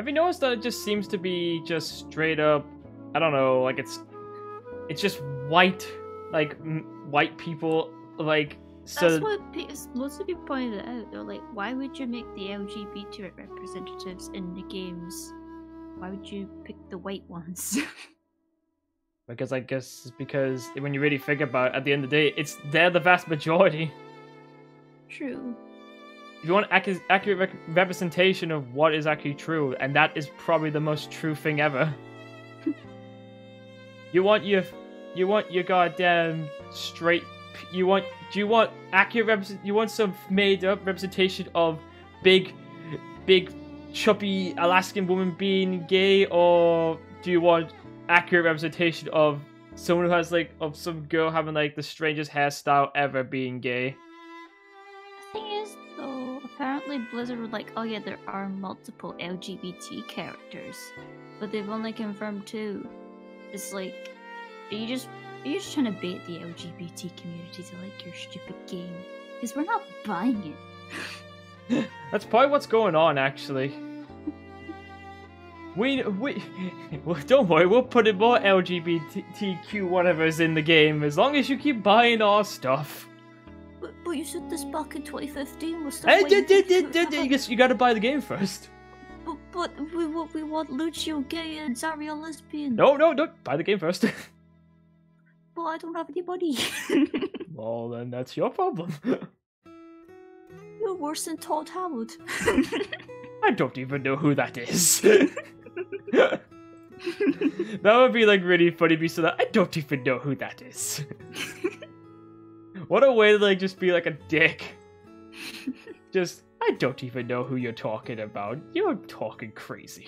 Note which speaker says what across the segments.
Speaker 1: Have you noticed that it just seems to be just straight up, I don't know, like it's just white, like white people, like so.
Speaker 2: That's what lots of people pointed out. They're like, why would you make the LGBT representatives in the games? Why would you pick the white ones?
Speaker 1: Because I guess it's because when you really think about it, at the end of the day, they're the vast majority.
Speaker 2: True.
Speaker 1: If you want accurate representation of what is actually true, and that is probably the most true thing ever. you want your goddamn straight. Do you want accurate you want some made up representation of big chubby Alaskan woman being gay, or do you want accurate representation of someone who has of some girl having the strangest hairstyle ever being gay?
Speaker 2: The thing is, though, apparently Blizzard were like, oh yeah, there are multiple LGBT characters, but they've only confirmed 2. It's like, are you just trying to bait the LGBT community to like your stupid game? Because we're not buying it.
Speaker 1: That's probably what's going on, actually. We well, don't worry, we'll put in more LGBTQ whatever's in the game as long as you keep buying our stuff.
Speaker 2: But you said this back in 2015. We're still
Speaker 1: you gotta buy the game first.
Speaker 2: But we want Lucio gay and Zarya lesbian.
Speaker 1: No, buy the game first.
Speaker 2: Well, I don't have any money.
Speaker 1: Well, then that's your problem.
Speaker 2: You're worse than Todd Howard.
Speaker 1: I don't even know who that is. That would be really funny. Be so that I don't even know who that is. What a way to just be a dick. Just I don't even know who you're talking about. You're talking crazy.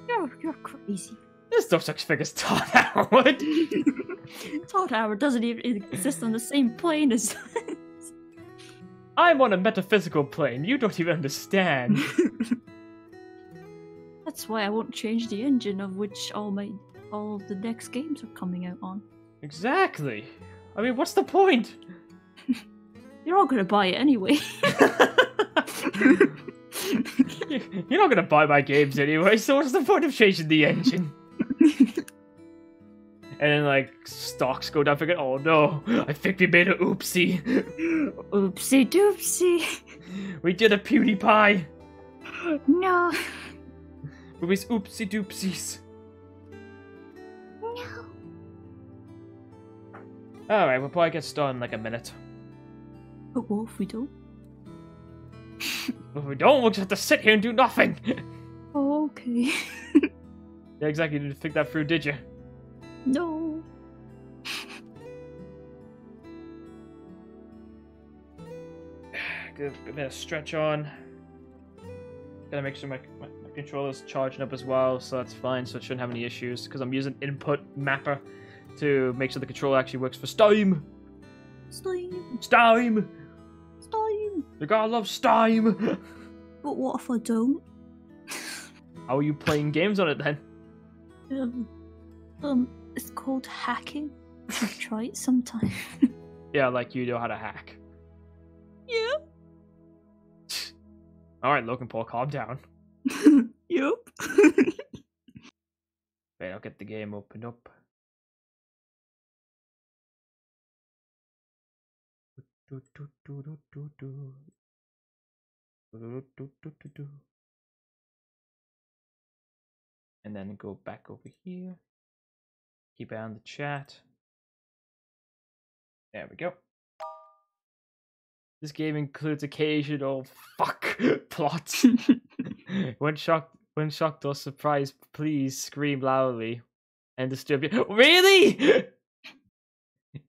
Speaker 2: You're crazy.
Speaker 1: There's no such thing as Todd Howard.
Speaker 2: Todd Howard doesn't even exist on the same plane as.
Speaker 1: I'm on a metaphysical plane. You don't even understand.
Speaker 2: That's why I won't change the engine of which all the next games are coming out on.
Speaker 1: Exactly. I mean, what's the point?
Speaker 2: You're all gonna buy it anyway.
Speaker 1: You're not gonna buy my games anyway, so what's the point of changing the engine? And then stocks go down, thinking, oh no, I think we made a oopsie.
Speaker 2: Oopsie doopsie.
Speaker 1: We did a PewDiePie.
Speaker 2: No.
Speaker 1: With his oopsie doopsies.
Speaker 2: No.
Speaker 1: Alright, we'll probably get started in a minute.
Speaker 2: But what if we don't?
Speaker 1: If we don't, we'll just have to sit here and do nothing.
Speaker 2: Oh, okay.
Speaker 1: Yeah, exactly. You didn't think that through, did you?
Speaker 2: No.
Speaker 1: Get a bit of stretch on. Gotta make sure my controller's charging up as well, so that's fine, so it shouldn't have any issues, because I'm using input mapper to make sure the controller actually works for Steam.
Speaker 2: Steam.
Speaker 1: Steam!
Speaker 2: Steam.
Speaker 1: You gotta love Steam!
Speaker 2: But what if I don't?
Speaker 1: How are you playing games on it then?
Speaker 2: It's called hacking. You should try it sometime.
Speaker 1: Yeah, you know how to hack.
Speaker 2: Yeah.
Speaker 1: Alright, Logan Paul, calm down.
Speaker 2: Yup.
Speaker 1: Wait, I'll get the game opened up. And then go back over here. Keep it on the chat. There we go. This game includes occasional fuck plots. When shocked or surprised, please scream loudly and disturb you. Really?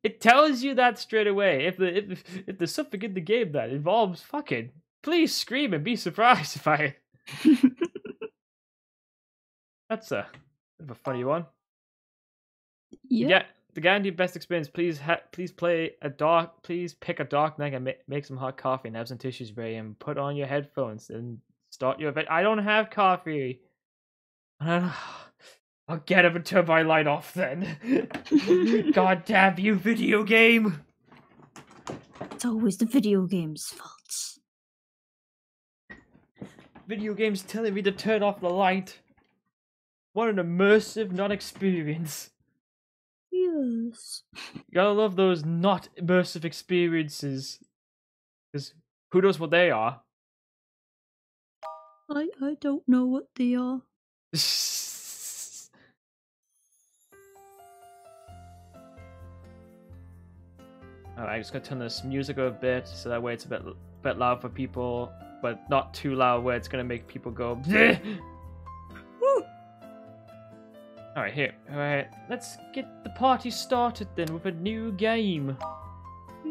Speaker 1: It tells you that straight away. If there's something in the game that involves fucking, please scream and be surprised by it. That's a bit of a funny one. Yeah. The guarantee best experience. Please pick a dark night and make some hot coffee and have some tissues ready and put on your headphones and start your event. I don't have coffee. I'll get up and turn my light off then. God damn you, video game!
Speaker 2: It's always the video game's fault.
Speaker 1: video game's telling me to turn off the light. What an immersive non-experience.
Speaker 2: Yes.
Speaker 1: You gotta love those not immersive experiences. Because who knows what they are?
Speaker 2: I don't know what they are.
Speaker 1: Alright, I just gotta turn this music up a bit so that way it's a bit loud for people, but not too loud where it's gonna make people go. Alright, here. Alright, let's get the party started then with a new game.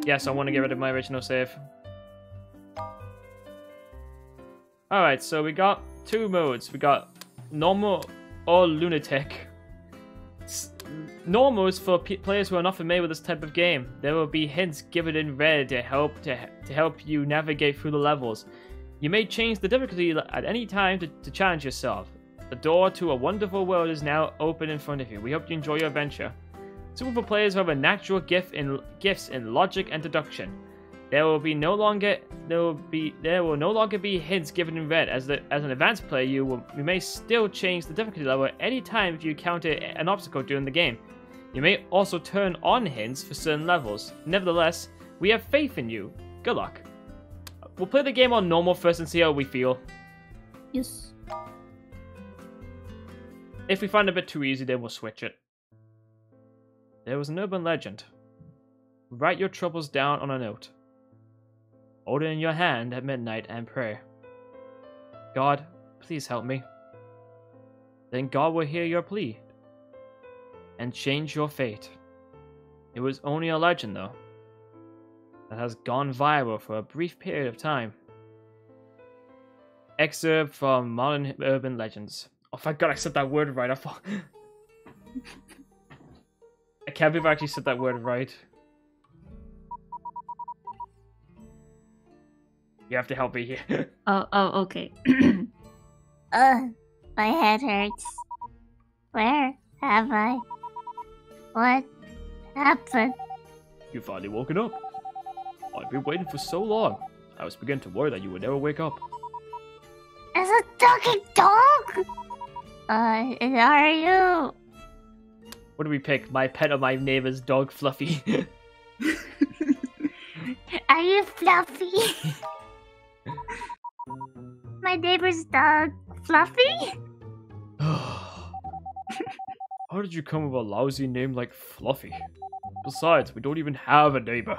Speaker 1: Yes, I want to get rid of my original save. Alright, so we got two modes. We got normal or lunatic. Normal is for players who are not familiar with this type of game. There will be hints given in red to help you navigate through the levels. You may change the difficulty at any time to challenge yourself. The door to a wonderful world is now open in front of you. We hope you enjoy your adventure. Suitable for players who have a natural gifts in logic and deduction. There will no longer be hints given in red. As an advanced player, you may still change the difficulty level at any time if you encounter an obstacle during the game. You may also turn on hints for certain levels. Nevertheless, we have faith in you. Good luck. We'll play the game on normal first and see how we feel.
Speaker 2: Yes.
Speaker 1: If we find it a bit too easy, then we'll switch it. There was an urban legend. Write your troubles down on a note. Hold it in your hand at midnight and pray. God, please help me. Then God will hear your plea and change your fate. It was only a legend, though, that has gone viral for a brief period of time. Excerpt from Modern Urban Legends. Oh, thank God I said that word right. I can't believe I actually said that word right. You have to help me here.
Speaker 2: Oh, okay. My head hurts. Where have I? What happened?
Speaker 1: You finally woken up. I've been waiting for so long. I was beginning to worry that you would never wake up.
Speaker 2: As a talking dog? Are you?
Speaker 1: What do we pick? My pet or my neighbor's dog, Fluffy?
Speaker 2: Are you Fluffy? My neighbor's dog, Fluffy?
Speaker 1: How did you come with a lousy name like Fluffy? Besides, we don't even have a neighbor.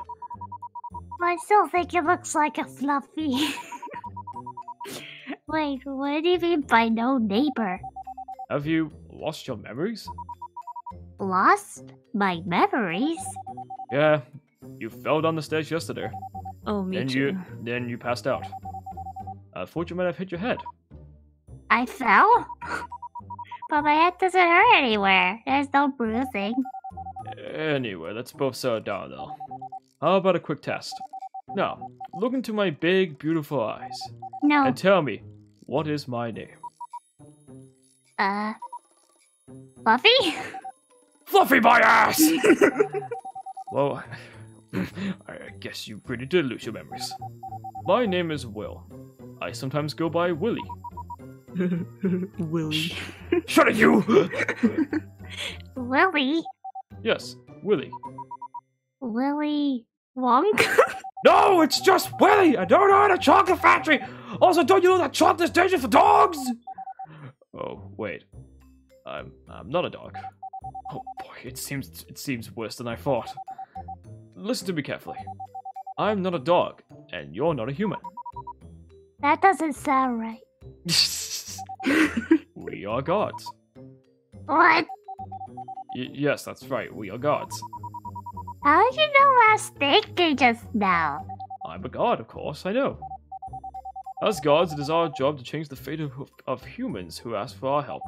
Speaker 2: I still think it looks like a Fluffy. Wait, what do you mean by no neighbor?
Speaker 1: Have you lost your memories?
Speaker 2: Lost my memories?
Speaker 1: Yeah, you fell down the stairs yesterday.
Speaker 2: Oh, me too.
Speaker 1: Then you passed out. I thought you might have hit your head.
Speaker 2: I fell? But my head doesn't hurt anywhere. There's no bruising.
Speaker 1: Anyway, let's both settle down though. How about a quick test? Now, look into my big, beautiful eyes.
Speaker 2: No.
Speaker 1: And tell me, what is my name?
Speaker 2: Fluffy?
Speaker 1: Fluffy my ass! Well, I guess you really did lose your memories. My name is Will. I sometimes go by Willy.
Speaker 2: Willy.
Speaker 1: Shut it, you!
Speaker 2: Willy?
Speaker 1: Yes, Willy.
Speaker 2: Willy Wonka?
Speaker 1: No, it's just Willy! I don't own a chocolate factory! Also, don't you know that chocolate is dangerous for dogs? Oh, wait. I'm not a dog. Oh boy, it seems worse than I thought. Listen to me carefully. I'm not a dog, and you're not a human.
Speaker 2: That doesn't sound right.
Speaker 1: We are gods.
Speaker 2: What?
Speaker 1: Yes, that's right, we are gods.
Speaker 2: How did you know what I was thinking just now?
Speaker 1: I'm a god, of course, I know. As gods, it is our job to change the fate of humans who ask for our help.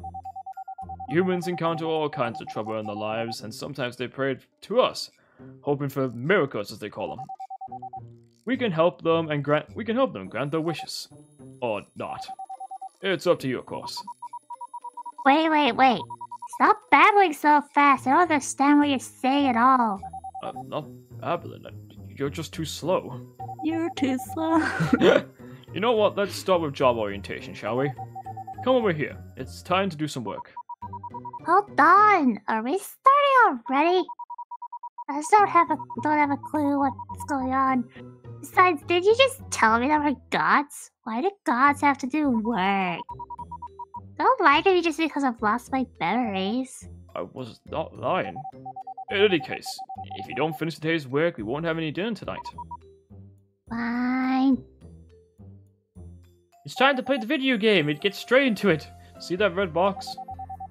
Speaker 1: Humans encounter all kinds of trouble in their lives, and sometimes they pray to us, hoping for miracles, as they call them. We can help them grant their wishes, or not. It's up to you, of course.
Speaker 2: Wait. Stop babbling so fast. I don't understand what you're saying at all.
Speaker 1: I'm not babbling. You're just too slow.
Speaker 2: You're too slow.
Speaker 1: You know what? Let's start with job orientation, shall we? Come over here. It's time to do some work.
Speaker 3: Hold on. Are we starting already? I just don't have a clue what's going on. Besides, did you just tell me that we're gods? Why do gods have to do work? Don't lie to me just because I've lost my memories.
Speaker 1: I was not lying. In any case, if you don't finish today's work, we won't have any dinner tonight.
Speaker 3: Fine.
Speaker 1: It's time to play the video game. It gets straight into it. See that red box?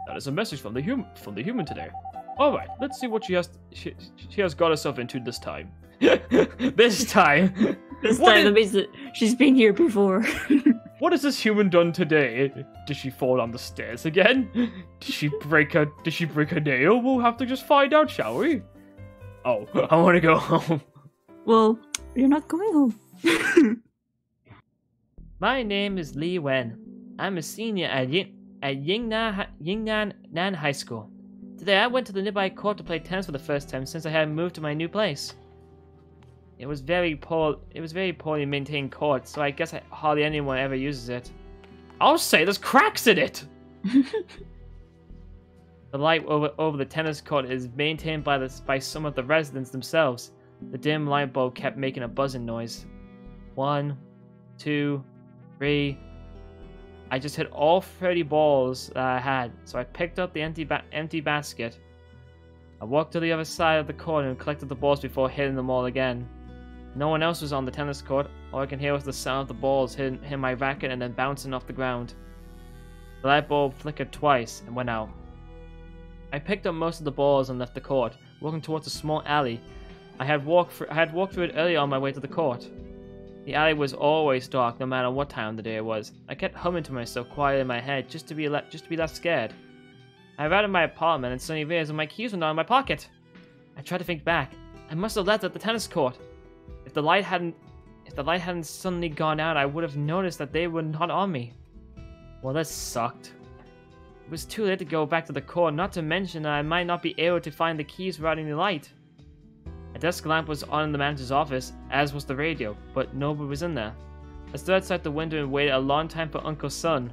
Speaker 1: That is a message from the human today. All right, let's see what she has got herself into this time. This time.
Speaker 2: This time, that means that she's been here before.
Speaker 1: What has this human done today? Did she fall down the stairs again? Did she break a nail? We'll have to just find out, shall we? Oh, I want to go home.
Speaker 2: Well, you're not going home.
Speaker 1: My name is Li Wen. I'm a senior at Yingnan High School. Today I went to the nearby court to play tennis for the first time since I had moved to my new place. It was very poorly maintained court, so I guess hardly anyone ever uses it. I'll say there's cracks in it! The light over the tennis court is maintained by some of the residents themselves. The dim light bulb kept making a buzzing noise. 1, 2, 3. I just hit all 30 balls that I had, so I picked up the empty basket. I walked to the other side of the court and collected the balls before hitting them all again. No one else was on the tennis court. All I can hear was the sound of the balls hitting my racket and then bouncing off the ground. The light bulb flickered twice and went out. I picked up most of the balls and left the court, walking towards a small alley. I had walked through it earlier on my way to the court. The alley was always dark, no matter what time of the day it was. I kept humming to myself quietly in my head, just to be less scared. I arrived at my apartment and suddenly realized that my keys were not in my pocket. I tried to think back. I must have left at the tennis court. If the light hadn't suddenly gone out, I would have noticed that they were not on me. Well, that sucked. It was too late to go back to the court, not to mention that I might not be able to find the keys without any light. A desk lamp was on in the manager's office, as was the radio, but nobody was in there. I stood outside the window and waited a long time for Uncle Sun,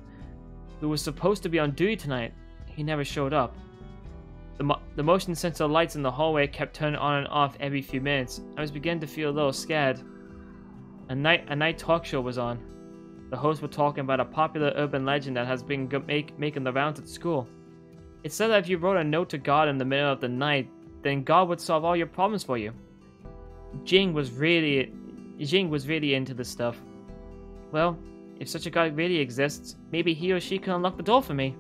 Speaker 1: who was supposed to be on duty tonight. He never showed up. The motion sensor lights in the hallway kept turning on and off every few minutes. I was beginning to feel a little scared. A night talk show was on. The hosts were talking about a popular urban legend that has been making the rounds at school. It said that if you wrote a note to God in the middle of the night, then God would solve all your problems for you. Jing was really into this stuff. Well, if such a God really exists, maybe he or she can unlock the door for me.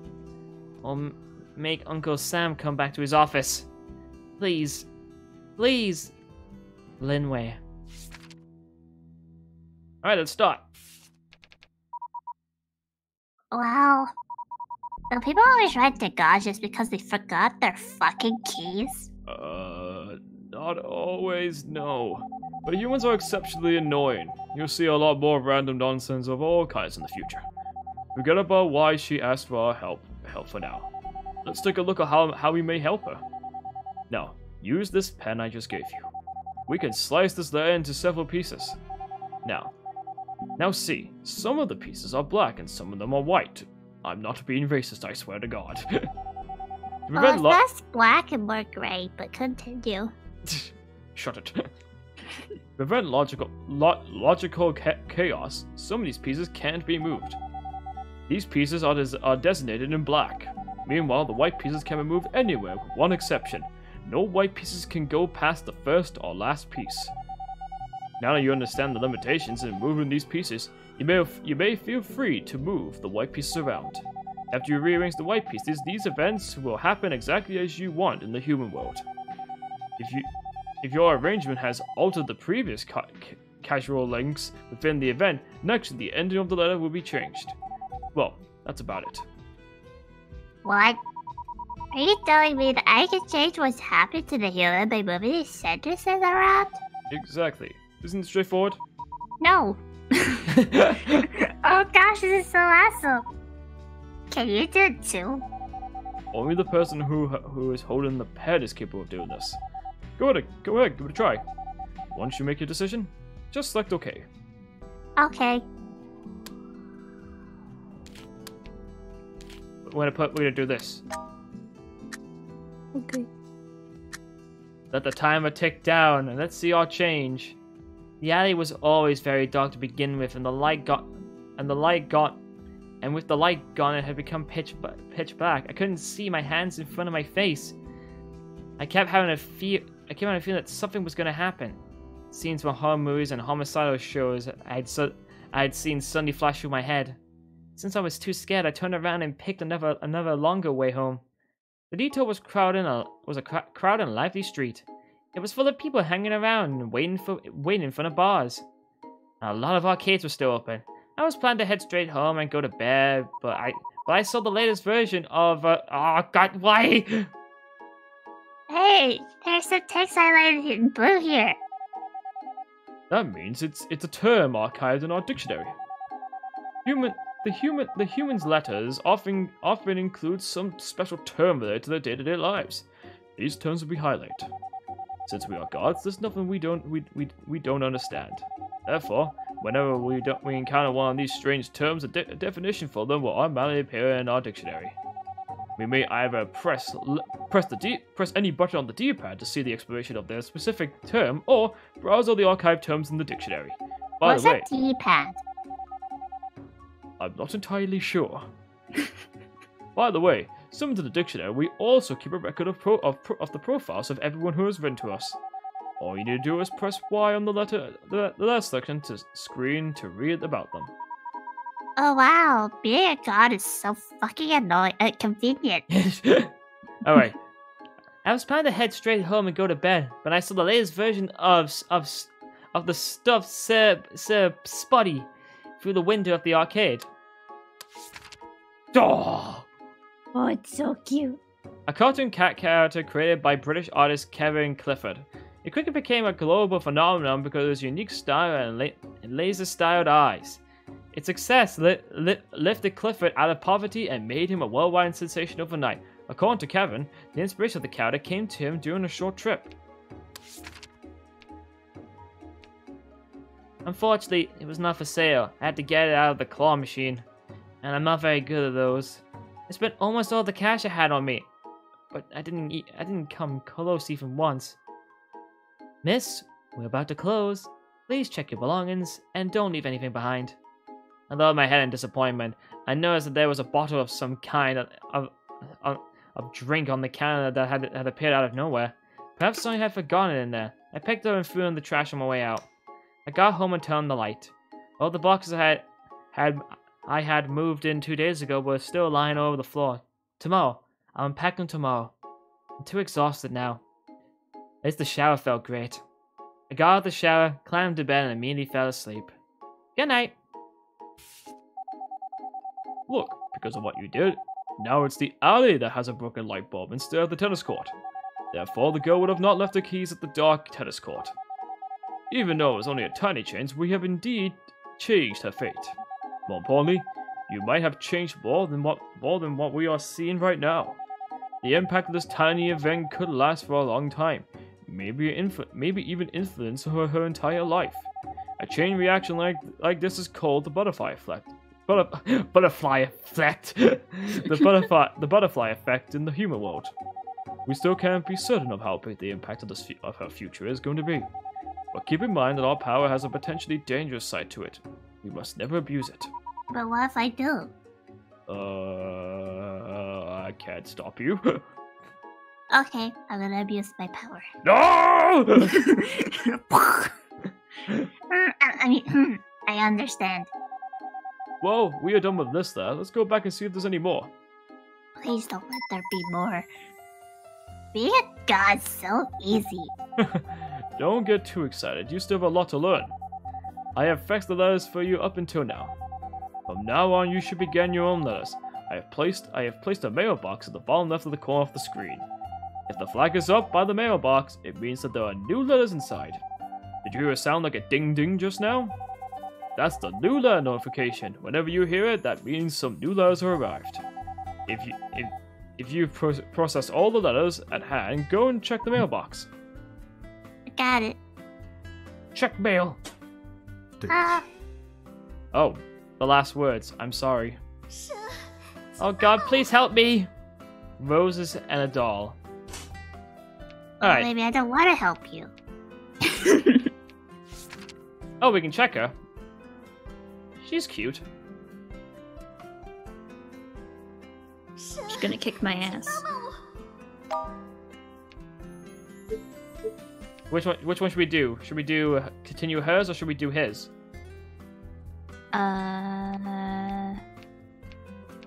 Speaker 1: Or make Uncle Sam come back to his office. Please. Please. Linway. Alright, let's start.
Speaker 3: Wow. Do people always write to God just because they forgot their fucking keys?
Speaker 1: Not always, no. But humans are exceptionally annoying. You'll see a lot more random nonsense of all kinds in the future. Forget about why she asked for our help for now. Let's take a look at how we may help her. Now, use this pen I just gave you. We can slice this letter into several pieces. Now see, some of the pieces are black and some of them are white. I'm not being racist, I swear to God.
Speaker 3: Well, it's less black and more gray, but continue.
Speaker 1: Shut it. To prevent logical chaos, some of these pieces can't be moved. These pieces are designated in black. Meanwhile, the white pieces can be moved anywhere, with one exception. No white pieces can go past the first or last piece. Now that you understand the limitations in moving these pieces, you may feel free to move the white pieces around. After you rearrange the white pieces, these events will happen exactly as you want in the human world. If your arrangement has altered the previous casual links within the event, next the ending of the letter will be changed. Well, that's about it.
Speaker 3: What? Are you telling me that I can change what's happened to the human by moving his sentences around?
Speaker 1: Exactly. Isn't it straightforward?
Speaker 3: No. Oh gosh, this is so awesome. Can you do it too?
Speaker 1: Only the person who is holding the pen is capable of doing this. Go ahead, give it a try. Once you make your decision, just select OK.
Speaker 3: Okay.
Speaker 1: we're gonna do this.
Speaker 3: Okay.
Speaker 1: Let the timer tick down, and let's see our change. The alley was always very dark to begin with, and with the light gone, it had become pitch black. I couldn't see my hands in front of my face. I kept having a feeling that something was gonna happen. Scenes from horror movies and homicidal shows I had seen suddenly flash through my head. Since I was too scared, I turned around and picked another longer way home. The detour was a crowded and lively street. It was full of people hanging around and waiting in front of bars. A lot of arcades were still open. I was planning to head straight home and go to bed, but I saw the latest version of oh god, why?
Speaker 3: Hey, there's some text highlighted in blue here.
Speaker 1: That means it's a term archived in our dictionary. The human's letters often include some special term related to their day-to-day lives. These terms will be highlighted. Since we are gods, there's nothing we don't understand. Therefore, whenever we encounter one of these strange terms, a definition for them will automatically appear in our dictionary. We may either press any button on the D-pad to see the explanation of their specific term, or browse all the archived terms in the dictionary. By
Speaker 3: What's
Speaker 1: the way,
Speaker 3: a D-pad?
Speaker 1: I'm not entirely sure. By the way, similar to the dictionary, we also keep a record of the profiles of everyone who has written to us. All you need to do is press Y on the letter section to screen to read about them.
Speaker 3: Oh wow, being a god is so fucking annoying and convenient.
Speaker 1: Alright. I was planning to head straight home and go to bed, but I saw the latest version of the stuffed Sir Spotty through the window of the arcade. Oh!
Speaker 3: Oh, it's so cute.
Speaker 1: A cartoon cat character created by British artist Kevin Clifford. It quickly became a global phenomenon because of its unique style and laser-styled eyes. Its success lifted Clifford out of poverty and made him a worldwide sensation overnight. According to Kevin, the inspiration of the character came to him during a short trip. Unfortunately, it was not for sale. I had to get it out of the claw machine, and I'm not very good at those. I spent almost all the cash I had on me, but I didn't come close even once. Miss, we're about to close. Please check your belongings and don't leave anything behind. I lowered my head in disappointment. I noticed that there was a bottle of some kind of drink on the counter that had appeared out of nowhere. Perhaps someone had forgotten it in there. I picked it up and threw it in the trash on my way out. I got home and turned on the light. All the boxes I had moved in 2 days ago were still lying all over the floor. Tomorrow. I'll unpack them tomorrow. I'm too exhausted now. At least the shower felt great. I got out of the shower, climbed to bed, and immediately fell asleep. Good night. Look, because of what you did, now it's the alley that has a broken light bulb instead of the tennis court. Therefore, the girl would have not left her keys at the dark tennis court. Even though it was only a tiny change, we have indeed changed her fate. More importantly, you might have changed more than what we are seeing right now. The impact of this tiny event could last for a long time, maybe even influence her entire life. A chain reaction like this is called the butterfly effect. Butterfly effect. the butterfly effect in the human world. We still can't be certain of how big the impact of her future is going to be. But keep in mind that our power has a potentially dangerous side to it. We must never abuse it.
Speaker 3: But what if I do?
Speaker 1: I can't stop you.
Speaker 3: Okay, I'm gonna abuse my power.
Speaker 1: No!
Speaker 3: I understand.
Speaker 1: Well, we are done with this there. Let's go back and see if there's any more.
Speaker 3: Please don't let there be more. Being a god's so easy.
Speaker 1: Don't get too excited. You still have a lot to learn. I have faxed the letters for you up until now. From now on, you should begin your own letters. I have placed a mailbox at the bottom left of the corner of the screen. If the flag is up by the mailbox, it means that there are new letters inside. Did you hear a sound like a ding ding just now? That's the new letter notification. Whenever you hear it, that means some new letters have arrived. If you've processed all the letters at hand, go and check the mailbox.
Speaker 3: I got it.
Speaker 1: Check mail. Oh, the last words. I'm sorry. Oh god, please help me! Roses and a doll.
Speaker 3: Well,
Speaker 1: Alright.
Speaker 3: maybe I don't want to help you.
Speaker 1: Oh, we can check her. She's cute.
Speaker 2: She's gonna kick my ass.
Speaker 1: Which one should we do? Should we do continue hers or should we do his?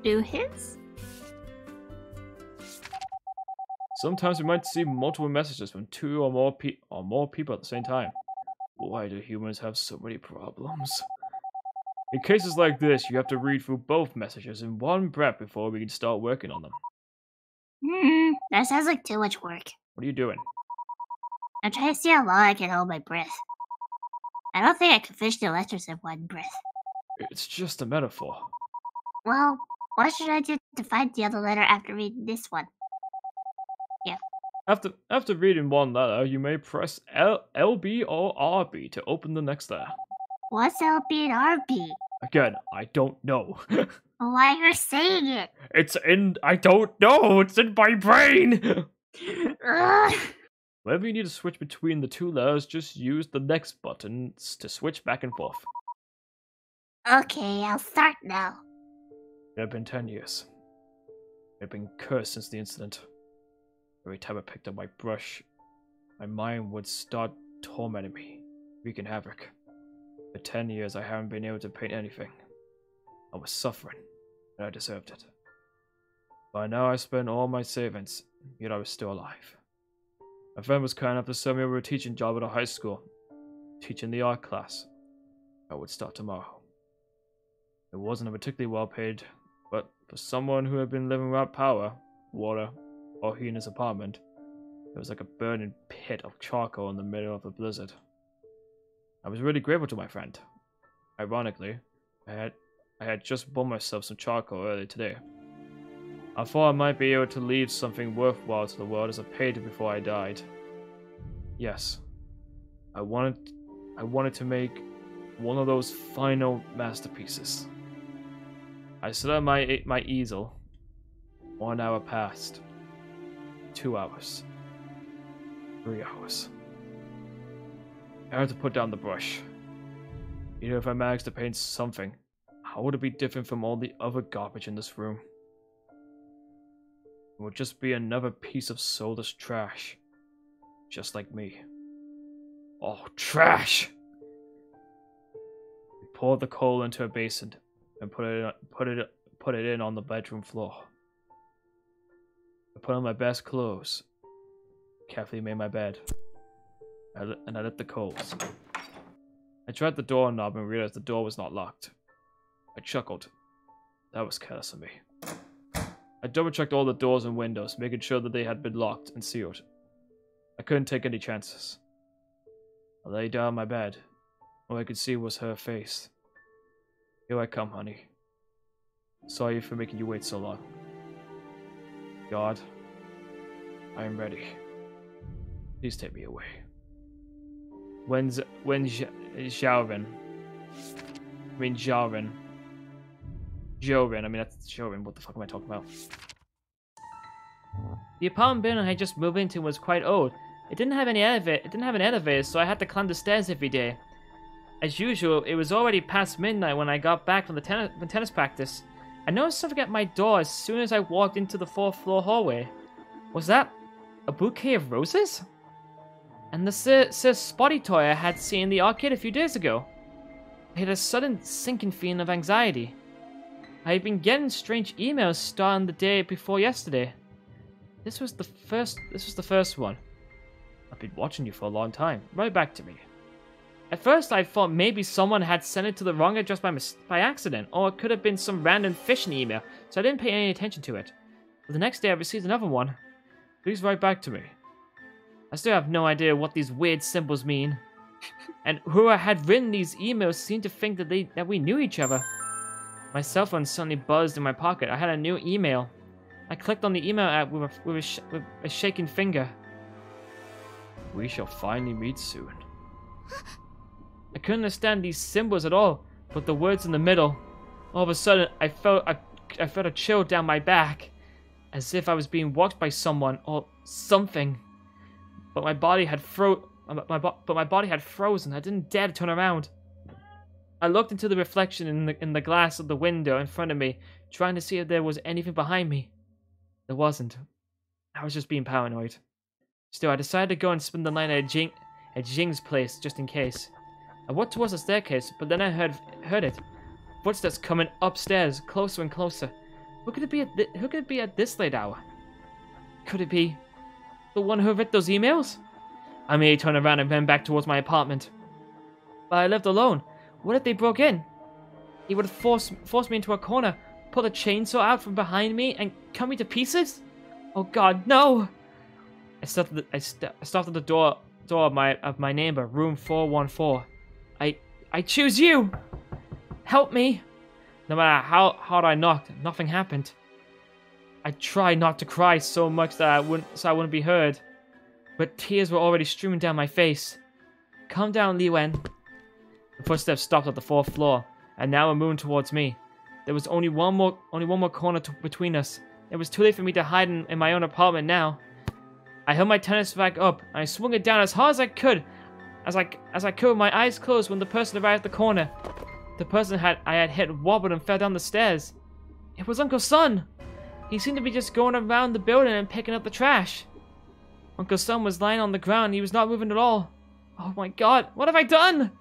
Speaker 2: Do his?
Speaker 1: Sometimes we might see multiple messages from two or more people at the same time. Why do humans have so many problems? In cases like this, you have to read through both messages in one breath before we can start working on them.
Speaker 3: That sounds like too much work.
Speaker 1: What are you doing?
Speaker 3: I'm trying to see how long I can hold my breath. I don't think I can finish the letters in one breath.
Speaker 1: It's just a metaphor.
Speaker 3: Well, what should I do to find the other letter after reading this one?
Speaker 1: After reading one letter, you may press LB or RB to open the next letter.
Speaker 3: What's LB and RB?
Speaker 1: Again, I don't know.
Speaker 3: Why you're saying it?
Speaker 1: I don't know, it's in my brain!
Speaker 3: Ugh.
Speaker 1: Whenever you need to switch between the two letters, just use the next buttons to switch back and forth.
Speaker 3: Okay, I'll start now.
Speaker 1: It had been 10 years. I had been cursed since the incident. Every time I picked up my brush, my mind would start tormenting me, wreaking havoc. For 10 years, I haven't been able to paint anything. I was suffering, and I deserved it. By now, I spent all my savings, yet I was still alive. My friend was kind enough to send me over a teaching job at a high school, teaching the art class. I would start tomorrow. It wasn't a particularly well paid, but for someone who had been living without power, water, or heat in his apartment, it was like a burning pit of charcoal in the middle of a blizzard. I was really grateful to my friend. Ironically, I had just bought myself some charcoal earlier today. I thought I might be able to leave something worthwhile to the world as a payday before I died. Yes, I wanted to make one of those final masterpieces. I sat at my easel. 1 hour passed. 2 hours. 3 hours. I had to put down the brush. Even if I managed to paint something, how would it be different from all the other garbage in this room? It would just be another piece of soulless trash. Just like me. Oh, trash! We poured the coal into a basin and put it in on the bedroom floor. I put on my best clothes, carefully made my bed, and I lit the coals. I tried the doorknob and realized the door was not locked. I chuckled. That was careless of me. I double-checked all the doors and windows, making sure that they had been locked and sealed. I couldn't take any chances. I lay down on my bed. All I could see was her face. Here I come, honey. Sorry for making you wait so long. God, I am ready. Please take me away. When's Xiaoren? I mean Xiaoren. Jorin, I mean that's Jorin, what the fuck am I talking about? The apartment building I just moved into was quite old. It didn't have an elevator, so I had to climb the stairs every day. As usual, it was already past midnight when I got back from the tennis practice. I noticed something at my door as soon as I walked into the 4th floor hallway. Was that a bouquet of roses? And the Sir Spotty toy I had seen in the arcade a few days ago. I had a sudden sinking feeling of anxiety. I had been getting strange emails starting the day before yesterday. This was the first one. I've been watching you for a long time. Right back to me. At first, I thought maybe someone had sent it to the wrong address by accident, or it could have been some random phishing email, so I didn't pay any attention to it. But the next day, I received another one. Please write back to me. I still have no idea what these weird symbols mean. And whoever had written these emails seemed to think that we knew each other. My cell phone suddenly buzzed in my pocket. I had a new email. I clicked on the email app with a shaking finger. We shall finally meet soon. I couldn't understand these symbols at all, but the words in the middle. All of a sudden, I felt a I felt a chill down my back, as if I was being walked by someone or something. But my body had frozen. I didn't dare to turn around. I looked into the reflection in the glass of the window in front of me, trying to see if there was anything behind me. There wasn't. I was just being paranoid. Still, I decided to go and spend the night at Jing's place just in case. I walked towards the staircase, but then I heard it. Footsteps coming upstairs, closer and closer. Who could it be at this late hour? Could it be the one who wrote those emails? I may turn around and ran back towards my apartment. But I lived alone. What if they broke in? He would have forced me into a corner, pulled a chainsaw out from behind me, and cut me to pieces? Oh God, no! I stopped at the door of my neighbor, room 414. I choose you! Help me! No matter how hard I knocked, nothing happened. I tried not to cry so much that I wouldn't be heard, but tears were already streaming down my face. Calm down, Li Wen. The footsteps stopped at the 4th floor, and now were moving towards me. There was only one more corner between us. It was too late for me to hide in my own apartment now. I held my tennis racket up, and I swung it down as hard as I could, as I could with my eyes closed when the person arrived at the corner. The person I had hit wobbled and fell down the stairs. It was Uncle Sun! He seemed to be just going around the building and picking up the trash. Uncle Sun was lying on the ground and he was not moving at all. Oh my God, what have I done?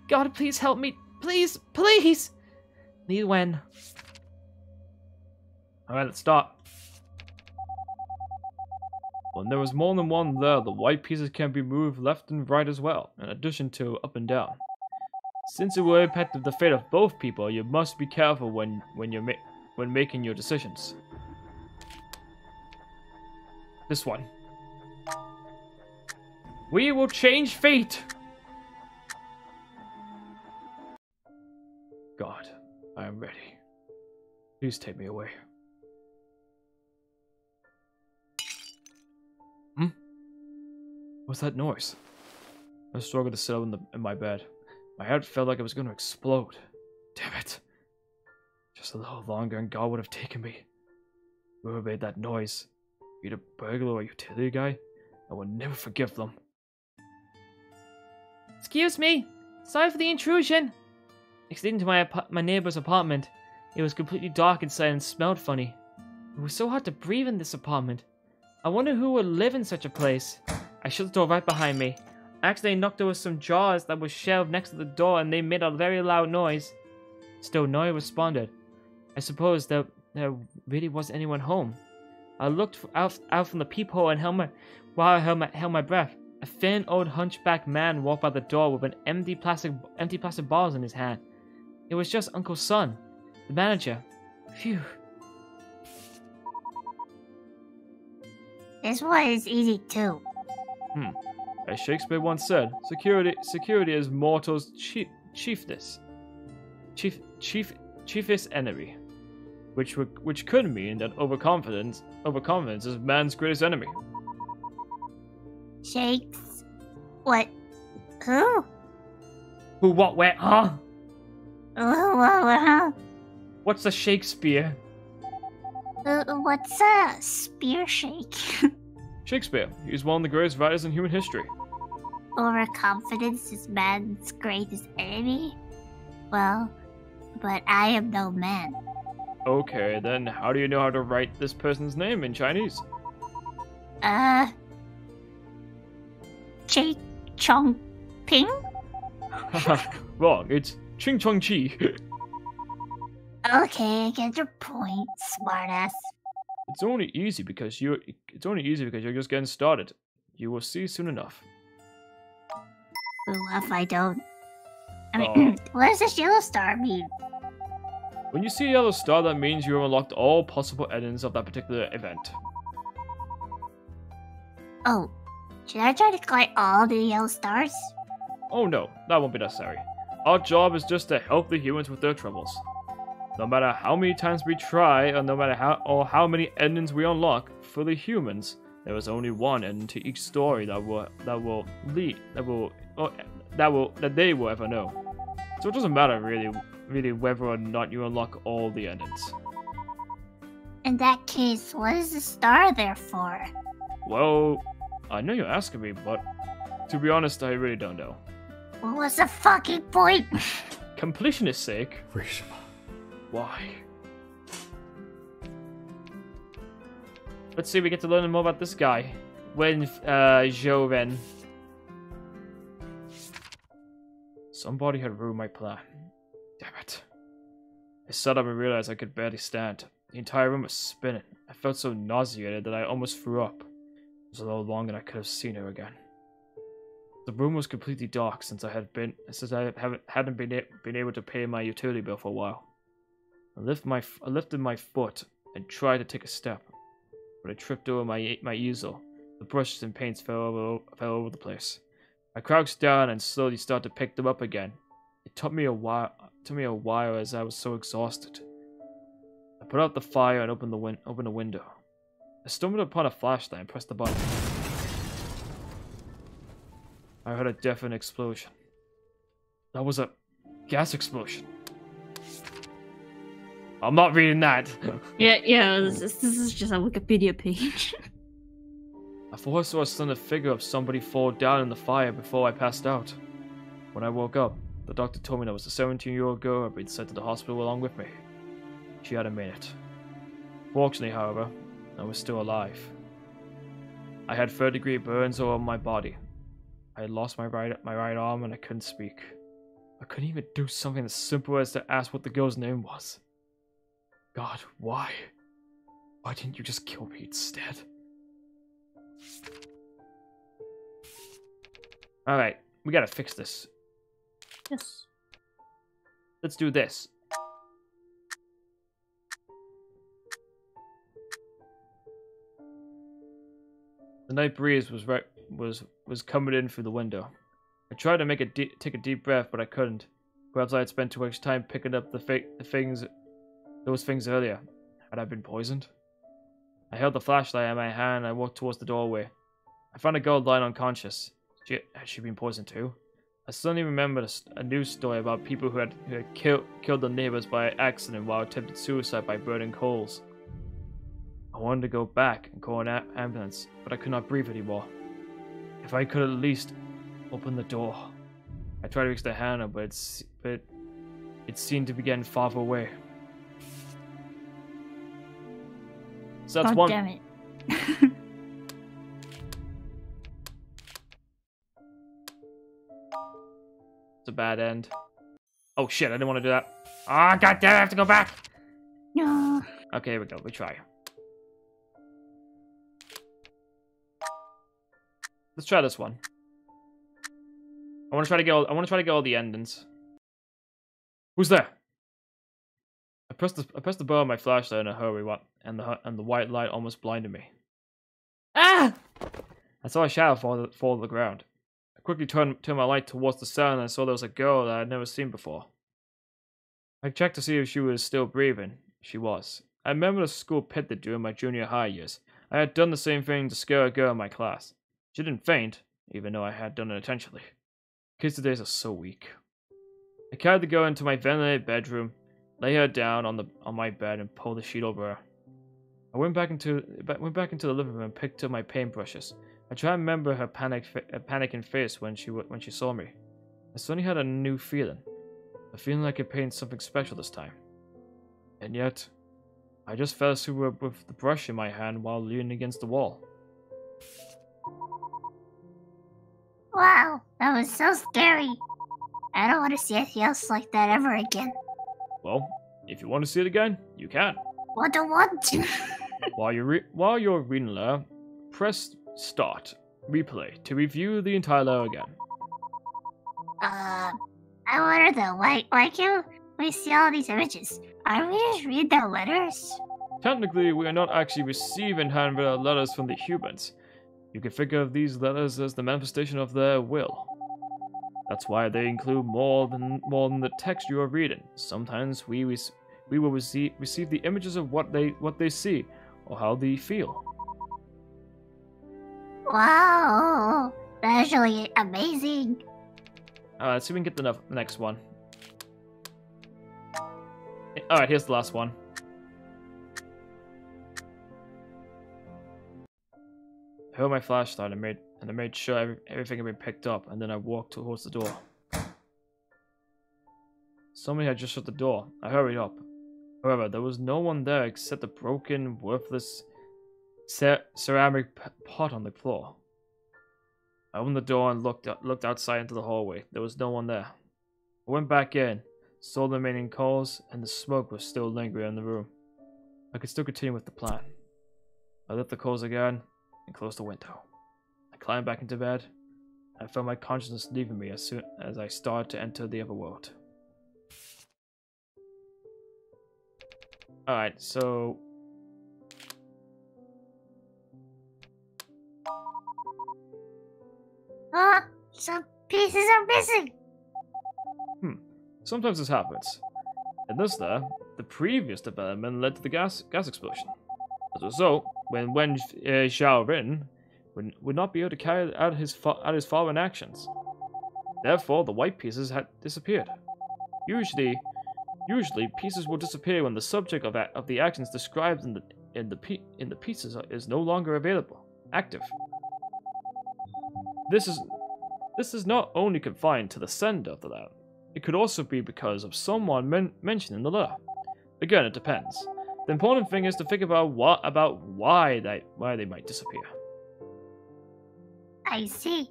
Speaker 1: God, please help me. Please, please! Li Wen. Alright, let's start. When there was more than one there, the white pieces can be moved left and right as well, in addition to up and down. Since it will impact the fate of both people, you must be careful when making your decisions. This one. We will change fate! God, I am ready. Please take me away. What's that noise? I struggled to sit up in my bed. My head felt like it was going to explode. Damn it. Just a little longer and God would have taken me. Whoever made that noise, be it a burglar or a utility guy, I will never forgive them. Excuse me. Sorry for the intrusion. Extending to my neighbor's apartment. It was completely dark inside and smelled funny. It was so hard to breathe in this apartment. I wonder who would live in such a place. I shut the door right behind me. I accidentally knocked over some jars that were shelved next to the door and they made a very loud noise. Still, no one responded. I suppose there really wasn't anyone home. I looked out from the peephole and held my breath. A thin, old hunchback man walked by the door with an empty plastic bottles in his hand. It was just Uncle Sun, the manager. Phew.
Speaker 3: This one is easy too.
Speaker 1: As Shakespeare once said, security is mortal's chiefest enemy, which could mean that overconfidence is man's greatest enemy.
Speaker 3: Shakes? What? Who?
Speaker 1: Who? What? Where? Huh?
Speaker 3: Huh?
Speaker 1: What's a Shakespeare?
Speaker 3: What's a spear shake?
Speaker 1: Shakespeare. He's one of the greatest writers in human history.
Speaker 3: Overconfidence is man's greatest enemy? Well, but I am no man.
Speaker 1: Okay, then how do you know how to write this person's name in Chinese?
Speaker 3: Chi Chong Ping?
Speaker 1: Wrong, it's Ching Chong Chi.
Speaker 3: Okay, I get your point, smartass.
Speaker 1: It's only easy because you're just getting started. You will see soon enough.
Speaker 3: What if I don't? I mean, what does this yellow star mean?
Speaker 1: When you see a yellow star, that means you have unlocked all possible endings of that particular event.
Speaker 3: Oh, should I try to collect all the yellow stars?
Speaker 1: Oh no, that won't be necessary. Our job is just to help the humans with their troubles. No matter how many times we try, or no matter how many endings we unlock, for the humans, there is only one ending to each story that they will ever know. So it doesn't matter really whether or not you unlock all the endings.
Speaker 3: In that case, what is the star there for?
Speaker 1: Well, I know you're asking me, but to be honest, I really don't know.
Speaker 3: Well, what's the fucking point?
Speaker 1: Completionist's sake. Why? Let's see, we get to learn more about this guy. When Joven. Somebody had ruined my plan. Damn it. I sat up and realized I could barely stand. The entire room was spinning. I felt so nauseated that I almost threw up. It was a little longer than I could have seen her again. The room was completely dark since I hadn't been able to pay my utility bill for a while. I lifted my foot and tried to take a step, but I tripped over my easel. The brushes and paints fell over the place. I crouched down and slowly started to pick them up again. It took me a while as I was so exhausted. I put out the fire and opened the window. I stumbled upon a flashlight and pressed the button. I heard a deafening explosion. That was a gas explosion. I'm not reading that.
Speaker 2: Yeah, this is just a Wikipedia page.
Speaker 1: I thought I saw a slender figure of somebody fall down in the fire before I passed out. When I woke up, the doctor told me there was a 17-year-old girl who had been sent to the hospital along with me. She hadn't made it. Fortunately, however, I was still alive. I had third-degree burns all over my body. I had lost my right arm and I couldn't speak. I couldn't even do something as simple as to ask what the girl's name was. God, why? Why didn't you just kill me instead? Alright, we gotta fix this.
Speaker 2: Yes.
Speaker 1: Let's do this. The night breeze was coming in through the window. I tried to take a deep breath, but I couldn't. Perhaps I had spent too much time picking up those things earlier. Had I been poisoned? I held the flashlight in my hand and I walked towards the doorway. I found a girl lying unconscious. Had she been poisoned too? I suddenly remembered a news story about people who had killed their neighbors by accident while attempted suicide by burning coals. I wanted to go back and call an ambulance, but I could not breathe anymore. If I could at least open the door. I tried to reach the handle, but it seemed to be getting farther away. So that's one.
Speaker 2: Damn it.
Speaker 1: It's a bad end. Oh shit, I didn't want to do that. Ah, oh, goddamn, I have to go back.
Speaker 3: No.
Speaker 1: Okay, here we go. We try. Let's try this one. I want to try to get all the endings. Who's there? I pressed the button on my flashlight in a hurry, and the white light almost blinded me. Ah! I saw a shadow fall to the ground. I quickly turned my light towards the sun and I saw there was a girl that I had never seen before. I checked to see if she was still breathing. She was. I remember the school pitted during my junior high years. I had done the same thing to scare a girl in my class. She didn't faint, even though I had done it intentionally. Kids today are so weak. I carried the girl into my ventilated bedroom, lay her down on my bed, and pulled the sheet over her. I went back into the living room and picked up my paintbrushes. I tried to remember her panicking face when she saw me. I suddenly had a new feeling, a feeling like I could paint something special this time. And yet, I just fell asleep with the brush in my hand while leaning against the wall.
Speaker 3: Wow, that was so scary. I don't want to see anything else like that ever again.
Speaker 1: Well, if you want to see it again, you can.
Speaker 3: What do want to?
Speaker 1: While you're reading letter, press start, replay to review the entire letter again.
Speaker 3: I wonder though, why can't we see all these images? Aren't we just read their letters?
Speaker 1: Technically, we are not actually receiving handwritten letters from the humans. You can think of these letters as the manifestation of their will. That's why they include more than the text you are reading. Sometimes we will receive the images of what they see or how they feel.
Speaker 3: Wow, that's really amazing.
Speaker 1: Let's see if we can get the next one. Alright, here's the last one. I held my flashlight and I made sure everything had been picked up, and then I walked towards the door. Somebody had just shut the door. I hurried up. However, there was no one there except a broken, worthless ceramic pot on the floor. I opened the door and looked outside into the hallway. There was no one there. I went back in, saw the remaining coals, and the smoke was still lingering in the room. I could still continue with the plan. I lit the coals again and closed the window. I climbed back into bed. I felt my consciousness leaving me as soon as I started to enter the other world. Alright, so...
Speaker 3: Some pieces are missing.
Speaker 1: Sometimes this happens. In this there, the previous development led to the gas explosion. As a result, when Xiao Rin would not be able to carry out his following actions. Therefore, the white pieces had disappeared. Usually pieces will disappear when the subject of the actions described in the pieces is no longer active. This is not only confined to the sender of the letter. It could also be because of someone mentioned in the letter. Again, it depends. The important thing is to think about why they might disappear.
Speaker 3: I see.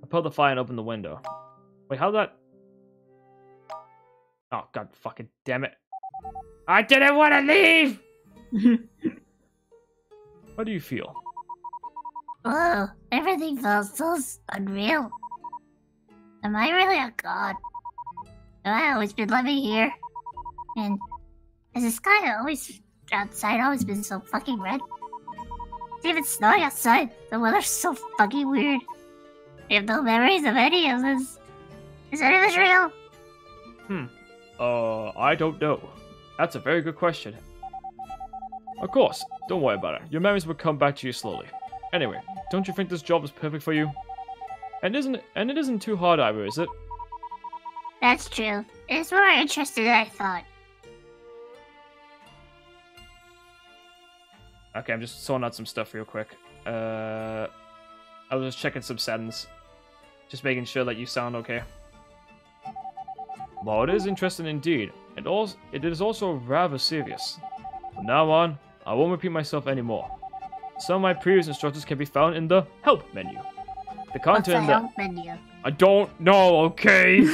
Speaker 1: I pulled the fire and opened the window. Wait, how'd that... Oh, god fucking damn it. I didn't want to leave! How do you feel?
Speaker 3: Whoa, everything feels so unreal. Am I really a god? Have I always been living here? And has the sky outside always been so fucking red? It's even snowing outside. The weather's so fucking weird. I have no memories of any of this. Is any of this real?
Speaker 1: I don't know. That's a very good question. Of course, don't worry about it. Your memories will come back to you slowly. Anyway, don't you think this job is perfect for you? And it isn't too hard either, is it?
Speaker 3: That's true. It's more interesting than I thought.
Speaker 1: Okay, I'm just sorting out some stuff real quick. I was just checking some settings. Just making sure that you sound okay. While it is interesting indeed, it is also rather serious. From now on, I won't repeat myself anymore. Some of my previous instructions can be found in the Help menu. The content
Speaker 3: What's the Help menu?
Speaker 1: I don't know, okay?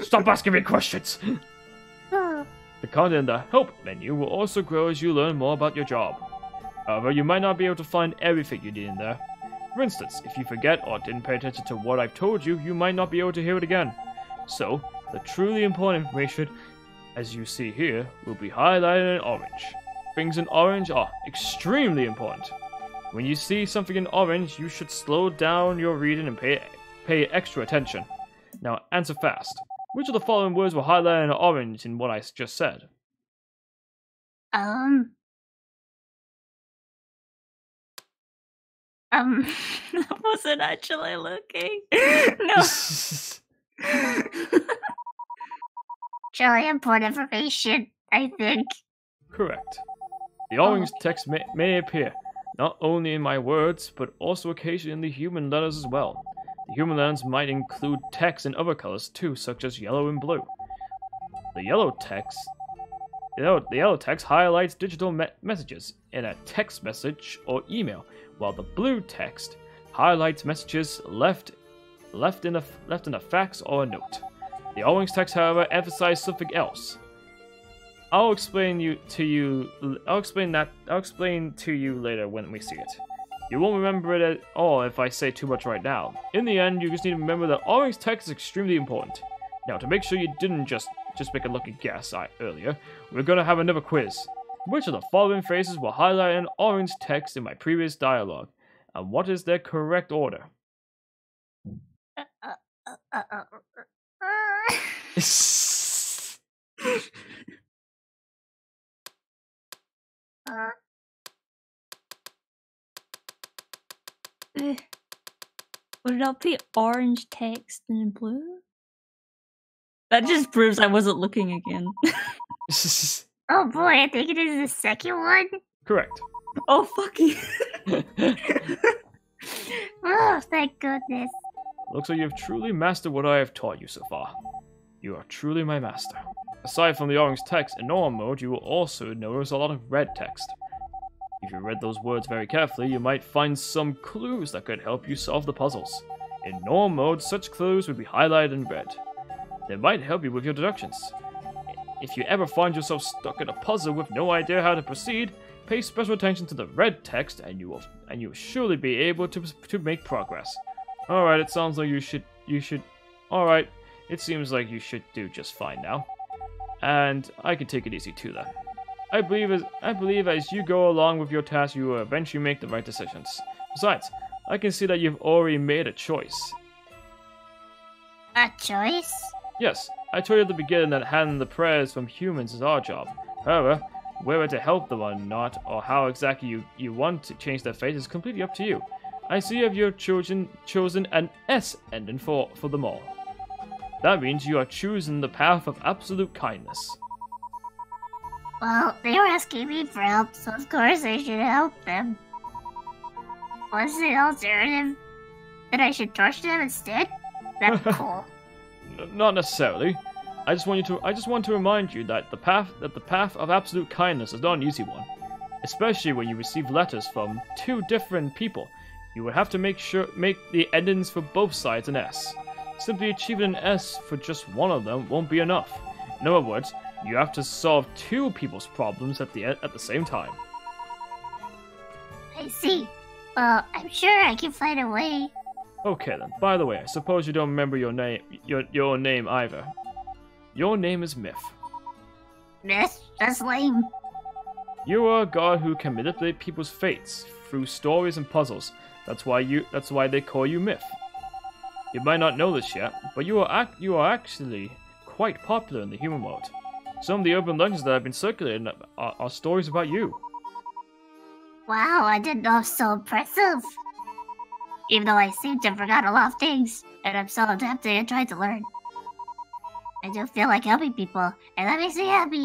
Speaker 1: Stop asking me questions! The content in the Help menu will also grow as you learn more about your job. However, you might not be able to find everything you need in there. For instance, if you forget or didn't pay attention to what I've told you, you might not be able to hear it again. So, the truly important information, as you see here, will be highlighted in orange. Things in orange are extremely important. When you see something in orange, you should slow down your reading and pay extra attention. Now, answer fast. Which of the following words were highlighted in orange in what I just said?
Speaker 2: I wasn't actually looking. No.
Speaker 3: Truly important information, I think.
Speaker 1: Correct. The orange text may appear, not only in my words, but also occasionally in the human letters as well. The human letters might include text in other colors too, such as yellow and blue. The yellow text highlights digital messages in a text message or email, while the blue text highlights messages left in a fax or a note. The orange text, however, emphasizes something else. I'll explain to you later when we see it. You won't remember it at all if I say too much right now. In the end, you just need to remember that orange text is extremely important. Now, to make sure you didn't just make a lucky guess earlier, we're gonna have another quiz. Which of the following phrases were highlighted in orange text in my previous dialogue? And what is their correct order?
Speaker 2: Would it not be orange text and blue? That just proves I wasn't looking again.
Speaker 3: Oh boy, I think it is the second one.
Speaker 1: Correct.
Speaker 2: Oh, fuck you.
Speaker 3: Oh, thank goodness.
Speaker 1: Looks like you've truly mastered what I have taught you so far. You are truly my master. Aside from the orange text in normal mode, you will also notice a lot of red text. If you read those words very carefully, you might find some clues that could help you solve the puzzles. In normal mode, such clues would be highlighted in red. They might help you with your deductions. If you ever find yourself stuck in a puzzle with no idea how to proceed, pay special attention to the red text and you will surely be able to make progress. Alright, it sounds like you should alright, it seems like you should do just fine now. And I can take it easy too then. I believe as you go along with your task, you will eventually make the right decisions. Besides, I can see that you've already made a choice.
Speaker 3: A choice?
Speaker 1: Yes, I told you at the beginning that handling the prayers from humans is our job. However, whether to help them or not, or how exactly you want to change their fate is completely up to you. I see you have chosen an S ending for them all. That means you are choosing the path of absolute kindness.
Speaker 3: Well, they were asking me for help, so of course I should help them. What's the alternative? That I should torture them instead? That's cool.
Speaker 1: Not necessarily. I just want to remind you that the path of absolute kindness is not an easy one, especially when you receive letters from two different people. You would have to make the endings for both sides an S. Simply achieving an S for just one of them won't be enough. In other words, you have to solve two people's problems at the same time.
Speaker 3: I see. Well, I'm sure I can find a way.
Speaker 1: Okay then. By the way, I suppose you don't remember your name either. Your name is Myth.
Speaker 3: Myth? That's lame.
Speaker 1: You are a god who can manipulate people's fates through stories and puzzles. That's why they call you Myth. You might not know this yet, but you are actually quite popular in the human world. Some of the urban legends that have been circulating are stories about you.
Speaker 3: Wow, I didn't know it was so impressive. Even though I seem to have forgotten a lot of things, and I'm so adapting and trying to learn. I do feel like helping people, and that makes me happy.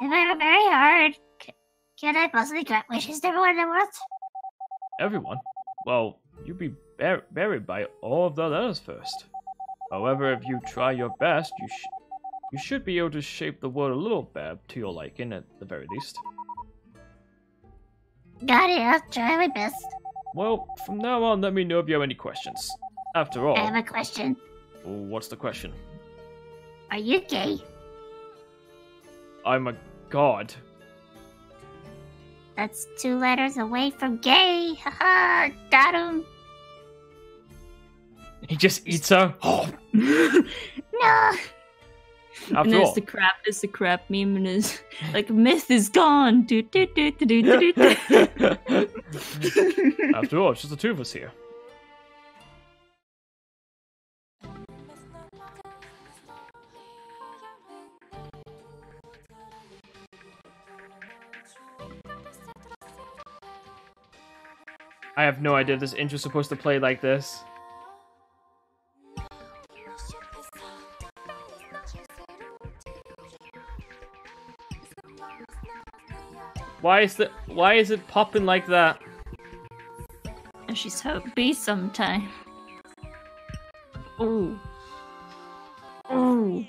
Speaker 3: If I work very hard, can I possibly grant wishes to everyone in the world?
Speaker 1: Everyone? Well, you'd be buried by all of the letters first. However, if you try your best, you should be able to shape the world a little better to your liking, at the very least.
Speaker 3: Got it, I'll try my best.
Speaker 1: Well, from now on, let me know if you have any questions. After all...
Speaker 3: I have a question.
Speaker 1: What's the question?
Speaker 3: Are you gay?
Speaker 1: I'm a god.
Speaker 3: That's 2 letters away from gay. Haha, got him.
Speaker 1: He just eats her.
Speaker 3: No.
Speaker 2: And there's the crap meme, and is like Myth is gone. Do, do, do, do, do, do, do.
Speaker 1: After all, it's just the two of us here. I have no idea if this intro's supposed to play like this. Why is it popping like that?
Speaker 2: And she's how it be sometime. Ooh. Ooh.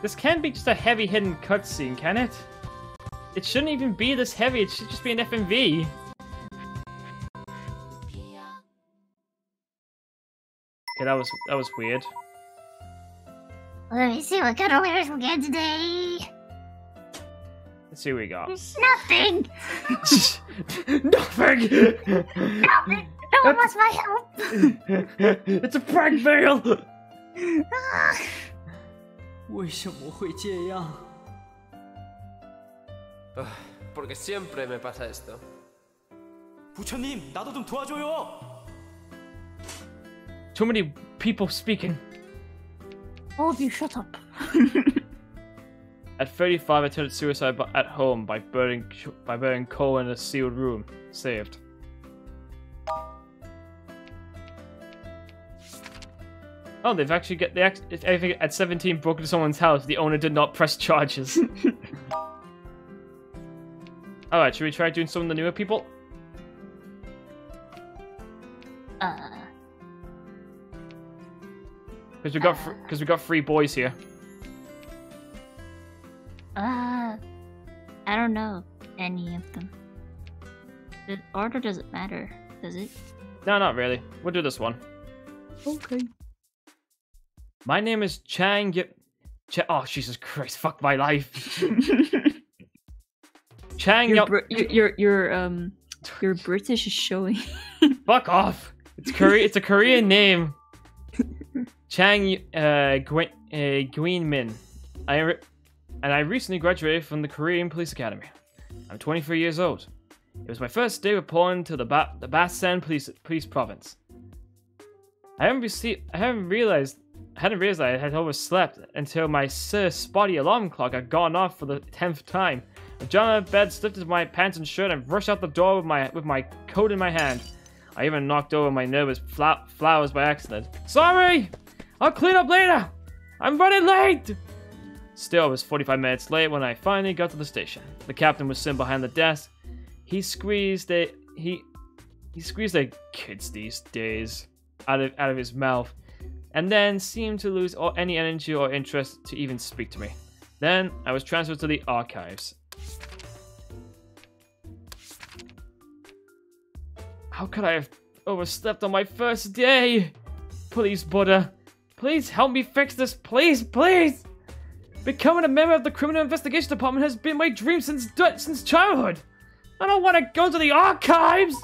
Speaker 1: This can't be just a heavy hidden cutscene, can it? It shouldn't even be this heavy, it should just be an FMV. Okay, that was weird.
Speaker 3: Let me see what kind of lyrics we'll get today.
Speaker 1: Let's see what we got.
Speaker 3: Nothing.
Speaker 1: Nothing!
Speaker 3: Nothing. No one wants my help.
Speaker 1: It's a prank veil!
Speaker 4: 为什么会这样？
Speaker 5: Porque siempre me pasa esto.
Speaker 4: 부처님, 나도 좀 도와줘요.
Speaker 1: Too many people speaking.
Speaker 3: All of you, shut up.
Speaker 1: At 35, I attempted suicide at home by burning coal in a sealed room. Saved. Oh, they've actually at 17 broke into someone's house. The owner did not press charges. Alright, should we try doing some of the newer people? Because we got 3 boys here.
Speaker 2: I don't know any of them. The order doesn't matter, does it?
Speaker 1: No, not really. We'll do this one.
Speaker 2: Okay.
Speaker 1: My name is Chang. Oh, Jesus Christ! Fuck my life. Chang.
Speaker 2: Your British is showing.
Speaker 1: Fuck off! It's a Korean name. Chang Gwyn Min. I recently graduated from the Korean Police Academy. I'm 23 years old. It was my first day reporting to the Basen Police Province. I hadn't realized I had overslept until my spotty alarm clock had gone off for the 10th time. I jumped out of bed, slipped into my pants and shirt, and rushed out the door with my coat in my hand. I even knocked over my nervous flowers by accident. Sorry! I'll clean up later! I'm running late! Still, I was 45 minutes late when I finally got to the station. The captain was sitting behind the desk. He squeezed a kids these days out of his mouth, and then seemed to lose any energy or interest to even speak to me. Then I was transferred to the archives. How could I have overslept on my first day? Please, Buddha. Please help me fix this. Please, please. Becoming a member of the Criminal Investigation Department has been my dream since childhood. I don't want to go to the archives.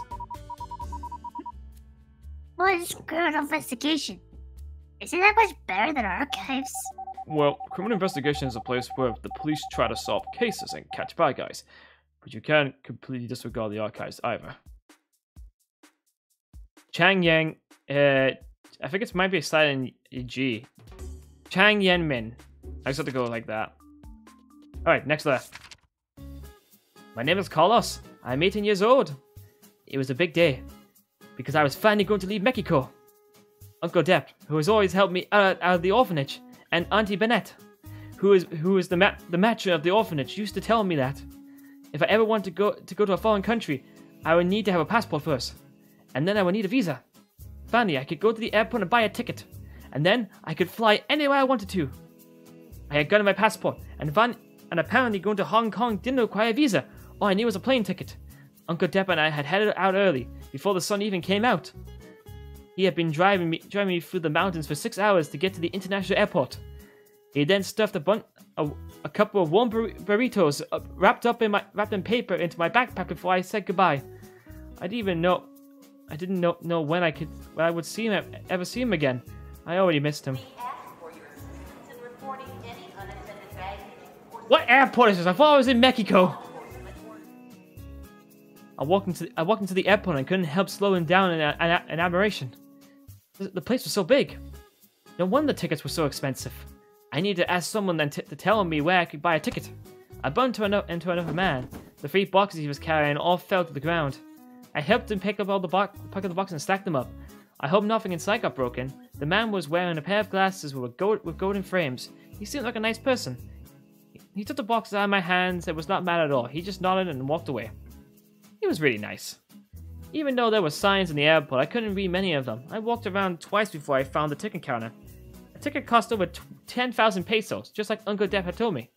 Speaker 3: What is criminal investigation? Isn't that much better than archives?
Speaker 1: Well, criminal investigation is a place where the police try to solve cases and catch bad guys. But you can't completely disregard the archives either. Chang Yang, I think it might be a silent G. Chang Yen Min. I just have to go like that. Alright, next left. My name is Carlos. I'm 18 years old. It was a big day, because I was finally going to leave Mexico. Uncle Depp, who has always helped me out of the orphanage, and Auntie Bennett, who is the matron of the orphanage, used to tell me that if I ever want to go to a foreign country, I would need to have a passport first, and then I would need a visa. Finally, I could go to the airport and buy a ticket, and then I could fly anywhere I wanted to. I had gotten my passport, and apparently going to Hong Kong didn't require a visa. All I needed was a plane ticket. Uncle Depp and I had headed out early, before the sun even came out. He had been driving me through the mountains for 6 hours to get to the international airport. He then stuffed a couple of warm burritos wrapped in paper into my backpack before I said goodbye. I didn't know when I would ever see him again. I already missed him. What airport is this? I thought I was in Mexico. I walked into the airport and couldn't help slowing down in admiration. The place was so big. No wonder the tickets were so expensive. I needed to ask someone then to tell me where I could buy a ticket. I bumped into another man. The 3 boxes he was carrying all fell to the ground. I helped him pick up the boxes and stack them up. I hope nothing inside got broken. The man was wearing a pair of glasses with golden frames. He seemed like a nice person. He took the boxes out of my hands and was not mad at all. He just nodded and walked away. He was really nice. Even though there were signs in the airport, I couldn't read many of them. I walked around twice before I found the ticket counter. A ticket cost over 10,000 pesos, just like Uncle Depp had told me.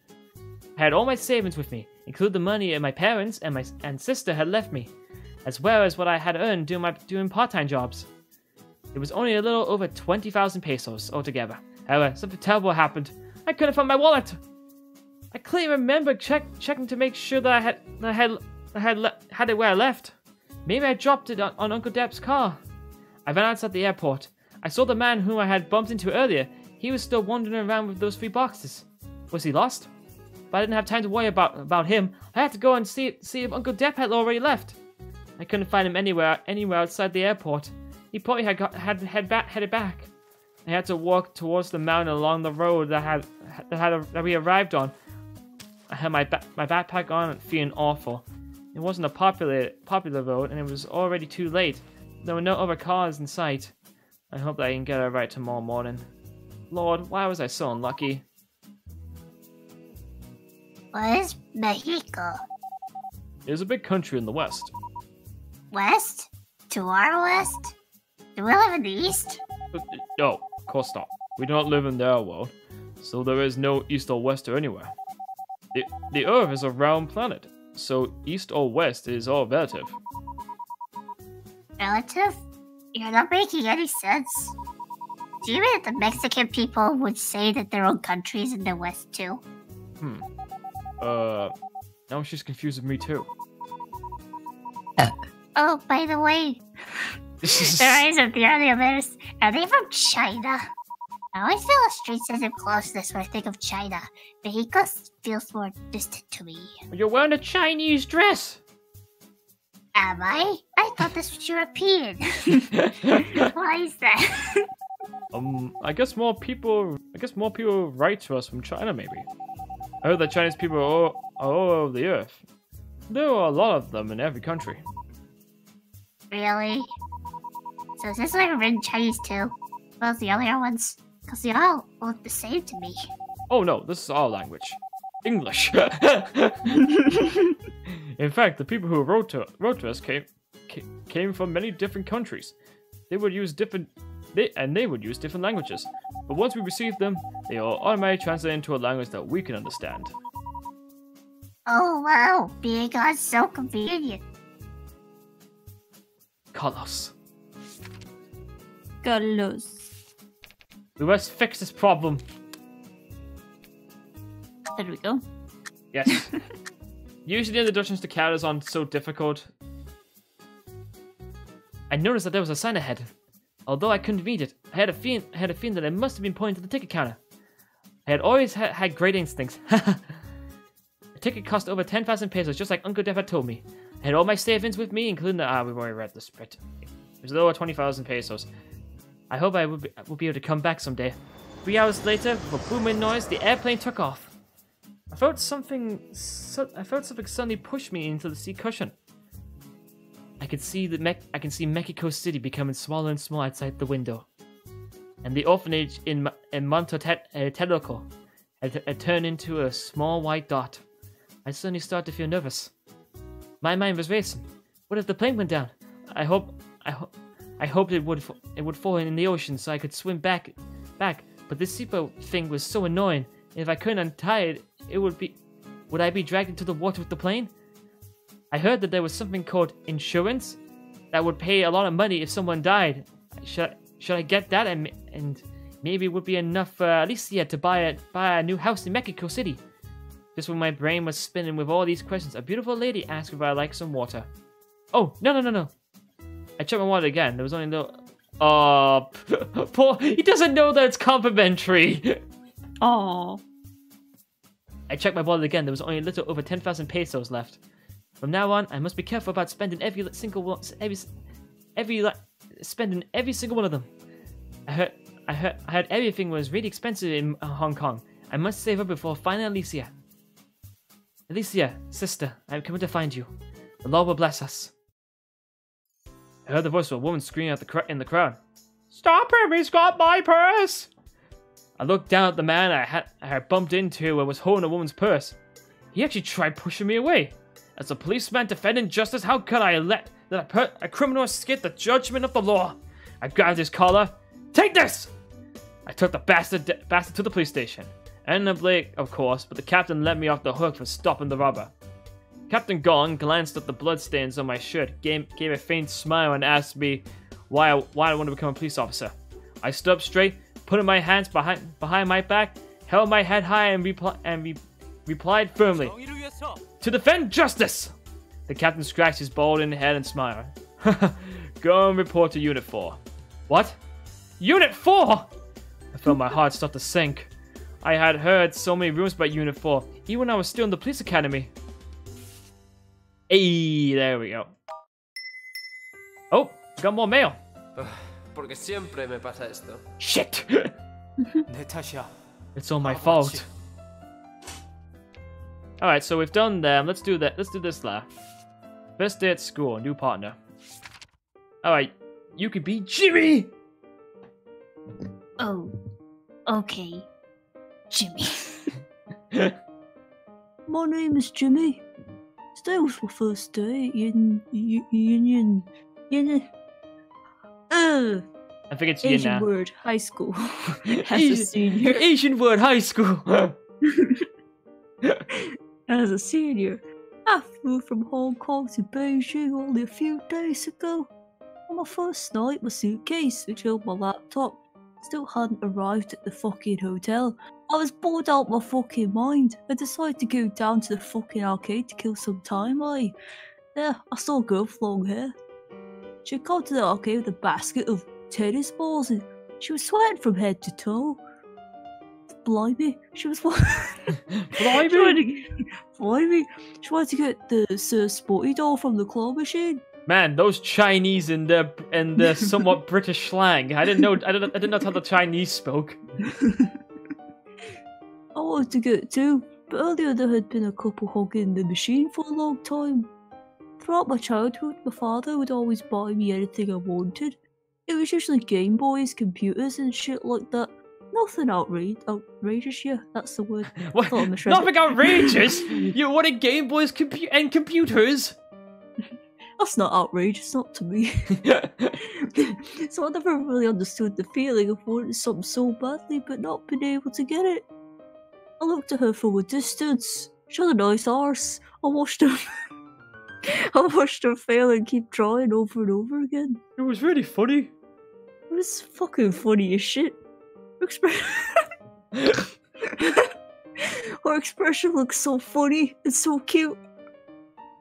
Speaker 1: I had all my savings with me, including the money my parents and sister had left me, as well as what I had earned doing part-time jobs. It was only a little over 20,000 pesos altogether. However, something terrible happened. I couldn't find my wallet. I clearly remember checking to make sure that I had it where I left. Maybe I dropped it on Uncle Depp's car. I ran outside the airport. I saw the man whom I had bumped into earlier. He was still wandering around with those 3 boxes. Was he lost? But I didn't have time to worry about him. I had to go and see if Uncle Depp had already left. I couldn't find him anywhere outside the airport. He probably headed back. I had to walk towards the mountain along the road that we arrived on. I had my backpack on and feeling awful. It wasn't a popular road, and it was already too late. There were no other cars in sight. I hope that I can get it right tomorrow morning. Lord, why was I so unlucky?
Speaker 3: What is Mexico?
Speaker 1: It is a big country in the west.
Speaker 3: West? To our west? Do we live in the east?
Speaker 1: No, of course not. We do not live in their world, so there is no east or west or anywhere. The Earth is a round planet, so east or west is all relative.
Speaker 3: Relative? You're not making any sense. Do you mean that the Mexican people would say that their own countries in the west too?
Speaker 1: Now she's confused with me too.
Speaker 3: Oh, by the way, the rise of the early Americans, are they from China? I always feel a strange sense of closeness when I think of China. Mexico feels more distant to me.
Speaker 1: You're wearing a Chinese dress!
Speaker 3: Am I? I thought this was European. Why is that?
Speaker 1: I guess more people write to us from China, maybe. I heard that Chinese people are all over the earth. There are a lot of them in every country.
Speaker 3: Really? So is this like written Chinese too? Well, the other ones? Because they all look the same to me.
Speaker 1: Oh no, this is our language. English. In fact, the people who wrote to us came from many different countries. They would use different languages. But once we received them, they all automatically translate into a language that we can understand.
Speaker 3: Oh wow, being God's so convenient.
Speaker 1: Carlos. We must fix this problem.
Speaker 2: There we go.
Speaker 1: Yes. Usually the introductions to characters aren't so difficult. I noticed that there was a sign ahead. Although I couldn't read it, I had a feeling that it must have been pointing to the ticket counter. I had always had great instincts. The ticket cost over 10,000 pesos, just like Uncle Dev had told me. I had all my savings with me, including the... we've already read this bit. It was over 20,000 pesos. I hope I will be able to come back someday. 3 hours later, with a booming noise, the airplane took off. I felt something suddenly push me into the seat cushion. I can see Mexico City becoming smaller and smaller outside the window, and the orphanage in Montelloco had turned into a small white dot. I suddenly started to feel nervous. My mind was racing. What if the plane went down? I hoped it would fall in the ocean so I could swim back. But this seatbelt thing was so annoying. And if I couldn't untie it, would I be dragged into the water with the plane? I heard that there was something called insurance that would pay a lot of money if someone died. Should I get that? And maybe it would be enough for Alicia to buy a new house in Mexico City. Just when my brain was spinning with all these questions, a beautiful lady asked if I'd like some water. Oh, no. I checked my wallet again. There was only a little... poor... He doesn't know that it's complimentary.
Speaker 2: Aww.
Speaker 1: I checked my wallet again. There was only a little over 10,000 pesos left. From now on, I must be careful about spending every single one of them. I heard everything was really expensive in Hong Kong. I must save up before finding Alicia. Alicia, sister, I am coming to find you. The Lord will bless us. I heard the voice of a woman screaming in the crowd. Stop him! He's got my purse! I looked down at the man I had bumped into and was holding a woman's purse. He actually tried pushing me away. As a policeman defending justice, how could I let a criminal escape the judgment of the law? I grabbed his collar. Take this! I took the bastard to the police station. And the Blake, of course, but the captain let me off the hook for stopping the robber. Captain Gong glanced at the bloodstains on my shirt, gave a faint smile, and asked me why I want to become a police officer. I stood up straight, put my hands behind my back, held my head high, and replied firmly, "To defend justice!" The captain scratched his balding head and smiled. Go and report to Unit 4. What? Unit 4? I felt my heart start to sink. I had heard so many rumors about Unit 4, even when I was still in the police academy. Hey, there we go. Oh, got more mail.
Speaker 5: Porque siempre me pasa esto.
Speaker 1: Shit!
Speaker 4: Natasha.
Speaker 1: It's all my
Speaker 4: how about
Speaker 1: fault. Alright, so we've done them. Let's do that. Let's do this laugh. First day at school, new partner. Alright, you could be Jimmy!
Speaker 2: Oh, okay, Jimmy.
Speaker 6: My name is Jimmy. Today was my first day in Union.
Speaker 1: I think it's Yin
Speaker 6: Asian
Speaker 1: now.
Speaker 6: word high school. As a senior.
Speaker 1: Asian word high school!
Speaker 6: As a senior, I flew from Hong Kong to Beijing only a few days ago. On my first night, my suitcase, which held my laptop, still hadn't arrived at the fucking hotel. I was bored out my fucking mind. I decided to go down to the fucking arcade to kill some time. I saw a girl with long hair. She had come to the arcade with a basket of tennis balls and she was sweating from head to toe. Blimey, she was
Speaker 1: Blimey?
Speaker 6: Blimey, she wanted to get the sporty doll from the claw machine.
Speaker 1: Man, those Chinese and the somewhat British slang. I didn't know how the Chinese spoke.
Speaker 6: I wanted to get it too, but earlier there had been a couple hogging the machine for a long time. Throughout my childhood, my father would always buy me anything I wanted. It was usually Game Boys, computers and shit like that. Nothing outrageous, yeah, that's the word.
Speaker 1: What?
Speaker 6: Thought I misread it.
Speaker 1: Nothing outrageous? You wanted Game Boys and computers?
Speaker 6: That's not outrageous, not to me. So I never really understood the feeling of wanting something so badly but not being able to get it. I looked at her from a distance. She had a nice arse. I watched her fail and keep trying over and over again.
Speaker 1: It was really funny.
Speaker 6: It was fucking funny as shit. Her expression looked so funny and so cute.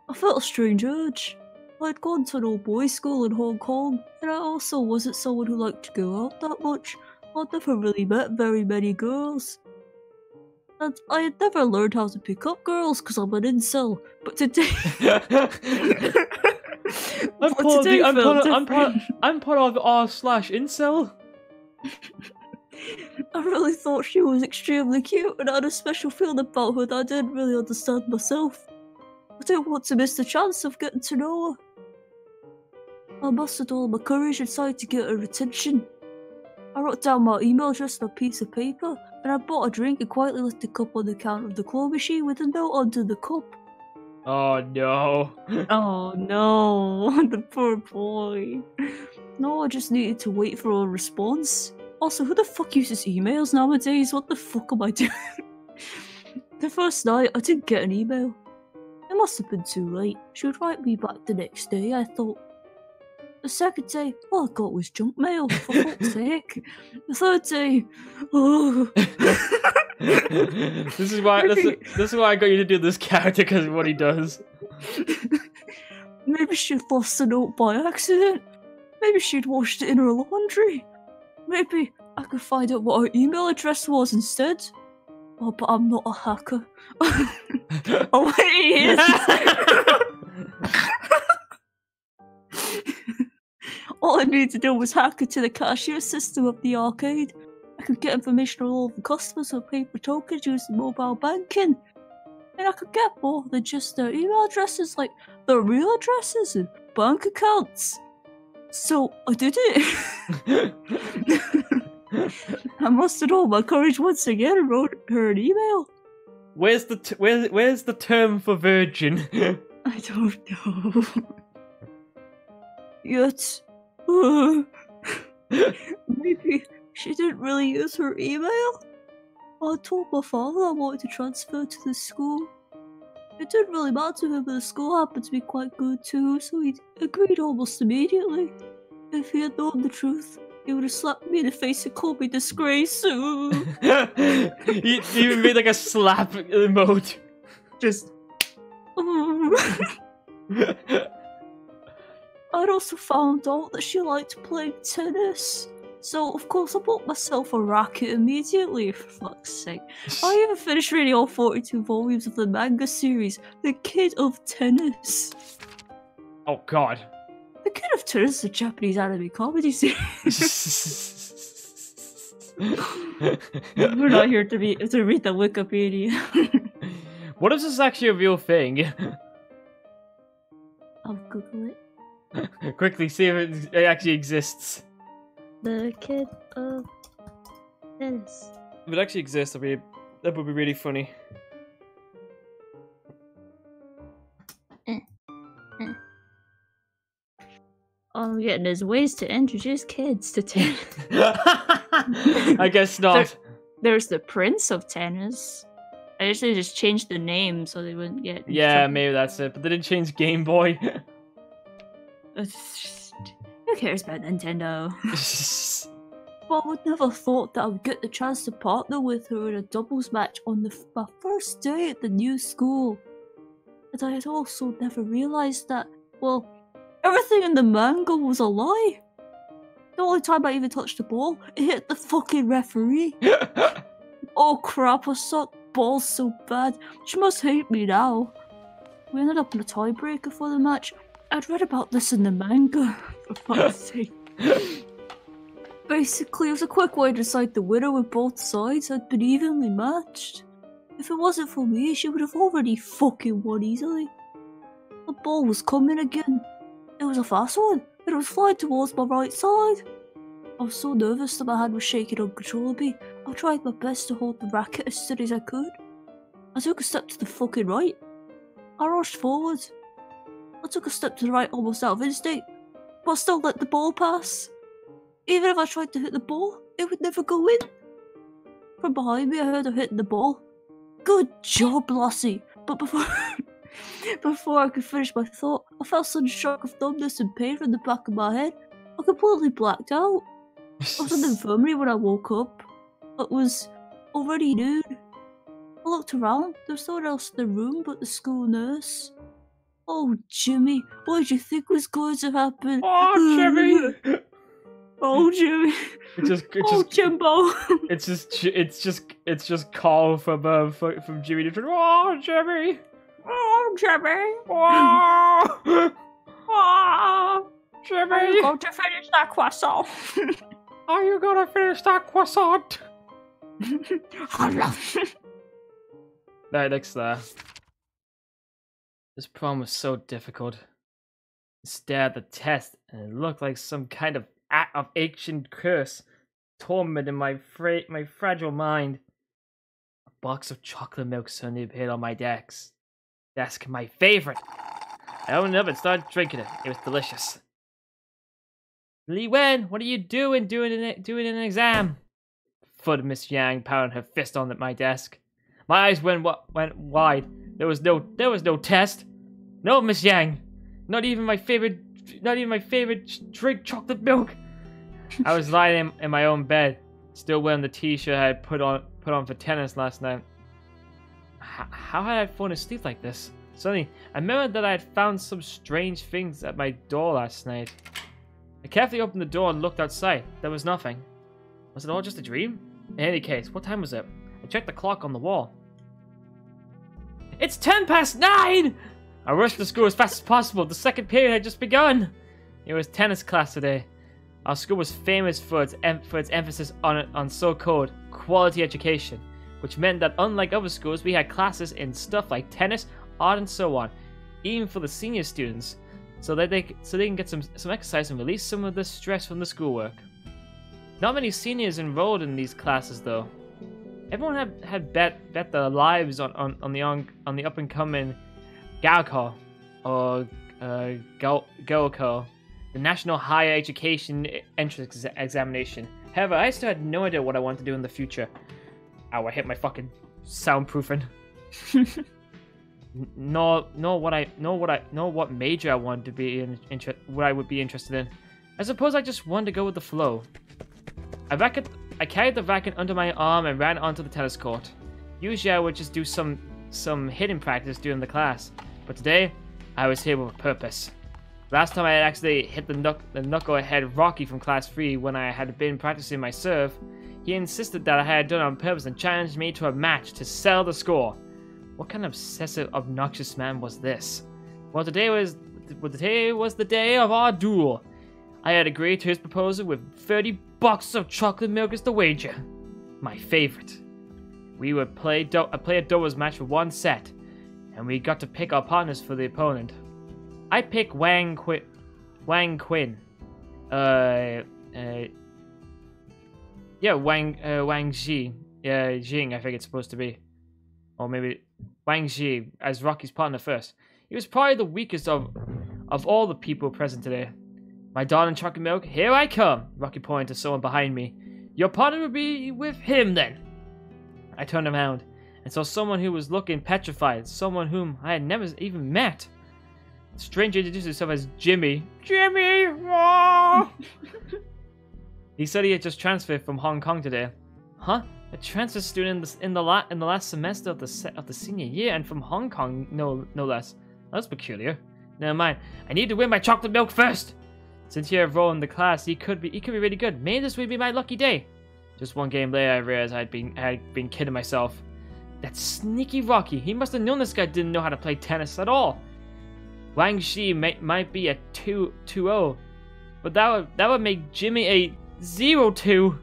Speaker 6: I felt a strange urge. I'd gone to an all-boys school in Hong Kong, and I also wasn't someone who liked to go out that much. I'd never really met very many girls. And I had never learned how to pick up girls because I'm an incel. But today...
Speaker 1: I'm part of r/incel.
Speaker 6: I really thought she was extremely cute and I had a special feeling about her that I didn't really understand myself. I didn't want to miss the chance of getting to know her. I mustered all my courage and decided to get her attention. I wrote down my email address on a piece of paper and I bought a drink and quietly left the cup on the counter of the claw machine with a note under the cup.
Speaker 1: Oh no.
Speaker 6: Oh no, the poor boy. No, I just needed to wait for a response. Also, who the fuck uses emails nowadays? What the fuck am I doing? The first night, I didn't get an email. It must have been too late. She would write me back the next day, I thought. The second day, all I got was junk mail, for fuck's sake. The third day, oh.
Speaker 1: This is why I got you to do this character, because of what he does.
Speaker 6: Maybe she'd lost the note by accident. Maybe she'd washed it in her laundry. Maybe I could find out what her email address was instead. Oh, but I'm not a hacker. Oh, wait, he is. All I needed to do was hack into the cashier system of the arcade. I could get information on all the customers with paper tokens using mobile banking. And I could get more than just their email addresses, like their real addresses and bank accounts. So I did it. I mustered all my courage once again and wrote her an email.
Speaker 1: Where's the term for virgin?
Speaker 6: I don't know. Yet, maybe she didn't really use her email. I told my father I wanted to transfer to the school. It didn't really matter to him, but the school happened to be quite good too, so he agreed almost immediately. If he had known the truth, he would have slapped me in the face and called me disgrace. He
Speaker 1: even made like a slap emote.
Speaker 6: Just... I'd also found out that she liked playing tennis. So, of course, I bought myself a racket immediately, for fuck's sake. I even finished reading all 42 volumes of the manga series, The Kid of Tennis.
Speaker 1: Oh, God.
Speaker 6: The Kid of turns to Japanese anime comedy series. We're not here to read the Wikipedia.
Speaker 1: What if this is actually a real thing?
Speaker 6: I'll Google it.
Speaker 1: Quickly, see if it actually exists.
Speaker 6: The Kid of Tennis.
Speaker 1: If it actually exists, that would be really funny.
Speaker 6: All I'm getting is ways to introduce kids to tennis.
Speaker 1: I guess not.
Speaker 6: There's the Prince of Tennis. I usually just changed the name so they wouldn't get.
Speaker 1: Yeah, maybe that's it. But they didn't change Game Boy.
Speaker 6: Who cares about Nintendo? But I would never thought that I would get the chance to partner with her in a doubles match on my first day at the new school. And I had also never realised that, well, everything in the manga was a lie. The only time I even touched the ball, it hit the fucking referee. Oh crap, I suck balls so bad. She must hate me now. We ended up in a tiebreaker for the match. I'd read about this in the manga, for fuck's sake. Basically, it was a quick way to decide the winner with both sides had been evenly matched. If it wasn't for me, she would have already fucking won easily. The ball was coming again. It was a fast one, and it was flying towards my right side. I was so nervous that my hand was shaking uncontrollably. I tried my best to hold the racket as steady as I could. I took a step to the fucking right. I rushed forward. I took a step to the right almost out of instinct, but I still let the ball pass. Even if I tried to hit the ball, it would never go in. From behind me, I heard her hitting the ball. Good job, Lassie. But before I could finish my thought, I felt a sudden shock of numbness and pain from the back of my head. I completely blacked out. I was in the infirmary when I woke up. It was already noon. I looked around. There was no one else in the room but the school nurse. Oh, Jimmy, what did you think was going to happen?
Speaker 1: Oh, Jimmy!
Speaker 6: Oh, Jimmy! Jimbo!
Speaker 1: It's just Carl from Jimmy. Oh, Jimmy!
Speaker 6: Oh, Jimmy!
Speaker 1: Oh, oh Jimmy!
Speaker 6: Are you going to finish that croissant?
Speaker 1: Are you gonna finish that croissant? Right next there. This problem was so difficult. I stared at the test, and it looked like some kind of act of ancient curse, tormenting my fragile mind. A box of chocolate milk suddenly appeared on my desk. My favorite. I opened it up and started drinking it. It was delicious. Li Wen, what are you doing? Doing an exam? Thud Miss Yang, pounding her fist on my desk. My eyes went wide. There was no test. No, Miss Yang. Not even my favorite drink, chocolate milk. I was lying in my own bed, still wearing the t-shirt I had put on for tennis last night. How had I fallen asleep like this? Suddenly, I remembered that I had found some strange things at my door last night. I carefully opened the door and looked outside. There was nothing. Was it all just a dream? In any case, what time was it? I checked the clock on the wall. It's 9:10! I rushed to school as fast as possible. The second period had just begun. It was tennis class today. Our school was famous for its emphasis on so-called quality education, which meant that unlike other schools, we had classes in stuff like tennis, art, and so on, even for the senior students, so they can get some exercise and release some of the stress from the schoolwork. Not many seniors enrolled in these classes, though. Everyone had bet their lives on the up and coming Gaoko or Gooko, the National Higher Education Entrance Examination. However, I still had no idea what I wanted to do in the future. Ow, I hit my fucking soundproofing. nor what major I wanted to be in, what I would be interested in. I suppose I just wanted to go with the flow. I carried the racket under my arm and ran onto the tennis court. Usually I would just do some hitting practice during the class, but today I was here with a purpose. Last time I had actually hit the knucklehead Rocky from class 3 when I had been practicing my serve. He insisted that I had done it on purpose and challenged me to a match to settle the score. What kind of obsessive, obnoxious man was this? Well, today was the day of our duel. I had agreed to his proposal with 30 boxes of chocolate milk as the wager. My favorite. We would play a doubles match for one set, and we got to pick our partners for the opponent. I picked Wang Quinn. Yeah, Wang Ji. Jing, I think it's supposed to be. Or maybe Wang Ji as Rocky's partner first. He was probably the weakest of all the people present today. My darling chocolate milk, here I come, Rocky pointed to someone behind me. Your partner will be with him then. I turned around and saw someone who was looking petrified, someone whom I had never even met. The stranger introduced himself as Jimmy. Jimmy! He said he had just transferred from Hong Kong today. Huh? A transfer student in the last semester of the senior year, and from Hong Kong, no less. That's peculiar. Never mind. I need to win my chocolate milk first. Since he had a role in the class, he could be really good. Maybe this would be my lucky day. Just one game later, I realized I had been kidding myself. That sneaky Rocky. He must have known this guy didn't know how to play tennis at all. Wang Shi might be a 2-0, but that would make Jimmy a 0-2.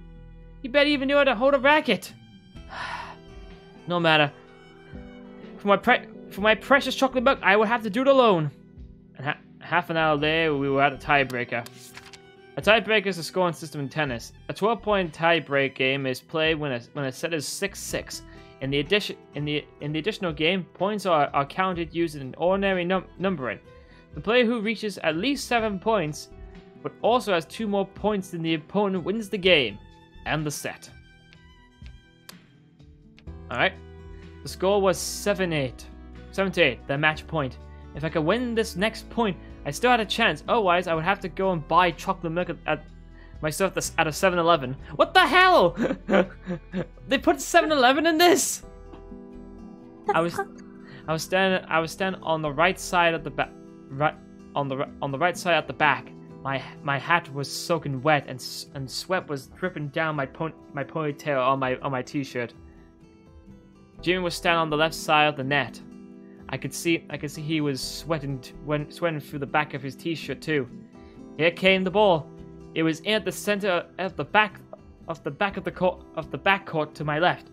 Speaker 1: He barely even knew how to hold a racket. No matter. For my precious chocolate milk, I would have to do it alone. And half an hour later, we were at a tiebreaker. A tiebreaker is a scoring system in tennis. A 12-point tiebreak game is played when a set is 6-6. In the additional game, points are counted using an ordinary numbering. The player who reaches at least 7 points, but also has 2 more points than the opponent, wins the game and the set. Alright. The score was 7-8. 7-8, the match point. If I could win this next point, I still had a chance. Otherwise, I would have to go and buy chocolate milk at myself at a 7-Eleven. What the hell? They put 7-Eleven in this? I was standing on the right side of the back, on the right side at the back. My hat was soaking wet and sweat was dripping down my ponytail on my t-shirt. Jimmy was standing on the left side of the net. I could see he was sweating through the back of his t-shirt too. Here came the ball. It was in at the center of the back of the backcourt to my left.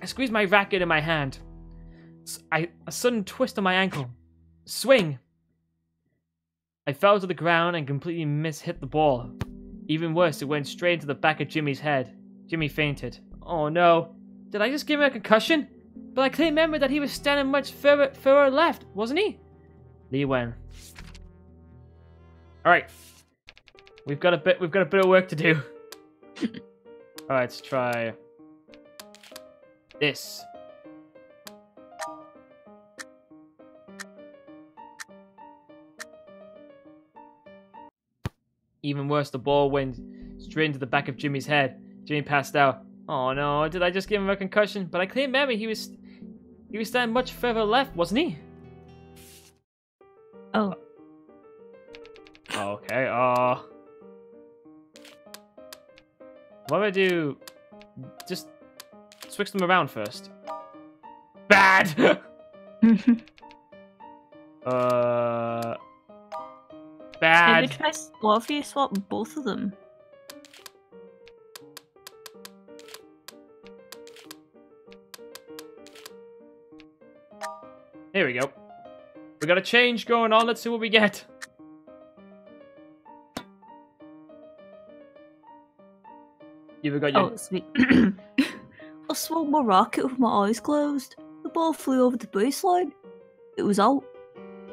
Speaker 1: I squeezed my racket in my hand. A sudden twist on my ankle. Swing! I fell to the ground and completely hit the ball. Even worse, it went straight into the back of Jimmy's head. Jimmy fainted. Oh no. Did I just give him a concussion? But I clearly remember that he was standing much further left, wasn't he? Li Wen. Alright. We've got a bit of work to do. Alright, let's try this. Even worse, the ball went straight into the back of Jimmy's head. Jimmy passed out. Oh no, did I just give him a concussion? But I clearly remember he was standing much further left, wasn't he?
Speaker 2: Oh.
Speaker 1: Okay, what do I do? Just switch them around first. Bad! Bad.
Speaker 2: Maybe try. What if you swap both of them?
Speaker 1: Here we go. We got a change going on. Let's see what we get. You've got your...
Speaker 6: Oh, sweet. I swung my racket with my eyes closed. The ball flew over the baseline. It was out.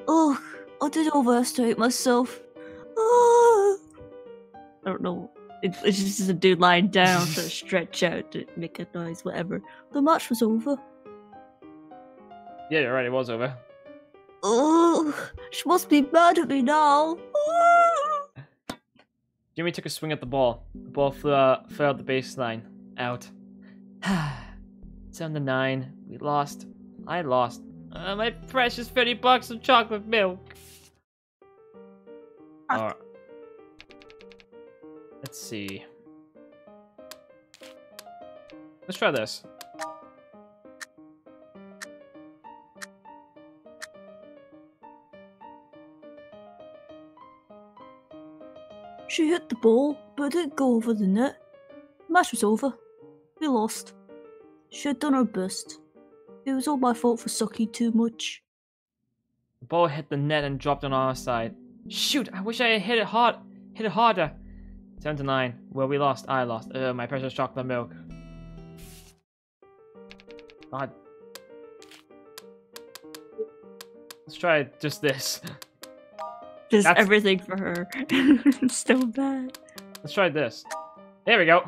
Speaker 6: Ugh, I did overestimate myself. I don't know. It's just a dude lying down to stretch out to make a noise, whatever. The match was over.
Speaker 1: Yeah, you're right. It was over.
Speaker 6: Ugh, she must be mad at me now.
Speaker 1: Jimmy took a swing at the ball. The ball flew out the baseline. Out. 7-9. We lost. I lost. My precious $30 of chocolate milk. Alright. Let's see. Let's try this.
Speaker 6: She hit the ball, but it didn't go over the net. The match was over. We lost. She had done her best. It was all my fault for sucking too much.
Speaker 1: The ball hit the net and dropped on our side. Shoot, I wish I had hit it harder. 7-9. Well, we lost. I lost. My precious chocolate milk. God. Let's try just this.
Speaker 2: Just everything for her. It's so bad.
Speaker 1: Let's try this. There we go.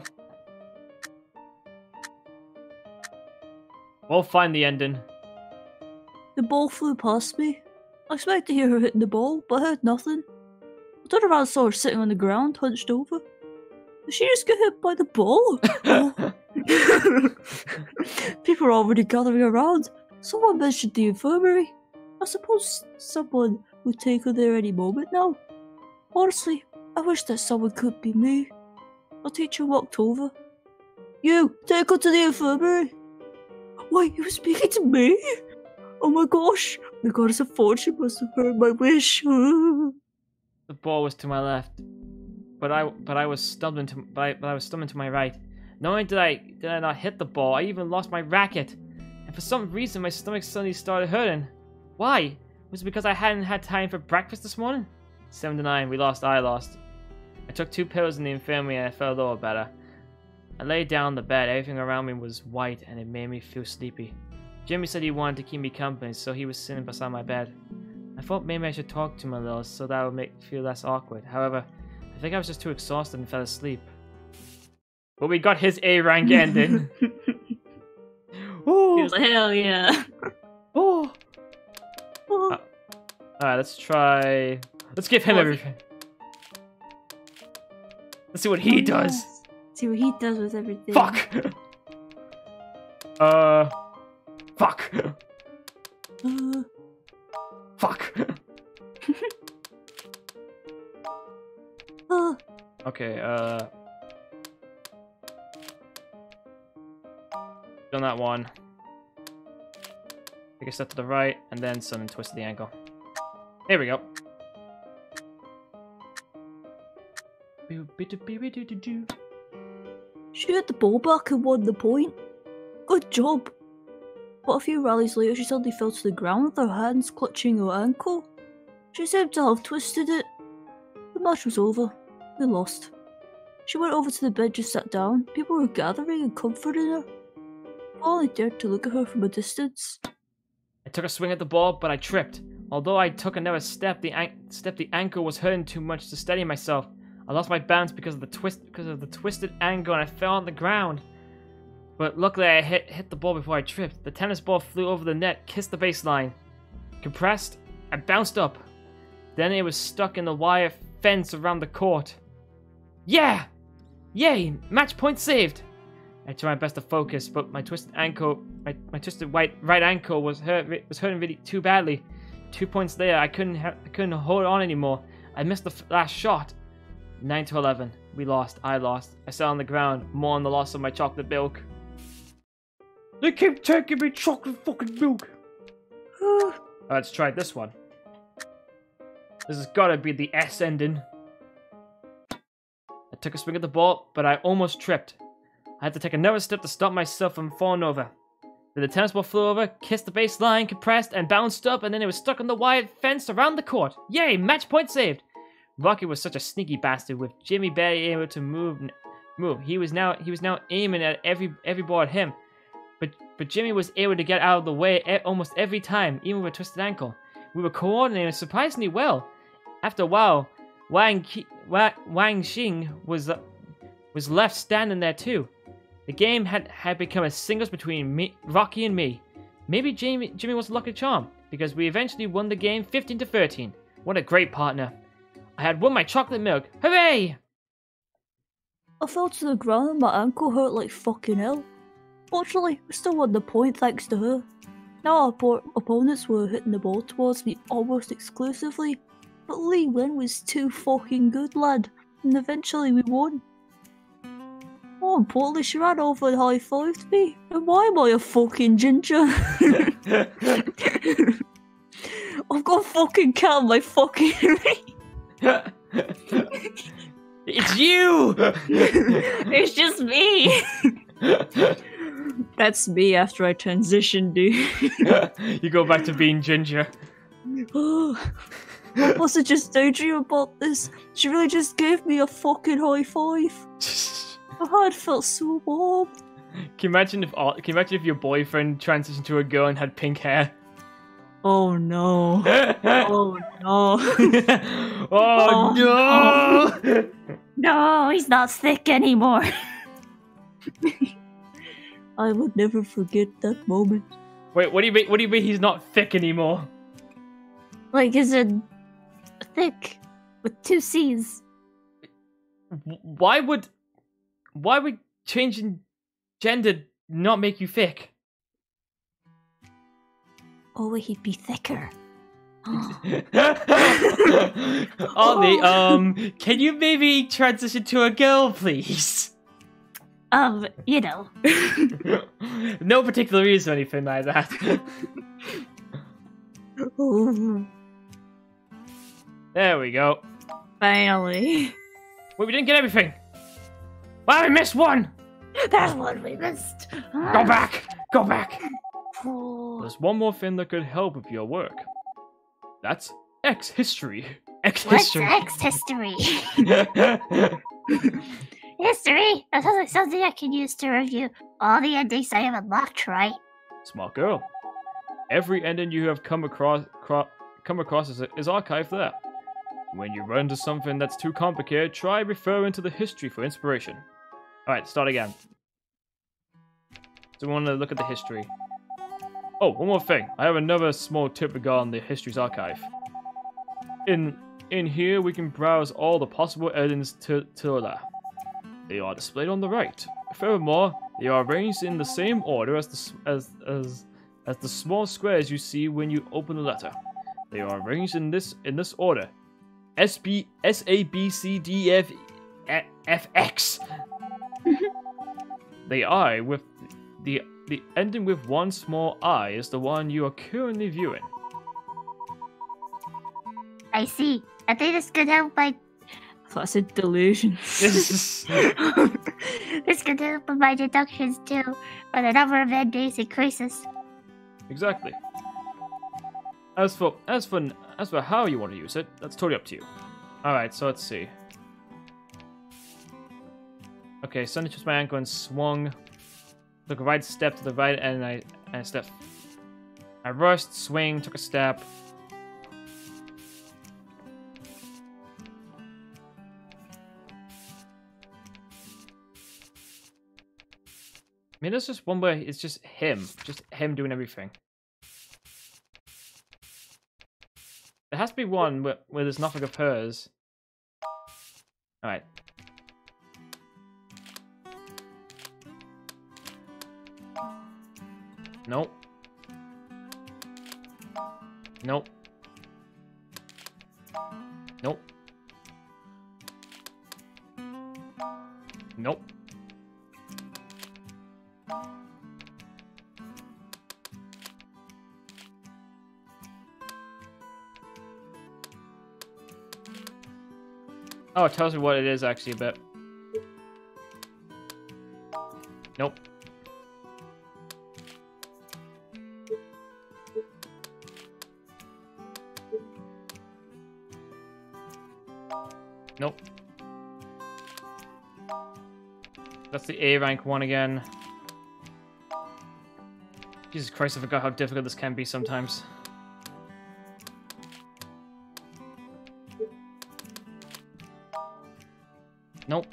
Speaker 1: We'll find the ending.
Speaker 6: The ball flew past me. I expected to hear her hitting the ball, but I heard nothing. I turned around and saw her sitting on the ground, hunched over. Did she just get hit by the ball? People were already gathering around. Someone mentioned the infirmary. I suppose someone would take her there any moment now. Honestly, I wish that someone could be me. Our teacher walked over. You, take her to the infirmary. Wait, you were speaking to me? Oh my gosh, the goddess of fortune must have heard my wish.
Speaker 1: The ball was to my left, but I was stumbling to my right. Not only did I not hit the ball, I even lost my racket, and for some reason my stomach suddenly started hurting. Why? Was it because I hadn't had time for breakfast this morning? 7-9. We lost. I lost. I took 2 pills in the infirmary and I felt a little better. I lay down on the bed. Everything around me was white and it made me feel sleepy. Jimmy said he wanted to keep me company, so he was sitting beside my bed. I thought maybe I should talk to him a little so that would make me feel less awkward. However, I think I was just too exhausted and fell asleep. But we got his A rank ending.
Speaker 2: He was like, hell yeah.
Speaker 1: Oh. Alright, let's try. Let's give him everything. Let's see what he does.
Speaker 2: See what he does with everything.
Speaker 1: Fuck. Fuck. Fuck. Okay, done that one. Take a step to the right, and then sun and twist the ankle. There we go.
Speaker 6: She hit the ball back and won the point. Good job. But a few rallies later, she suddenly fell to the ground with her hands clutching her ankle. She seemed to have twisted it. The match was over. We lost. She went over to the bench and sat down. People were gathering and comforting her. I only dared to look at her from a distance.
Speaker 1: I took a swing at the ball, but I tripped. Although I took another step, the ankle was hurting too much to steady myself. I lost my balance because of the twisted ankle, and I fell on the ground. But luckily, I hit the ball before I tripped. The tennis ball flew over the net, kissed the baseline, compressed, and bounced up. Then it was stuck in the wire fence around the court. Yeah! Yay! Match point saved! I tried my best to focus, but my twisted ankle, my twisted right ankle was hurting really too badly. 2 points later, I couldn't hold on anymore. I missed the last shot. 9-11. We lost. I lost. I sat on the ground, mourning the loss of my chocolate milk. They keep taking me chocolate fucking milk. Let's try this one. This has gotta be the S ending. I took a swing at the ball, but I almost tripped. I had to take another step to stop myself from falling over. Then the tennis ball flew over, kissed the baseline, compressed, and bounced up, and then it was stuck on the wire fence around the court. Yay! Match point saved! Rocky was such a sneaky bastard, with Jimmy barely able to move. He was now aiming at every ball at him. But Jimmy was able to get out of the way almost every time, even with a twisted ankle. We were coordinating surprisingly well. After a while, Wang Xing was left standing there too. The game had become a singles between Rocky and me. Maybe Jimmy was a lucky charm, because we eventually won the game 15-13. What a great partner. I had won my chocolate milk. Hooray!
Speaker 6: I fell to the ground and my ankle hurt like fucking hell. Fortunately, we still won the point thanks to her. Now our opponents were hitting the ball towards me almost exclusively, but Li Wen was too fucking good, lad, and eventually we won. More importantly, she ran over and high-fived me, and why am I a fucking ginger? I've got fucking cat on my fucking ring.
Speaker 1: It's you!
Speaker 6: It's just me! That's me after I transition, dude.
Speaker 1: You go back to being Ginger.
Speaker 6: I wasn't just daydream about this. She really just gave me a fucking high five. My heart felt so warm.
Speaker 1: Can you imagine if your boyfriend transitioned to a girl and had pink hair?
Speaker 6: Oh no. Oh no.
Speaker 1: Oh no!
Speaker 3: No, he's not thick anymore.
Speaker 6: I would never forget that moment.
Speaker 1: Wait, what do you mean? What do you mean he's not thick anymore?
Speaker 3: Like, is it thick with 2 C's?
Speaker 1: Why would changing gender not make you thick?
Speaker 3: Oh, he'd be thicker.
Speaker 1: Ollie, can you maybe transition to a girl, please?
Speaker 3: You know.
Speaker 1: No particular reason or anything like that. There we go.
Speaker 6: Finally.
Speaker 1: Wait, we didn't get everything. Wow, we missed one.
Speaker 3: There's one we missed.
Speaker 1: Go back. Go back.
Speaker 3: Oh.
Speaker 1: There's one more thing that could help with your work. That's X history. X
Speaker 3: What's
Speaker 1: history.
Speaker 3: X history? History? That sounds like something I can use to review all the endings I have unlocked, right?
Speaker 1: Smart girl. Every ending you have come across is archived there. When you run into something that's too complicated, try referring to the history for inspiration. Alright, start again. So we want to look at the history. Oh, one more thing. I have another small tip regarding the history's archive. In here, we can browse all the possible endings to Tila. They are displayed on the right. Furthermore, they are arranged in the same order as the small squares you see when you open the letter. They are arranged in this order: S A B C D F X. The I with the ending with one small I is the one you are currently viewing.
Speaker 3: I see. I think this could help my...
Speaker 6: Classic delusions.
Speaker 3: This could help with my deductions too, when the number of endings increases.
Speaker 1: Exactly. As for how you want to use it, that's totally up to you. Alright, so let's see. Okay, suddenly twist my ankle and swung. Took a right step to the right and I stepped. I rushed, swing, took a step. I mean, there's just one way. It's just him doing everything. There has to be one where there's nothing of hers. Alright. Nope. Nope. Nope. Nope. Oh, it tells me what it is actually a bit. Nope. Nope. That's the A rank one again. Jesus Christ, I forgot how difficult this can be sometimes. Nope.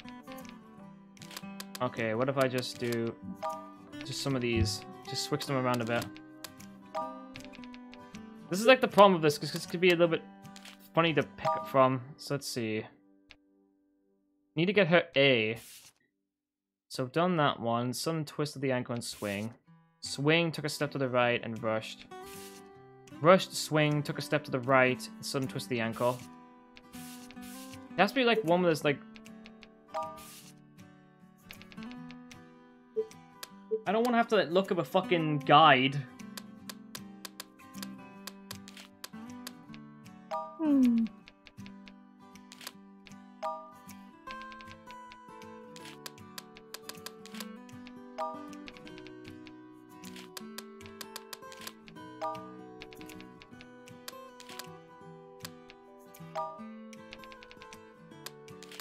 Speaker 1: Okay, what if I just do some of these? Just switch them around a bit. This is like the problem with this, because this could be a little bit funny to pick up from. So let's see. Need to get her A. So I've done that one. Sudden twist of the ankle and swing. Swing, took a step to the right and rushed. Rushed, swing, took a step to the right, and sudden twist of the ankle. It has to be like one where there's like... I don't want to have to like, look up a fucking guide.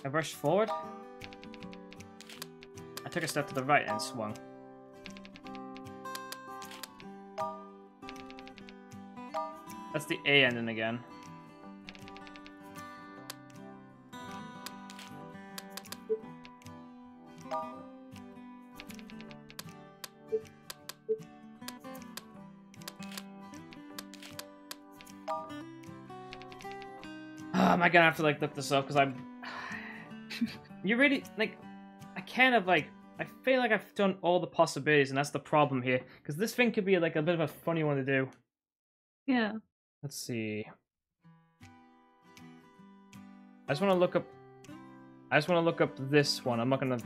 Speaker 1: I rushed forward. I took a step to the right and swung. That's the A ending again. Am I gonna have to like look this up because I'm. You really like. I kind of like. I feel like I've done all the possibilities, and that's the problem here. Because this thing could be like a bit of a funny one to do.
Speaker 6: Yeah.
Speaker 1: Let's see. I just want to look up. I just want to look up this one. I'm not gonna.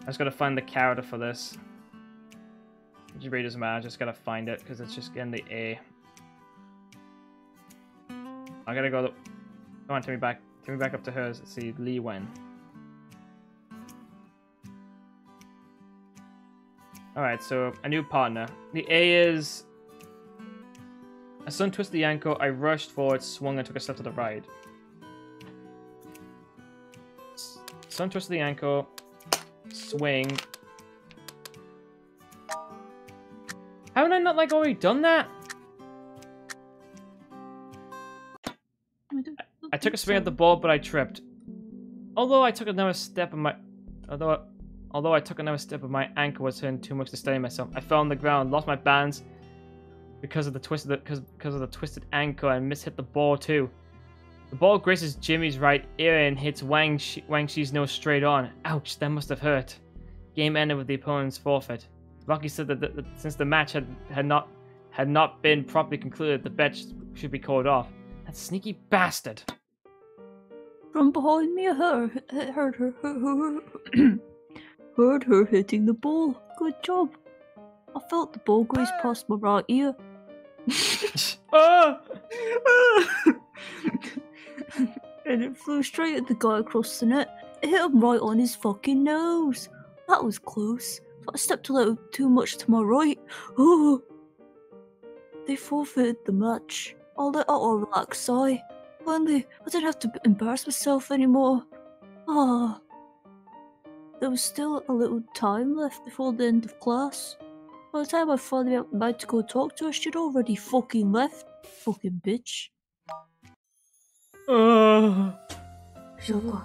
Speaker 1: I just gotta find the character for this. It really doesn't matter. I just gotta find it because it's just getting the A. I gotta go. Come on, take me back. Take me back up to hers. Let's see, Lee Wen. Alright, so a new partner. The A is... A sun twisted the ankle. I rushed forward, swung, and took a step to the right. Sun twisted the ankle. Swing. Haven't I not, like, already done that? I took a swing at the ball, but I tripped. Although I took another step of my... Although I took another step, my ankle was hurting too much to steady myself. I fell on the ground, lost my balance because of the twisted ankle, and mishit the ball too. The ball graces Jimmy's right ear and hits Wang Shi's nose straight on. Ouch, that must have hurt. Game ended with the opponent's forfeit. Rocky said that since the match had not been properly concluded, the bet should be called off. That sneaky bastard.
Speaker 6: From behind me, I heard her. Heard her hitting the ball. Good job. I felt the ball graze past my right ear. And it flew straight at the guy across the net. It hit him right on his fucking nose. That was close. But I stepped a little too much to my right. Oh. They forfeited the match. I let out a relaxed sigh. Finally, I didn't have to embarrass myself anymore. Ah. There was still a little time left before the end of class. By the time I finally went out to go talk to her, she'd already fucking left. Fucking bitch.
Speaker 3: 如果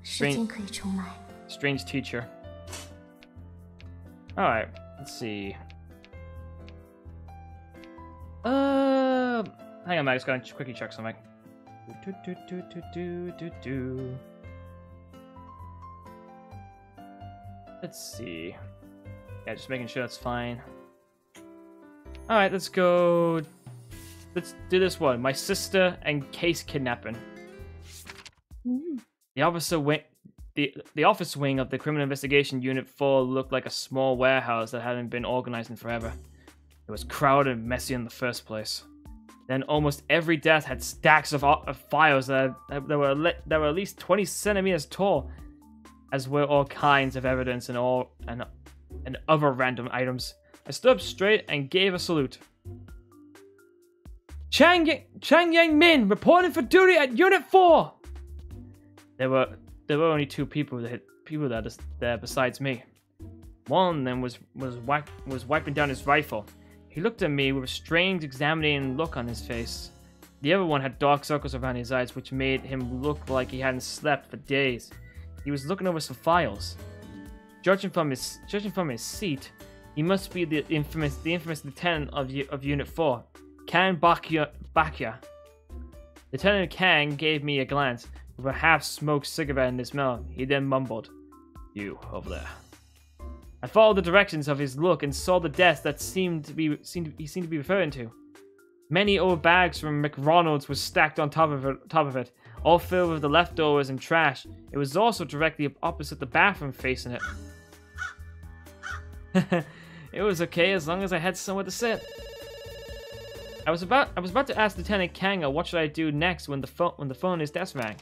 Speaker 3: 时间可以重来
Speaker 1: Strange teacher. Alright, let's see. Hang on, I just gotta quickly check something. Let's see. Yeah, just making sure that's fine. Alright, let's go. Let's do this one. My sister and case kidnapping. The office wing of the Criminal Investigation Unit 4 looked like a small warehouse that hadn't been organized in forever. It was crowded and messy in the first place. Then almost every desk had stacks of files that were at least 20 centimeters tall, as were all kinds of evidence and other random items. I stood up straight and gave a salute. Chang Yang Min, reporting for duty at Unit 4! There were only two people there besides me. One of them was wiping down his rifle. He looked at me with a strange, examining look on his face. The other one had dark circles around his eyes, which made him look like he hadn't slept for days. He was looking over some files. Judging from his seat, he must be the infamous lieutenant of Unit 4, Kang Bakya. Lieutenant Kang gave me a glance. With a half-smoked cigarette in his mouth, he then mumbled, "You over there." I followed the directions of his look and saw the desk that he seemed to be referring to. Many old bags from McDonald's were stacked on top of it, all filled with the leftovers and trash. It was also directly opposite the bathroom facing it. It was okay as long as I had somewhere to sit. I was about to ask Lieutenant Kanga what should I do next when the phone in his desk rang.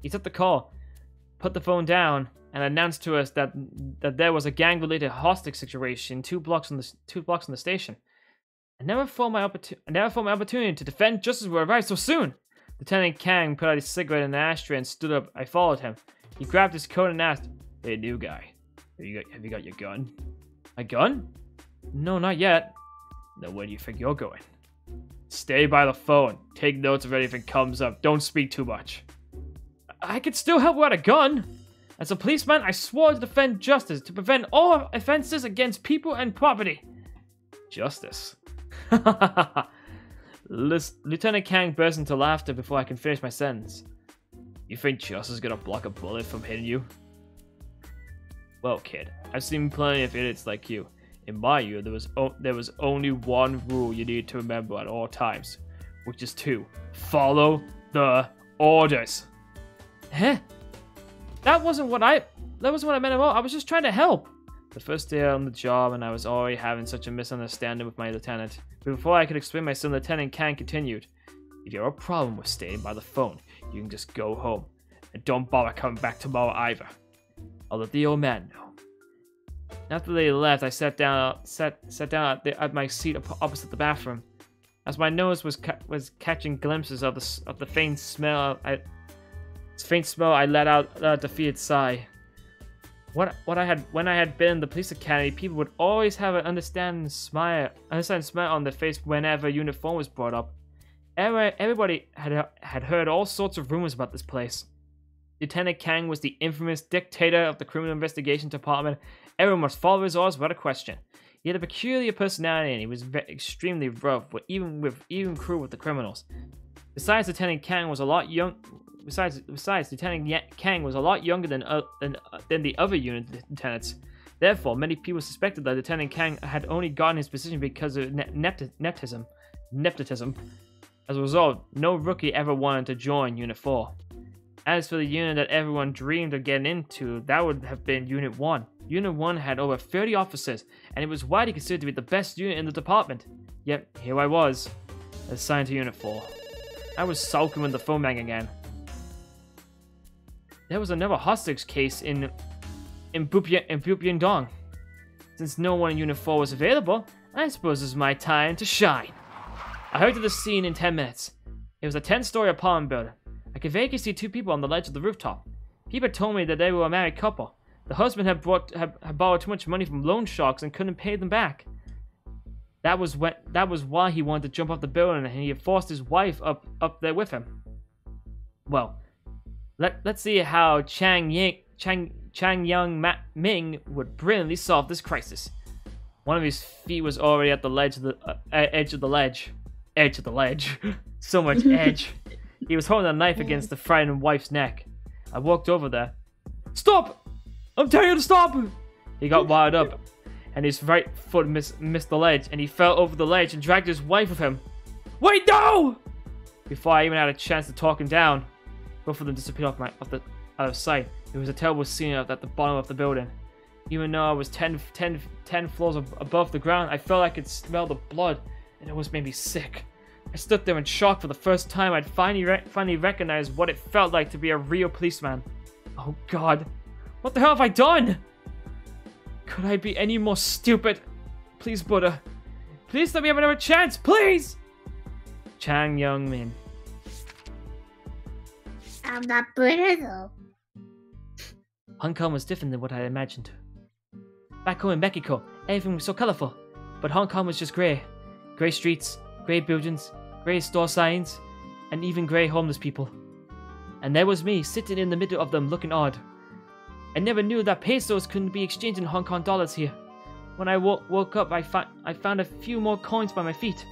Speaker 1: He took the call, put the phone down, and announced to us that there was a gang-related hostage situation 2 blocks from the station. I never thought my opportunity to defend justice would arrive so soon. Lieutenant Kang put out his cigarette in an ashtray and stood up. I followed him. He grabbed his coat and asked, "Hey, new guy, have you got your gun?" "My gun? No, not yet." "Then where do you think you're going?" "Stay by the phone. Take notes if anything comes up. Don't speak too much." "I could still help without a gun. As a policeman, I swore to defend justice, to prevent all offenses against people and property." Justice? Lieutenant Kang burst into laughter before I can finish my sentence. "You think justice is gonna block a bullet from hitting you?" "Well, kid, I've seen plenty of idiots like you. In my year, there was only one rule you need to remember at all times, which is to follow the orders." "Huh? That wasn't what I meant at all. I was just trying to help." The first day on the job, and I was already having such a misunderstanding with my lieutenant. But before I could explain myself, Lieutenant Kang continued, "If you have a problem with staying by the phone, you can just go home. And don't bother coming back tomorrow either. I'll let the old man know." After they left, I sat down at my seat opposite the bathroom. As my nose was catching glimpses of the faint smell, I let out a defeated sigh. When I had been in the police academy, people would always have an understanding smile on their face whenever uniform was brought up. Everybody had heard all sorts of rumors about this place. Lieutenant Kang was the infamous dictator of the criminal investigation department. Everyone must follow his orders without a question. He had a peculiar personality, and he was extremely rough, even cruel with the criminals. Besides, Lieutenant Kang was a lot younger than the other unit lieutenants. Therefore, many people suspected that Lieutenant Kang had only gotten his position because of nepotism. As a result, no rookie ever wanted to join Unit 4. As for the unit that everyone dreamed of getting into, that would have been Unit 1. Unit 1 had over 30 officers, and it was widely considered to be the best unit in the department. Yet, here I was, assigned to Unit 4. I was sulking when the phone rang again. There was another hostage case in Bupyeong-dong. Since no one in Unit 4 was available, I suppose it was my time to shine. I hurried to the scene in 10 minutes. It was a 10-story apartment building. I could vaguely see two people on the ledge of the rooftop. People told me that they were a married couple. The husband had borrowed too much money from loan sharks and couldn't pay them back. That was why he wanted to jump off the building, and he had forced his wife up there with him. Well, let's see how Chang Young Ming would brilliantly solve this crisis. One of his feet was already at the edge of the ledge. So much edge. He was holding a knife against the frightened wife's neck. I walked over there. "Stop! I'm telling you to stop!" He got wired up, and his right foot missed the ledge, and he fell over the ledge and dragged his wife with him. "Wait, no!" Before I even had a chance to talk him down, both of them disappeared out of sight. It was a terrible scene at the bottom of the building. Even though I was 10 floors above the ground, I felt I could smell the blood, and it almost made me sick. I stood there in shock for the first time. I'd finally recognized what it felt like to be a real policeman. Oh God, what the hell have I done? Could I be any more stupid? Please, Buddha. Please let me have another chance, please! Chang Young Min.
Speaker 3: I'm not Buddha though.
Speaker 1: Hong Kong was different than what I imagined. Back home in Mexico, everything was so colorful. But Hong Kong was just grey. Grey streets, grey buildings, grey store signs, and even grey homeless people. And there was me, sitting in the middle of them looking odd. I never knew that pesos couldn't be exchanged in Hong Kong dollars here. When I woke up, I found a few more coins by my feet.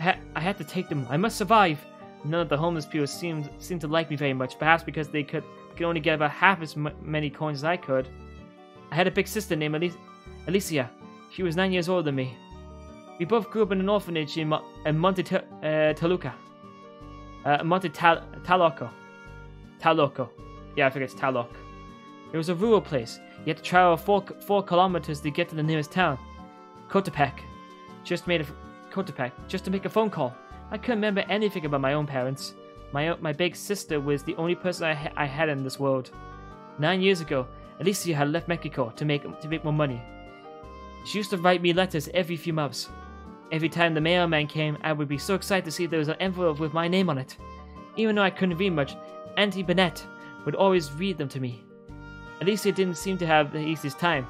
Speaker 1: I had to take them. I must survive. None of the homeless people seemed to like me very much, perhaps because they could only get about half as many coins as I could. I had a big sister named Alicia. She was 9 years older than me. We both grew up in an orphanage in Monte Taloco. Taloco. Yeah, I think it's Taloc. It was a rural place. You had to travel 4 kilometers to get to the nearest town. Kotapek. Just to make a phone call. I couldn't remember anything about my own parents. My big sister was the only person I had in this world. 9 years ago, Alicia had left Mexico to make more money. She used to write me letters every few months. Every time the mailman came, I would be so excited to see there was an envelope with my name on it. Even though I couldn't read much, Auntie Bennett would always read them to me. Alicia didn't seem to have the easiest time,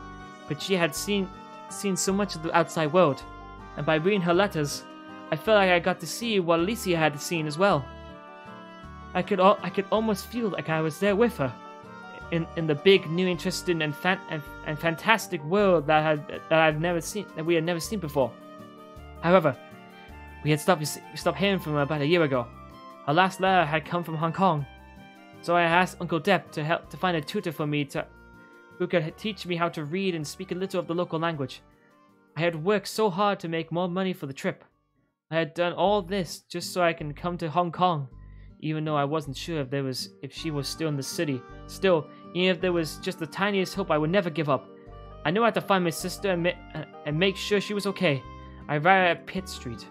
Speaker 1: but she had seen so much of the outside world, and by reading her letters, I felt like I got to see what Alicia had seen as well. I could almost feel like I was there with her, in the big, new, interesting, and fantastic world that we had never seen before. However, we had stopped hearing from her about a year ago. Her last letter had come from Hong Kong, so I asked Uncle Depp to find a tutor for me who could teach me how to read and speak a little of the local language. I had worked so hard to make more money for the trip. I had done all this just so I can come to Hong Kong, even though I wasn't sure if she was still in the city. Still, even if there was just the tiniest hope, I would never give up. I knew I had to find my sister and make sure she was okay. I arrived at Pitt Street.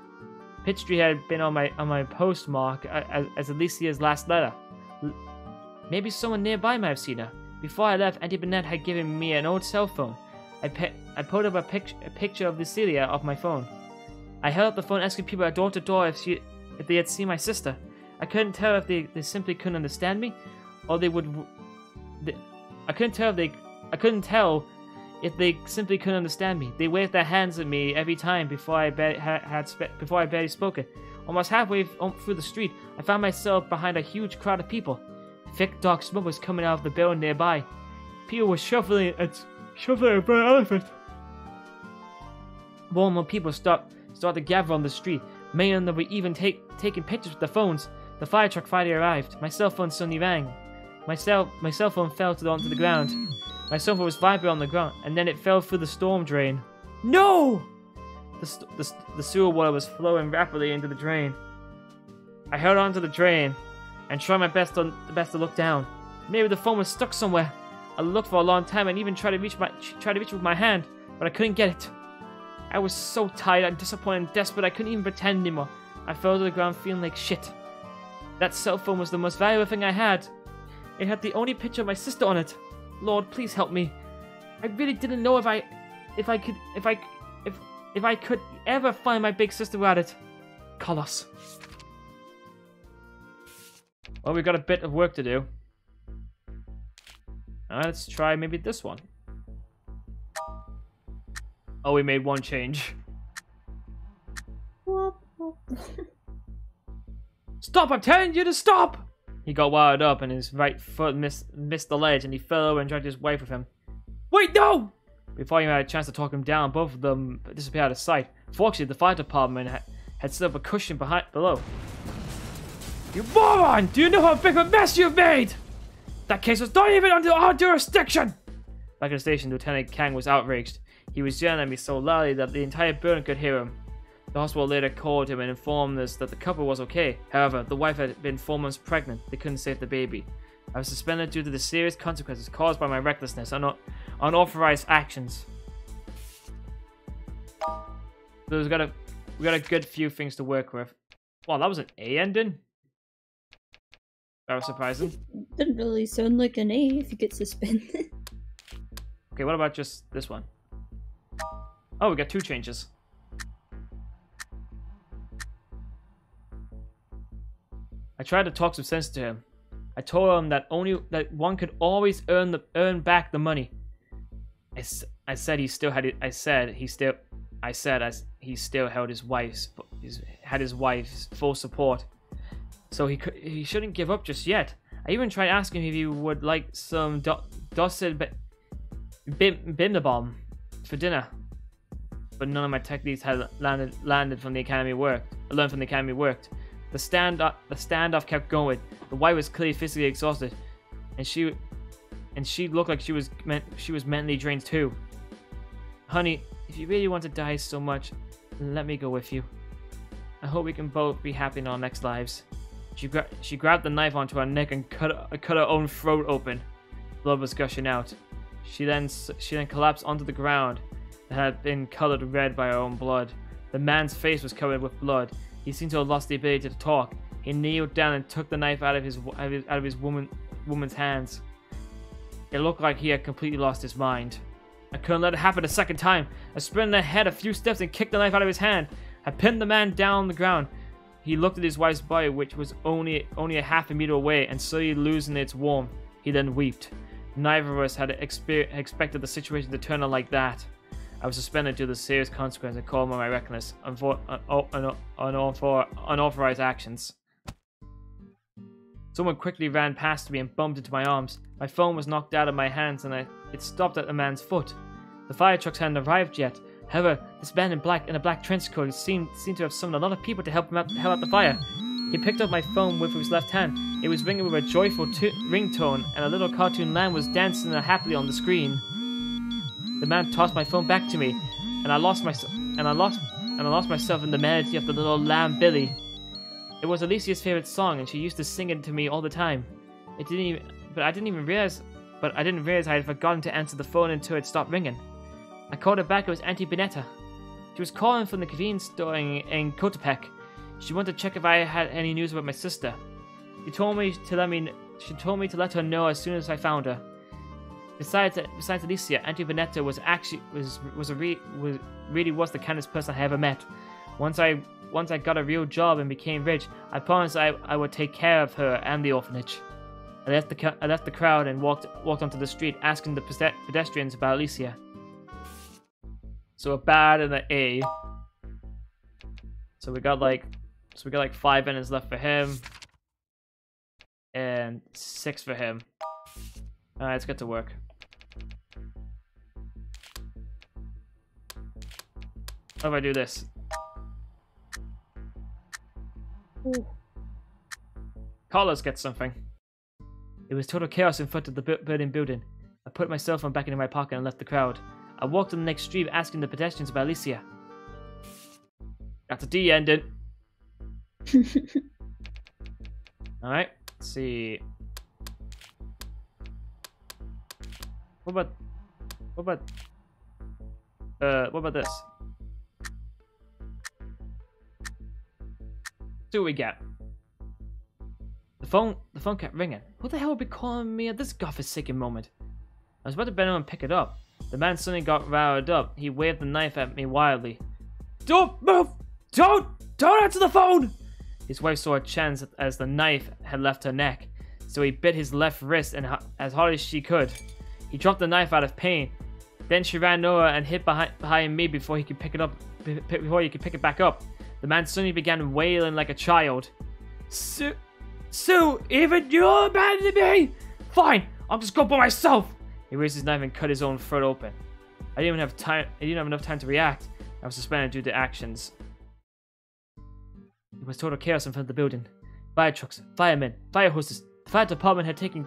Speaker 1: Pitt Street had been on my postmark as Alicia's last letter. Maybe someone nearby might have seen her. Before I left, Auntie Bennett had given me an old cell phone. I put up a picture of Lucilia off my phone. I held up the phone asking people door to door if they had seen my sister. I couldn't tell if they simply couldn't understand me, or they would. I couldn't tell if they simply couldn't understand me. They waved their hands at me every time before I barely spoke it. Almost halfway through the street, I found myself behind a huge crowd of people. Thick, dark smoke was coming out of the building nearby. People were shuffling a burnt elephant. More and more people started to gather on the street. Many of them were even taking pictures with their phones. The fire truck finally arrived. My cell phone suddenly rang. My cell phone fell onto the ground. My cell phone was vibrating on the ground, and then it fell through the storm drain. No! The sewer water was flowing rapidly into the drain. I held onto the drain and tried my best to look down. Maybe the phone was stuck somewhere. I looked for a long time and even tried to reach it with my hand, but I couldn't get it. I was so tired and disappointed and desperate I couldn't even pretend anymore. I fell to the ground feeling like shit. That cell phone was the most valuable thing I had. It had the only picture of my sister on it. Lord, please help me. I really didn't know if I could ever find my big sister without it. Colossus. Well, we've got a bit of work to do. Alright, let's try maybe this one. Oh, we made one change. Stop! I'm telling you to stop! He got wired up and his right foot missed the ledge and he fell over and dragged his wife with him. Wait, no! Before he had a chance to talk him down, both of them disappeared out of sight. Fortunately, the fire department had set up a cushion below. You moron! Do you know how big of a mess you've made? That case was not even under our jurisdiction! Back at the station, Lieutenant Kang was outraged. He was yelling at me so loudly that the entire building could hear him. The hospital later called him and informed us that the couple was okay. However, the wife had been 4 months pregnant. They couldn't save the baby. I was suspended due to the serious consequences caused by my recklessness and unauthorized actions. So we got a good few things to work with. Wow, that was an A ending? That was surprising.
Speaker 6: Didn't really sound like an A if you get suspended.
Speaker 1: Okay, what about just this one? Oh, we got 2 changes. I tried to talk some sense to him. I told him that one could always earn back the money. I said he still held his wife's full support, so he shouldn't give up just yet. I even tried asking him if he would like some dosed bimbabom for dinner, but none of my techniques had learned from the academy worked. The standoff kept going. The wife was clearly physically exhausted, and she looked like she was mentally drained too. Honey, if you really want to die so much, let me go with you. I hope we can both be happy in our next lives. She grabbed the knife onto her neck and cut her own throat open. Blood was gushing out. She then collapsed onto the ground that had been colored red by her own blood. The man's face was covered with blood. He seemed to have lost the ability to talk. He kneeled down and took the knife out of his woman's hands. It looked like he had completely lost his mind. I couldn't let it happen a second time. I sprinted ahead a few steps and kicked the knife out of his hand. I pinned the man down on the ground. He looked at his wife's body, which was only a half a meter away, and slowly losing its warmth. He then wept. Neither of us had expected the situation to turn out like that. I was suspended due to the serious consequences caused by my reckless, unauthorized actions. Someone quickly ran past me and bumped into my arms. My phone was knocked out of my hands and it stopped at the man's foot. The fire trucks hadn't arrived yet. However, this man in a black trench coat seemed to have summoned a lot of people to help out the fire. He picked up my phone with his left hand. It was ringing with a joyful ringtone, and a little cartoon lamb was dancing happily on the screen. The man tossed my phone back to me, and I lost myself in the melody of the little lamb Billy. It was Alicia's favorite song, and she used to sing it to me all the time. I didn't realize I had forgotten to answer the phone until it stopped ringing. I called her back. It was Auntie Benetta. She was calling from the convenience store in Cotepec. She wanted to check if I had any news about my sister. She told me to let her know as soon as I found her. Besides Alicia, Auntie Benetta was really the kindest person I ever met. Once I got a real job and became rich, I promised I would take care of her and the orphanage. I left the crowd and walked onto the street, asking the pedestrians about Alicia. So a bad and an A. So we got like 5 minutes left for him, and 6 for him. Alright, let's get to work. How do I do this? Carlos gets something. It was total chaos in front of the burning building. I put my cell phone back into my pocket and left the crowd. I walked on the next street asking the pedestrians about Alicia. That's a D ending. Alright, let's see. What about this? See what we get. The phone kept ringing. Who the hell would be calling me at this godforsaken moment? I was about to bend over and pick it up. The man suddenly got riled up. He waved the knife at me wildly. Don't move! Don't answer the phone! His wife saw a chance as the knife had left her neck, so he bit his left wrist and as hard as she could. He dropped the knife out of pain. Then she ran over and hid behind me before he could pick it back up. The man suddenly began wailing like a child. Sue, even you abandoned me? Fine, I'll just go by myself. He raised his knife and cut his own throat open. I didn't have enough time to react. I was suspended due to actions. It was total chaos in front of the building. Fire trucks, firemen, fire hoses. The fire department had taken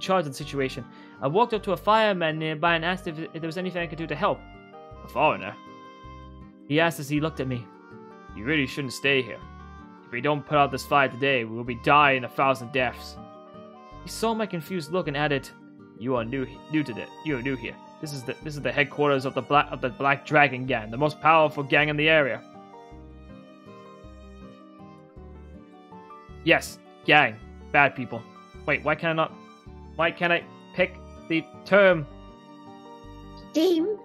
Speaker 1: charge of the situation. I walked up to a fireman nearby and asked if there was anything I could do to help. A foreigner? He asked as he looked at me. You really shouldn't stay here. If we don't put out this fire today, we will be dying 1,000 deaths. He saw my confused look and added, "You are new to this. You are new here. This is the headquarters of the Black Dragon Gang, the most powerful gang in the area." Yes, gang, bad people. Wait, why can't I pick the term?
Speaker 3: Game.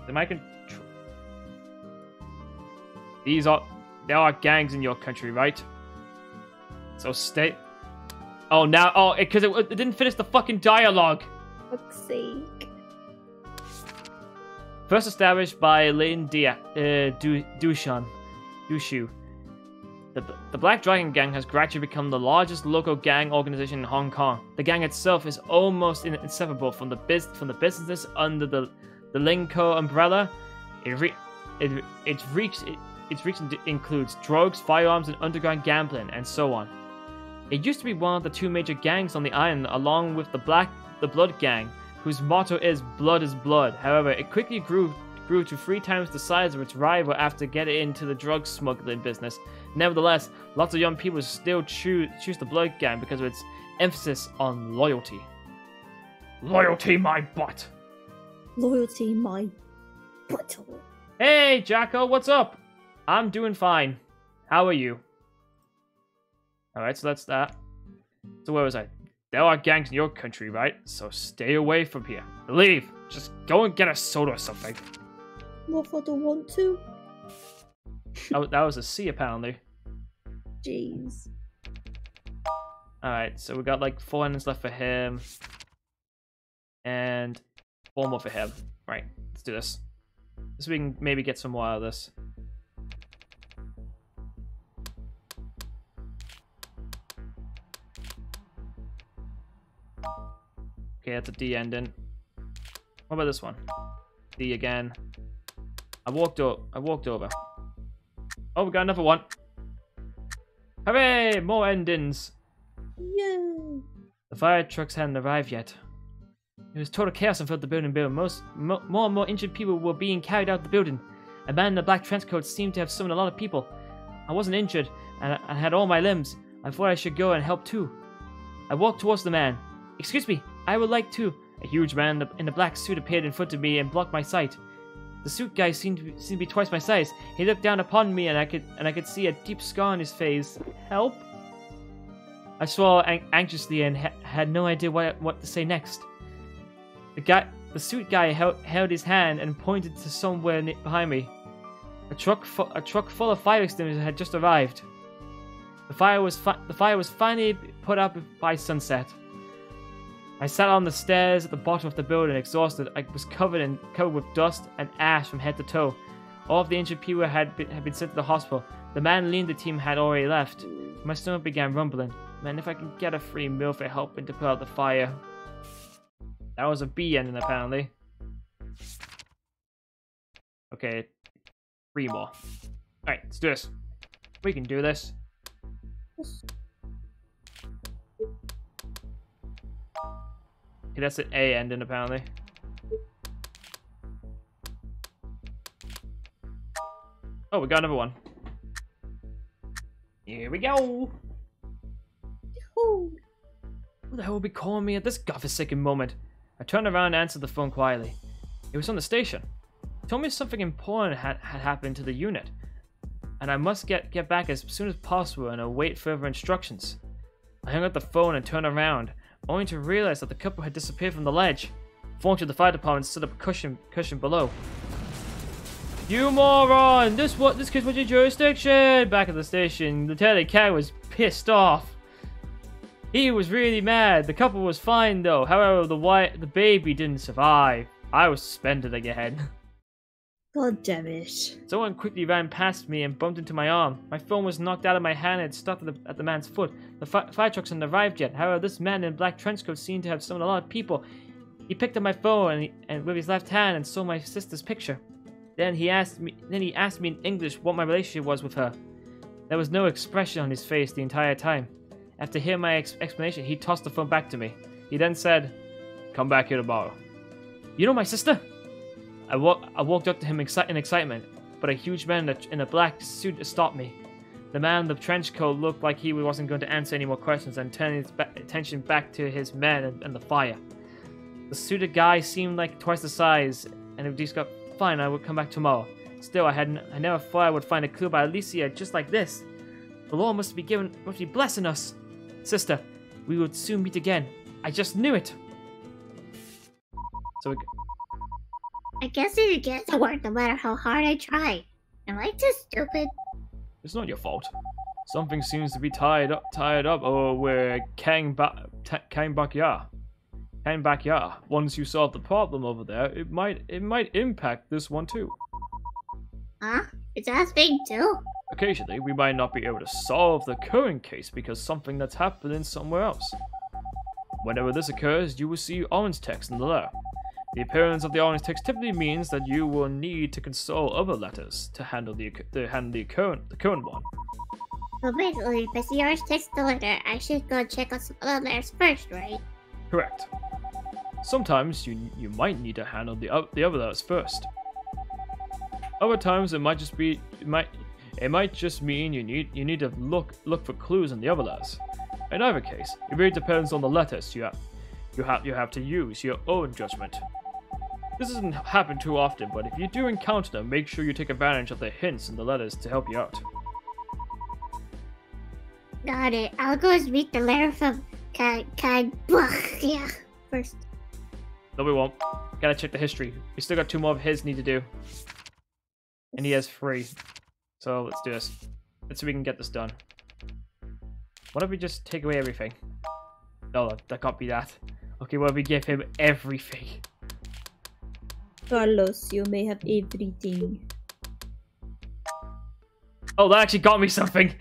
Speaker 1: Am I there are gangs in your country, right? So stay. Because it didn't finish the fucking dialogue.
Speaker 3: Fuck's sake.
Speaker 1: First established by Lin Dushu. The Black Dragon Gang has gradually become the largest local gang organization in Hong Kong. The gang itself is almost inseparable from the businesses under the Linko umbrella. Its reach includes drugs, firearms, and underground gambling, and so on. It used to be one of the 2 major gangs on the island, along with the Blood Gang, whose motto is "Blood is Blood." However, it quickly grew to 3 times the size of its rival after getting into the drug smuggling business. Nevertheless, lots of young people still choose the Blood Gang because of its emphasis on loyalty. Loyalty, my butt.
Speaker 6: Loyalty, my butthole.
Speaker 1: Hey, Jacko, what's up? I'm doing fine. How are you? Alright, so that's that. So where was I? There are gangs in your country, right? So stay away from here. Leave. Just go and get a soda or something.
Speaker 6: What if I don't want to?
Speaker 1: Oh, that was a C apparently.
Speaker 6: Jeez.
Speaker 1: Alright, so we got like 4 endings left for him. And 4 more for him. Right, let's do this. So we can maybe get some more out of this. Okay, that's a D ending. What about this one? D again. I walked over. Oh, we got another one. Hooray! More endings.
Speaker 6: Yay!
Speaker 1: The fire trucks hadn't arrived yet. It was total chaos and filled the building. More and more injured people were being carried out of the building. A man in a black trenchcoat seemed to have summoned a lot of people. I wasn't injured, and I had all my limbs. I thought I should go and help too. I walked towards the man. Excuse me, I would like to. A huge man in a black suit appeared in front of me and blocked my sight. The suit guy seemed to be twice my size. He looked down upon me, and I could see a deep scar on his face. Help! I swallowed anxiously and had no idea what to say next. The suit guy held his hand and pointed to somewhere behind me. A truck full of fire extinguishers had just arrived. The fire was finally put out by sunset. I sat on the stairs at the bottom of the building, exhausted. I was covered with dust and ash from head to toe. All of the injured people had been sent to the hospital. The man leading the team had already left. My stomach began rumbling. Man, if I can get a free meal for helping to put out the fire. That was a B ending, apparently. Okay, 3 more. Alright, let's do this. We can do this. Okay, that's an A ending, apparently. Oh, we got another one. Here we go! Who the hell will be calling me at this godforsaken moment? I turned around and answered the phone quietly. It was on the station. It told me something important had happened to the unit, and I must get back as soon as possible and await further instructions. I hung up the phone and turned around, only to realize that the couple had disappeared from the ledge. Fortunately, the fire department stood up a cushion below. You moron! This case was your jurisdiction! Back at the station, Lieutenant Cat was pissed off. He was really mad. The couple was fine though. However, the baby didn't survive. I was suspended again.
Speaker 6: God damn it.
Speaker 1: Someone quickly ran past me and bumped into my arm. My phone was knocked out of my hand and stuck at the man's foot. The fire trucks hadn't arrived yet. However, this man in black trenchcoat seemed to have summoned a lot of people. He picked up my phone and with his left hand and saw my sister's picture. Then he asked me in English what my relationship was with her. There was no expression on his face the entire time. After hearing my explanation, he tossed the phone back to me. He then said, "Come back here tomorrow." You know my sister? I walked up to him in excitement, but a huge man in a black suit stopped me. The man in the trench coat looked like he wasn't going to answer any more questions and turned his attention back to his men and the fire. The suited guy seemed like twice the size, and if he got fine, I would come back tomorrow. Still, I never thought I would find a clue about Alicia just like this. The Lord must be blessing us. Sister, we would soon meet again. I just knew it. So
Speaker 3: I guess it didn't get to work no matter how hard I try. Am I too stupid?
Speaker 1: it's not your fault. Something seems to be tied up. Oh, we're came back ya. Once you solve the problem over there, it might impact this one too.
Speaker 3: Huh? It's as big too?
Speaker 1: Occasionally, we might not be able to solve the current case because something that's happening somewhere else. Whenever this occurs, you will see orange text in the letter. The appearance of the orange text typically means that you will need to consult other letters to handle the current one.
Speaker 3: So basically, if I see orange text in the letter, I should go check on some other letters first, right?
Speaker 1: Correct. Sometimes you might need to handle the other letters first. Other times it might just mean you need to look for clues in the other letters. In either case, it really depends on the letters you have to use your own judgment. This doesn't happen too often, but if you do encounter them, make sure you take advantage of the hints in the letters to help you out.
Speaker 3: Got it. I'll go read the letter from Yeah, first.
Speaker 1: No, we won't. Gotta check the history. We still got 2 more of his need to do. And he has 3. So let's do this. Let's see if we can get this done. What if we just take away everything? No, that can't be that. Okay, what if we give him everything?
Speaker 6: Carlos, you may have everything.
Speaker 1: Oh, that actually got me something!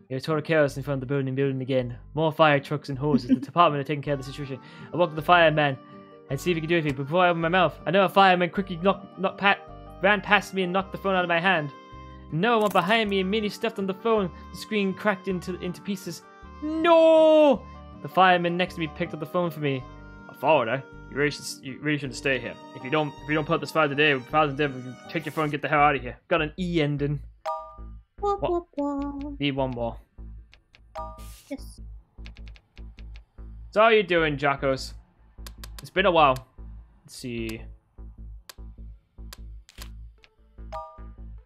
Speaker 1: There's total chaos in front of the building again. More fire trucks and hoses. The department are taking care of the situation. I walk to the fireman and see if he can do anything. But before I open my mouth, I know a fireman quickly ran past me and knocked the phone out of my hand. No one behind me immediately stepped on the phone. The screen cracked into pieces. No! The fireman next to me picked up the phone for me. I followed her. You really shouldn't stay here. If you don't put this fire today, take your phone and get the hell out of here. Got an E ending. Need one more.
Speaker 6: Yes.
Speaker 1: So how are you doing, Jackos? It's been a while. Let's see.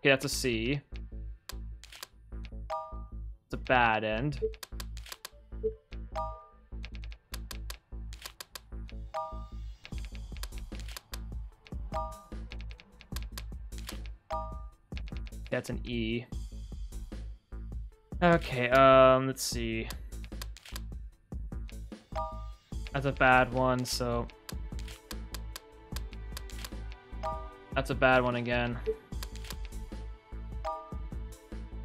Speaker 1: Okay, that's a C. It's a bad end. That's an E. Okay, let's see. That's a bad one, so... That's a bad one again.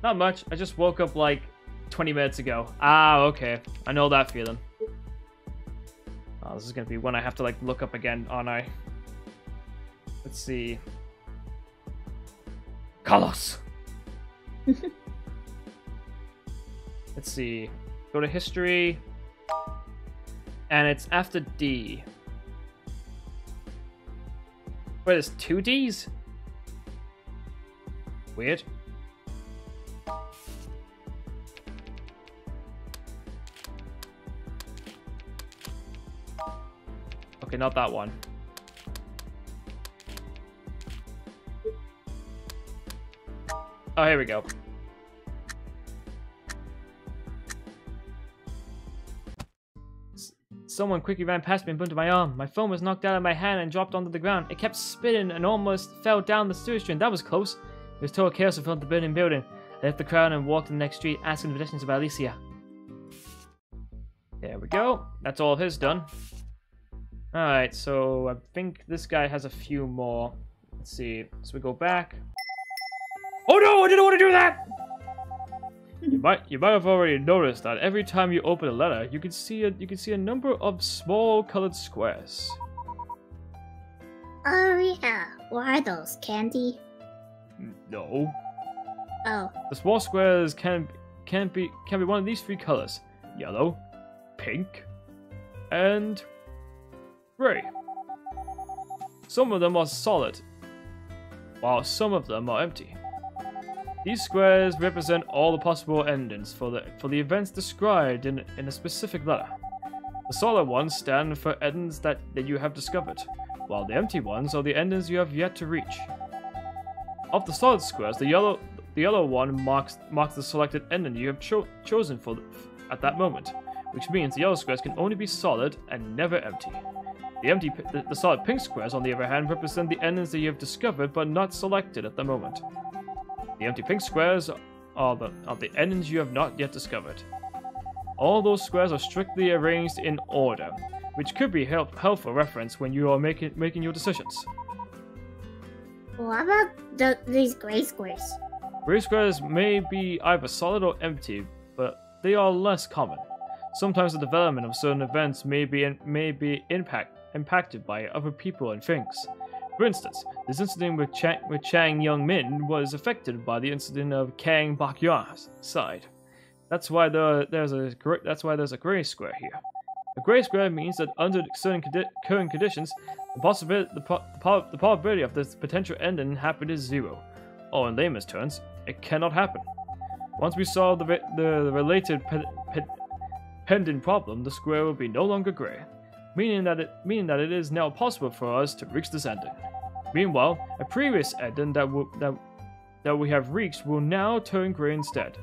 Speaker 1: Not much, I just woke up like 20 minutes ago. Ah, okay. I know that feeling. Oh, this is gonna be one I have to like look up again, aren't I? Let's see. Carlos! Let's see. Go to history. And it's after D. Wait, there's 2 Ds? Weird. Okay, not that one. Oh, here we go. Someone quickly ran past me and bumped my arm. My phone was knocked out of my hand and dropped onto the ground. It kept spinning and almost fell down the sewage drain. That was close. There was total chaos in front of the building. I left the crowd and walked to the next street, asking the pedestrians about Alicia. There we go. That's all of his done. Alright, so I think this guy has a few more. Let's see. So we go back. Oh no, I didn't want to do that! You might have already noticed that every time you open a letter, you can see a number of small colored squares.
Speaker 3: Oh yeah, what are those? Candy?
Speaker 1: No.
Speaker 3: Oh.
Speaker 1: The small squares can be one of these 3 colors: yellow, pink, and gray. Some of them are solid, while some of them are empty. These squares represent all the possible endings for the events described in a specific letter. The solid ones stand for endings that you have discovered, while the empty ones are the endings you have yet to reach. Of the solid squares, the yellow one marks the selected ending you have chosen at that moment, which means the yellow squares can only be solid and never empty. The solid pink squares, on the other hand, represent the endings that you have discovered but not selected at the moment. The empty pink squares are the endings you have not yet discovered. All those squares are strictly arranged in order, which could be helpful reference when you are making your decisions.
Speaker 3: What about these gray squares?
Speaker 1: Gray squares may be either solid or empty, but they are less common. Sometimes the development of certain events may be impacted by other people and things. For instance, this incident with Chang Young-min was affected by the incident of Kang Bak-ya's side. That's why there's a gray square here. A gray square means that under certain current conditions, the probability of this potential ending happening is 0. Or in layman's terms, it cannot happen. Once we solve the related pending problem, the square will be no longer gray, meaning that it is now possible for us to reach this ending. Meanwhile, a previous ending that we have reached will now turn gray instead.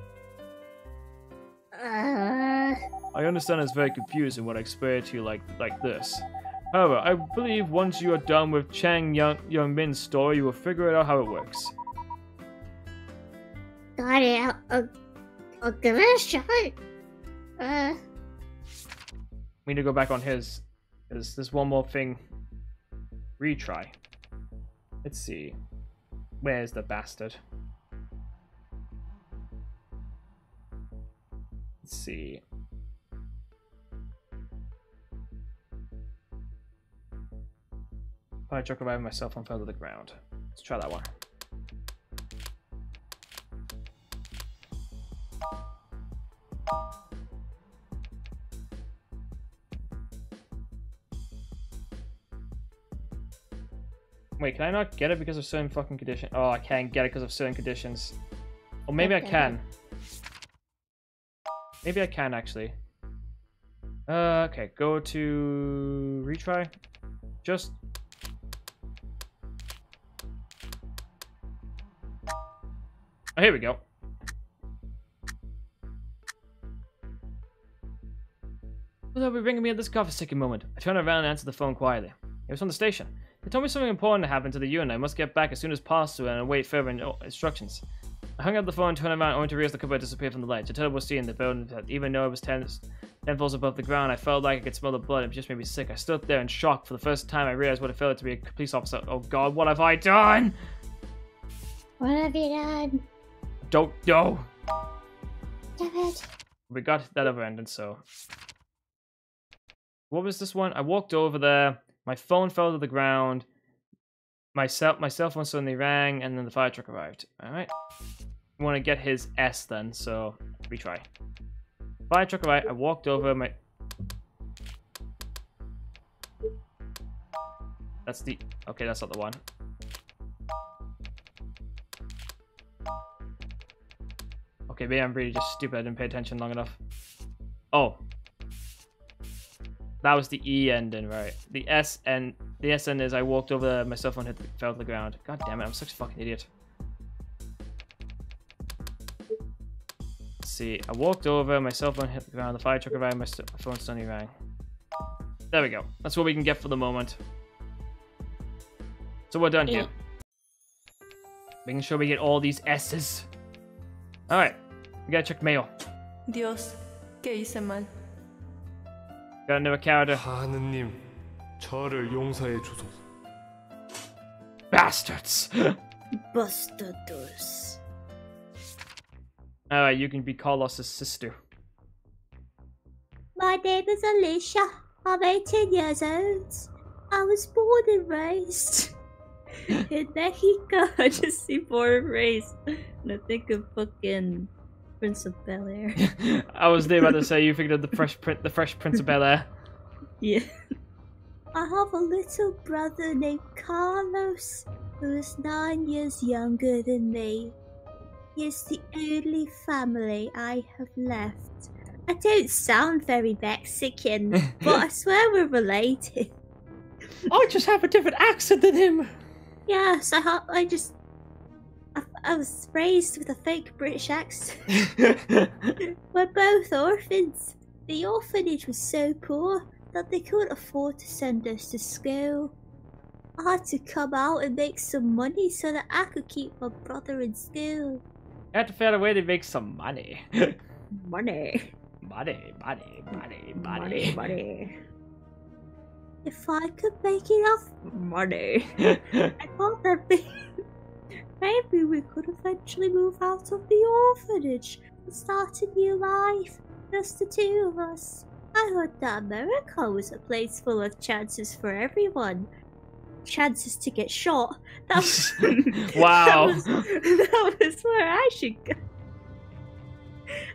Speaker 1: I understand it's very confusing when I explain it to you like this. However, I believe once you are done with Chang Young Min's story, you will figure out how it works.
Speaker 3: Got it. I'll give it a shot.
Speaker 1: We need to go back on his. There's one more thing. Retry. Let's see. Where's the bastard? Let's see. I chuck around myself and fell to the ground. Let's try that one. Wait, can I not get it because of certain fucking conditions? Oh, I can't get it because of certain conditions. Or maybe I can. Maybe I can, actually. Okay, go to... retry. Just... oh, here we go. Who'll be ringing me at this coffee-sticking moment? I turn around and answer the phone quietly. It was from the station. They told me something important happened to the unit. I must get back as soon as possible and await further instructions. I hung up the phone and turned around only to realize the cupboard disappeared from the light. A terrible scene in the building that even though it was 10 floors above the ground, I felt like I could smell the blood. It just made me sick. I stood there in shock. For the first time, I realized what it felt like to be a police officer. Oh god, what have I done?
Speaker 3: What have you done?
Speaker 1: Don't know.
Speaker 3: Damn it.
Speaker 1: We got that other ending, so... what was this one? I walked over there. My phone fell to the ground. My cell phone suddenly rang, and then the fire truck arrived. Alright. I want to get his S then, so retry. Fire truck arrived. I walked over my... that's the... okay, that's not the one. Okay, maybe I'm really just stupid. I didn't pay attention long enough. Oh. That was the E ending, right? The S end is I walked over, my cell phone fell to the ground. God damn it, I'm such a fucking idiot. Let's see, I walked over, my cell phone hit the ground, the fire truck arrived, my phone suddenly rang. There we go. That's what we can get for the moment. So we're done here. Making sure we get all these S's. Alright, we gotta check mail.
Speaker 6: Dios, ¿qué hice mal?
Speaker 1: Got another character.
Speaker 4: 하느님, 저를 용서해 주소서.
Speaker 1: Bastards!
Speaker 6: Bastardos.
Speaker 1: Alright, you can be Carlos's sister.
Speaker 3: My name is Alicia. I'm 18 years old. I was born and raised in Mexico.
Speaker 6: I just see born and raised, and I think of fucking Prince of Bel-Air.
Speaker 1: I was about to say you figured of the Fresh Prince of Bel-Air.
Speaker 6: Yeah.
Speaker 3: I have a little brother named Carlos, who is 9 years younger than me. He is the only family I have left. I don't sound very Mexican, but I swear we're related.
Speaker 1: I just have a different accent than him.
Speaker 3: Yes, I was raised with a fake British accent. We're both orphans. The orphanage was so poor that they couldn't afford to send us to school. I had to come out and make some money so that I could keep my brother in school.
Speaker 1: I had to find a way to make some money.
Speaker 6: Money.
Speaker 1: Money.
Speaker 3: If I could make enough
Speaker 6: Money.
Speaker 3: I thought that maybe we could eventually move out of the orphanage and start a new life, just the two of us. I heard that America was a place full of chances for everyone. Chances to get shot. That was,
Speaker 1: Wow.
Speaker 3: that was where I should go.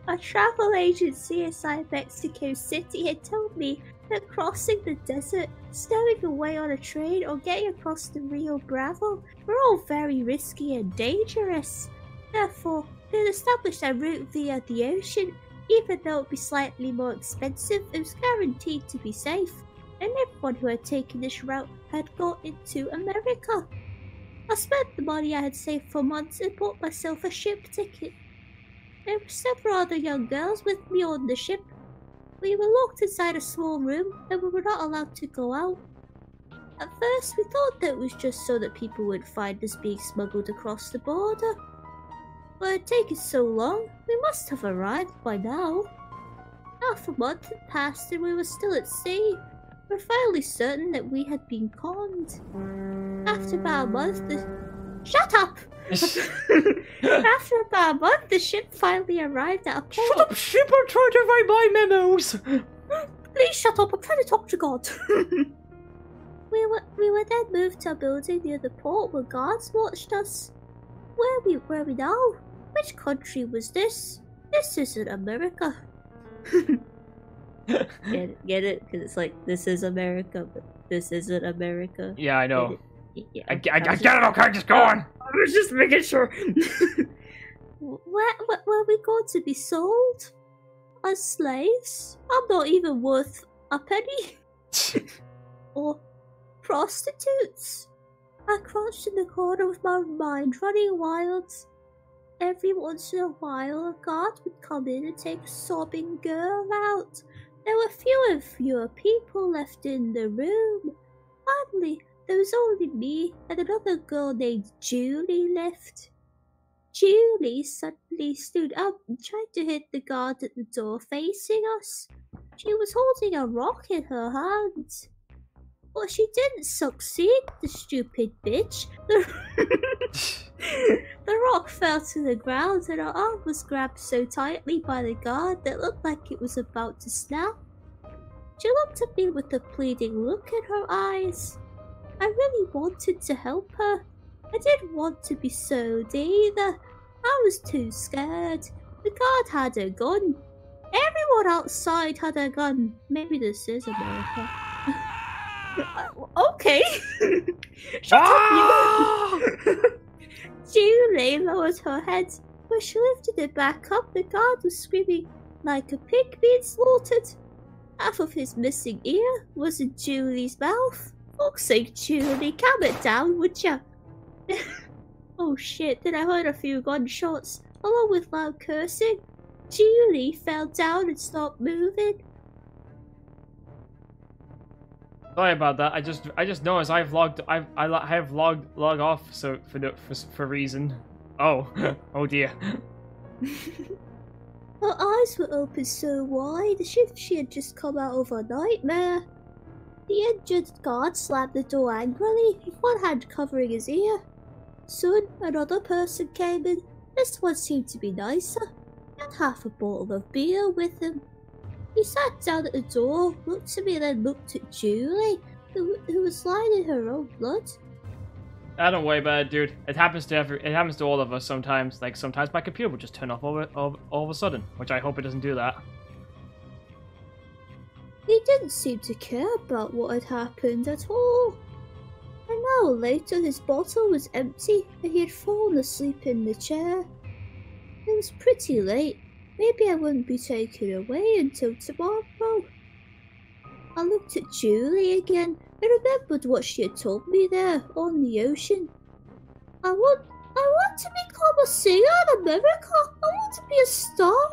Speaker 3: A travel agency inside Mexico City had told me that crossing the desert, stowing away on a train, or getting across the Rio Bravo were all very risky and dangerous. Therefore, they had established a route via the ocean. Even though it would be slightly more expensive, it was guaranteed to be safe, and everyone who had taken this route had got into America. I spent the money I had saved for months and bought myself a ship ticket.
Speaker 6: There were several other young girls with me on the ship. We were locked inside a small room and we were not allowed to go out. At first, we thought that it was just so that people would find us being smuggled across the border. But it had taken so long, we must have arrived by now. Half a month had passed and we were still at sea. We were finally certain that we had been conned. After about a month, Shut up! After about a month, the ship finally arrived at a port.
Speaker 1: Shut up, ship! I'm trying to write my memos!
Speaker 6: Please shut up, I'm trying to talk to God. We were then moved to a building near the port where guards watched us. Where were we now? Which country was this? This isn't America. Get it? Because it's like, this is America, but this isn't America.
Speaker 1: Yeah, I know.
Speaker 6: Yeah,
Speaker 1: I get it, okay, just go on!
Speaker 6: I was just making sure. Where were we going to be sold? As slaves? I'm not even worth a penny. Or prostitutes? I crouched in the corner with my mind running wild. Every once in a while, a guard would come in and take a sobbing girl out. There were fewer and fewer people left in the room. Finally, there was only me and another girl named Julie left. Julie suddenly stood up and tried to hit the guard at the door facing us. She was holding a rock in her hand. But she didn't succeed, the stupid bitch. The rock fell to the ground and her arm was grabbed so tightly by the guard that it looked like it was about to snap. She looked at me with a pleading look in her eyes. I really wanted to help her. I didn't want to be sewed either. I was too scared. The guard had a gun. Everyone outside had a gun. Maybe this is America. Okay. Shut up, you. Julie lowered her head. When she lifted it back up, the guard was screaming like a pig being slaughtered. Half of his missing ear was in Julie's mouth. Fuck's sake, Julie, calm it down, would ya? Oh shit, then I heard a few gunshots, along with loud cursing. Julie fell down and stopped moving.
Speaker 1: Sorry about that. I just noticed I've logged log off so for reason. Oh oh dear.
Speaker 6: Her eyes were open so wide as if she had just come out of a nightmare. The injured guard slammed the door angrily, with one hand covering his ear. Soon another person came in. This one seemed to be nicer. He had half a bottle of beer with him. He sat down at the door, looked at me, and then looked at Julie, who was lying in her own blood.
Speaker 1: I don't worry about it, dude. It happens to all of us sometimes. Like sometimes my computer will just turn off all of a sudden, which I hope it doesn't do that.
Speaker 6: He didn't seem to care about what had happened at all. An hour later, his bottle was empty, and he had fallen asleep in the chair. It was pretty late. Maybe I wouldn't be taken away until tomorrow. I looked at Julie again and remembered what she had told me there on the ocean. I want to become a singer in America. I want to be a star.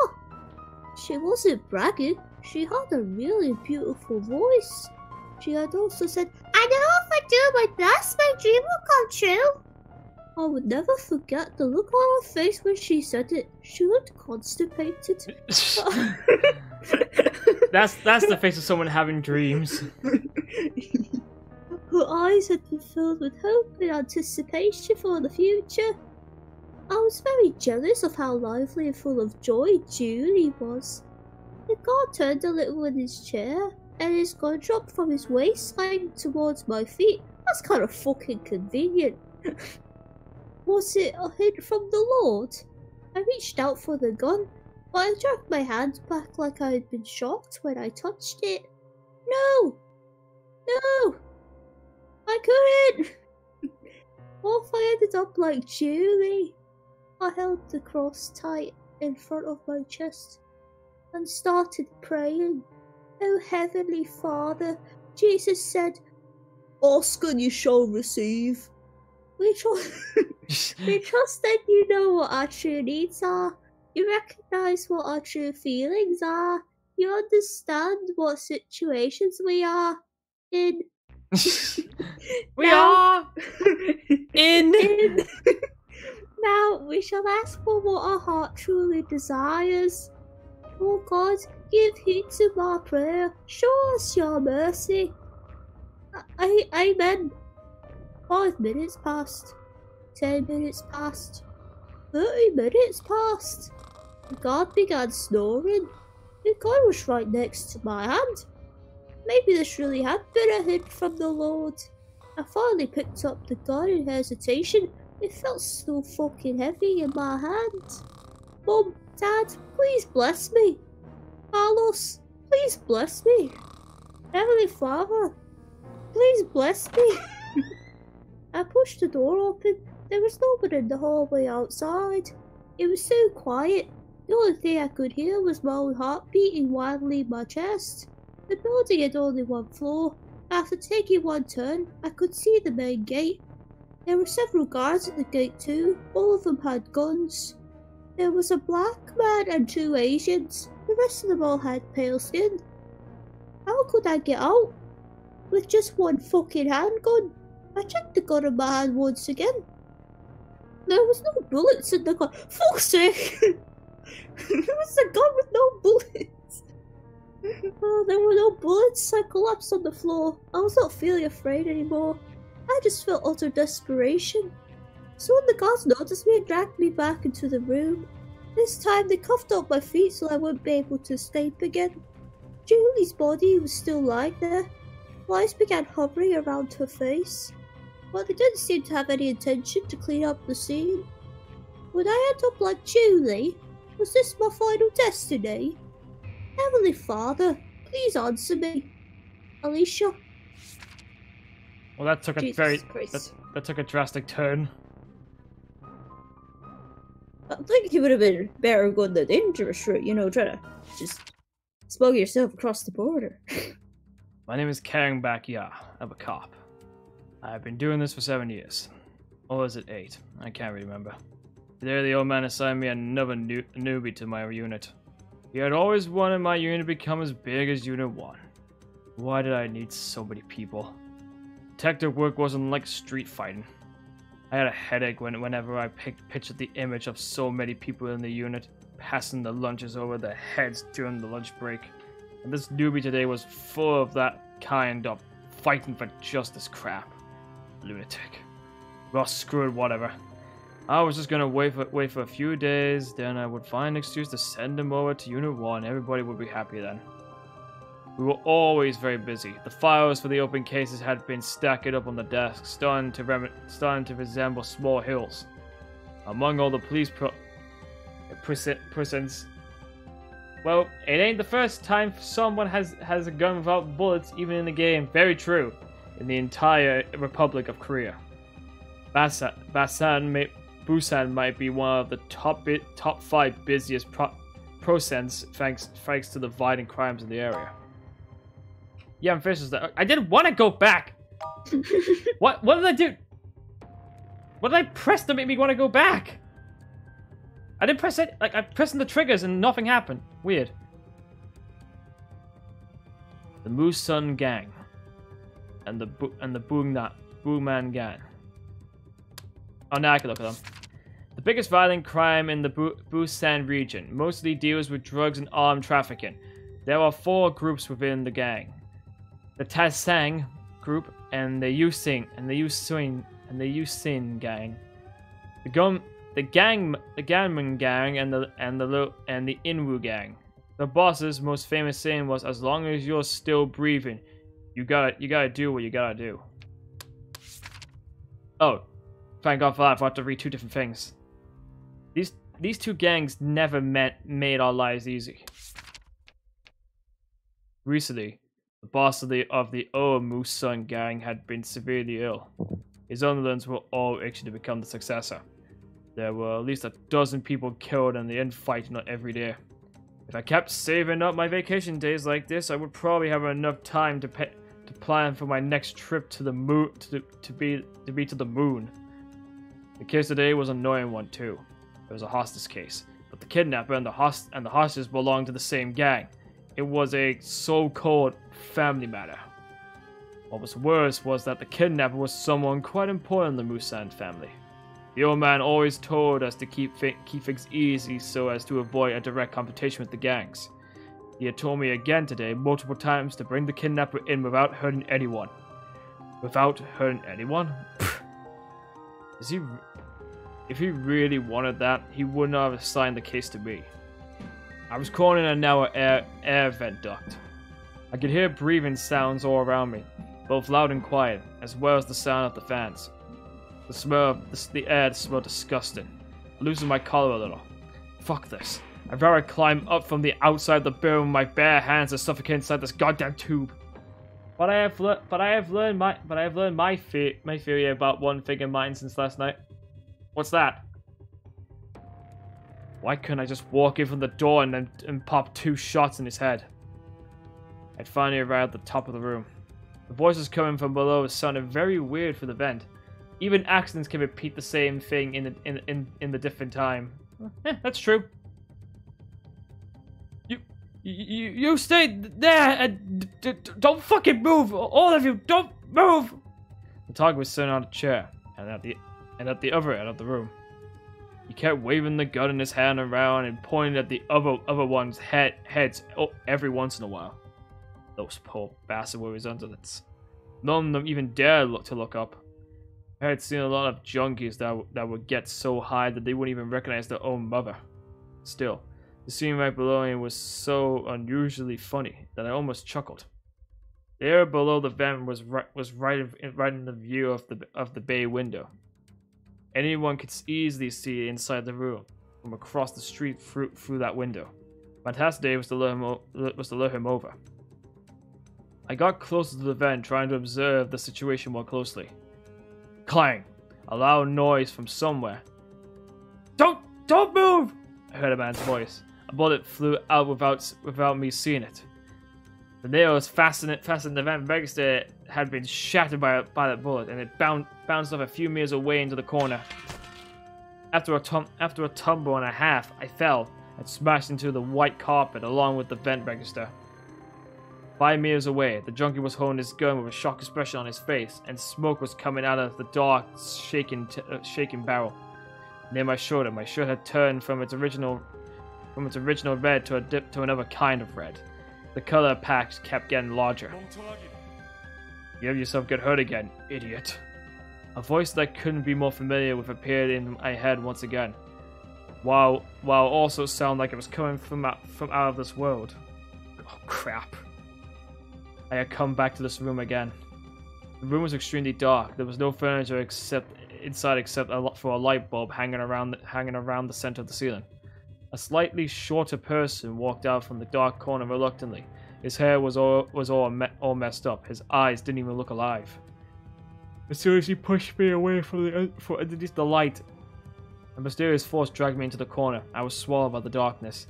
Speaker 6: She wasn't bragging. She had a really beautiful voice. She had also said, I know if I do my best, my dream will come true. I would never forget the look on her face when she said it. She looked constipated.
Speaker 1: That's the face of someone having dreams.
Speaker 6: Her eyes had been filled with hope and anticipation for the future. I was very jealous of how lively and full of joy Julie was. The guard turned a little in his chair, and his gun dropped from his waistline towards my feet. That's kind of fucking convenient. Was it a hint from the Lord? I reached out for the gun, but I jerked my hand back like I had been shocked when I touched it. No! No! I couldn't! Off I ended up like Julie. I held the cross tight in front of my chest and started praying. Oh Heavenly Father, Jesus said, ask and you shall receive. We trust that you know what our true needs are.
Speaker 7: You recognise what our true feelings are. You understand what situations we are in.
Speaker 1: We
Speaker 7: Now-
Speaker 1: are in.
Speaker 7: Now we shall ask for what our heart truly desires. Oh God, give heed to my prayer. Show us your mercy. Amen. 5 minutes passed. 10 minutes passed. 30 minutes passed. The guard began snoring. The gun was right next to my hand. Maybe this really had been a hint from the Lord. I finally picked up the gun in hesitation. It felt so fucking heavy in my hand. Mum, Dad, please bless me. Carlos, please bless me. Heavenly Father, please bless me. I pushed the door open. There was nobody in the hallway outside. It was so quiet. The only thing I could hear was my own heart beating wildly in my chest. The building had only 1 floor. After taking 1 turn, I could see the main gate. There were several guards at the gate too. All of them had guns. There was a black man and 2 Asians. The rest of them all had pale skin. How could I get out? With just 1 fucking handgun. I checked the gun in my hand once again. There was no bullets in the gun. Fuck's sake! It was a gun with no bullets. Oh, there were no bullets. I collapsed on the floor. I was not feeling afraid anymore. I just felt utter desperation. Soon the guards noticed me and dragged me back into the room. This time they cuffed up my feet so I wouldn't be able to escape again. Julie's body was still lying there. Flies began hovering around her face, but they didn't seem to have any intention to clean up the scene. Would I end up like Julie? Was this my final destiny? Heavenly Father, please answer me. Alicia.
Speaker 1: Well, that took a
Speaker 7: Jesus Christ.
Speaker 1: that took a drastic turn.
Speaker 7: I think it would have been better going the dangerous route, you know, trying to just smuggle yourself across the border.
Speaker 1: My name is Karen Bakia. I'm a cop. I've been doing this for 7 years. Or is it 8? I can't remember. Today the old man assigned me another newbie to my unit. He had always wanted my unit to become as big as Unit 1. Why did I need so many people? Detective work wasn't like street fighting. I had a headache whenever I pictured the image of so many people in the unit passing the lunches over their heads during the lunch break. And this newbie today was full of that kind of fighting for justice crap. Lunatic. Well, screw it, whatever. I was just gonna wait for a few days, then I would find an excuse to send him over to Unit 1. Everybody would be happy then. We were always very busy. The files for the open cases had been stacked up on the desk, starting to resemble small hills. Among all the police prisons. Well, it ain't the first time someone has a gun without bullets, even in the game. Very true. In the entire Republic of Korea. Busan might be one of the top 5 busiest procents thanks to the violent crimes in the area. Yeah, I'm finished. I didn't want to go back. What did I do? What did I press to make me want to go back? I didn't press it. Like I pressed the triggers and nothing happened. Weird. The Musun gang and the Booman gang. Oh, now I can look at them. The biggest violent crime in the Busan region mostly deals with drugs and armed trafficking. There are 4 groups within the gang: the Tasang group and the Yusin gang. The Ganman gang and the Inwu gang. The boss's most famous saying was, "As long as you're still breathing, you gotta do what you gotta do." Oh, thank God for that. I have to read 2 different things. These 2 gangs never made our lives easy. Recently, the boss of the Musun gang had been severely ill. His underlings were all itching to become the successor. There were at least a dozen people killed and the infighting every day. If I kept saving up my vacation days like this, I would probably have enough time to plan for my next trip to the moon to be to the moon. The case today was an annoying one too. It was a hostage case, but the kidnapper and the hostages belonged to the same gang. It was a so-called family matter. What was worse was that the kidnapper was someone quite important in the Musan family. The old man always told us to keep things easy so as to avoid a direct confrontation with the gangs. He had told me again today multiple times to bring the kidnapper in without hurting anyone. Without hurting anyone? If he really wanted that, he would not have assigned the case to me. I was caught in a narrow air vent duct. I could hear breathing sounds all around me, both loud and quiet, as well as the sound of the fans. The air smelled disgusting. I loosened my collar a little. Fuck this. I'd rather climb up from the outside of the building with my bare hands and suffocate inside this goddamn tube. But I have learned my theory about one thing in mind since last night. What's that? Why couldn't I just walk in from the door and pop 2 shots in his head? I'd finally arrived at the top of the room. The voices coming from below sounded very weird for the vent. Even accidents can repeat the same thing in the different time. That's true. You stay there and don't fucking move! All of you, don't move! The target was sitting on a chair and at the other end of the room. He kept waving the gun in his hand around and pointing at the other one's heads every once in a while. Those poor bastards were his underlings. None of them even dared to look up. I had seen a lot of junkies that would get so high that they wouldn't even recognize their own mother. Still, the scene right below me was so unusually funny that I almost chuckled. The area below the vent was right in the view of the bay window. Anyone could easily see inside the room from across the street through that window. My task today was to lure him over. I got closer to the vent, trying to observe the situation more closely. Clang! A loud noise from somewhere. Don't move! I heard a man's voice. A bullet flew out without me seeing it. The nails fastened the vent register had been shattered by that bullet, and it bounced off a few meters away into the corner. After a tumble and a half, I fell and smashed into the white carpet along with the vent register. 5 meters away, the junkie was holding his gun with a shocked expression on his face, and smoke was coming out of the dark, shaking barrel. Near my shoulder, my shirt had turned from its original red to another kind of red. The color packs kept getting larger. You have yourself get hurt again, idiot. A voice that couldn't be more familiar with appeared in my head once again, while also sound like it was coming from out of this world. Oh crap. I had come back to this room again. The room was extremely dark. There was no furniture except for a light bulb hanging around the center of the ceiling. A slightly shorter person walked out from the dark corner reluctantly. His hair was all messed up. His eyes didn't even look alive. As soon as he pushed me away from underneath the light, a mysterious force dragged me into the corner. I was swallowed by the darkness.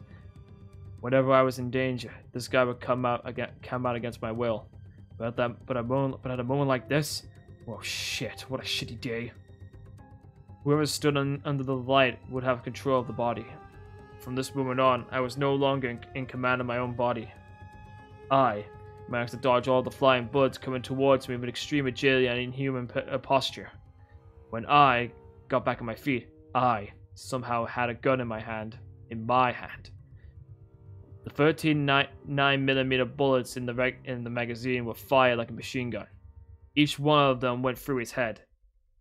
Speaker 1: Whenever I was in danger, this guy would come out against my will. But at a moment like this, oh shit! What a shitty day. Whoever stood under the light would have control of the body. From this moment on, I was no longer in command of my own body. I managed to dodge all the flying bullets coming towards me with extreme agility and inhuman posture. When I got back on my feet, I somehow had a gun in my hand. The 13 9mm bullets in the magazine were fired like a machine gun. Each one of them went through his head.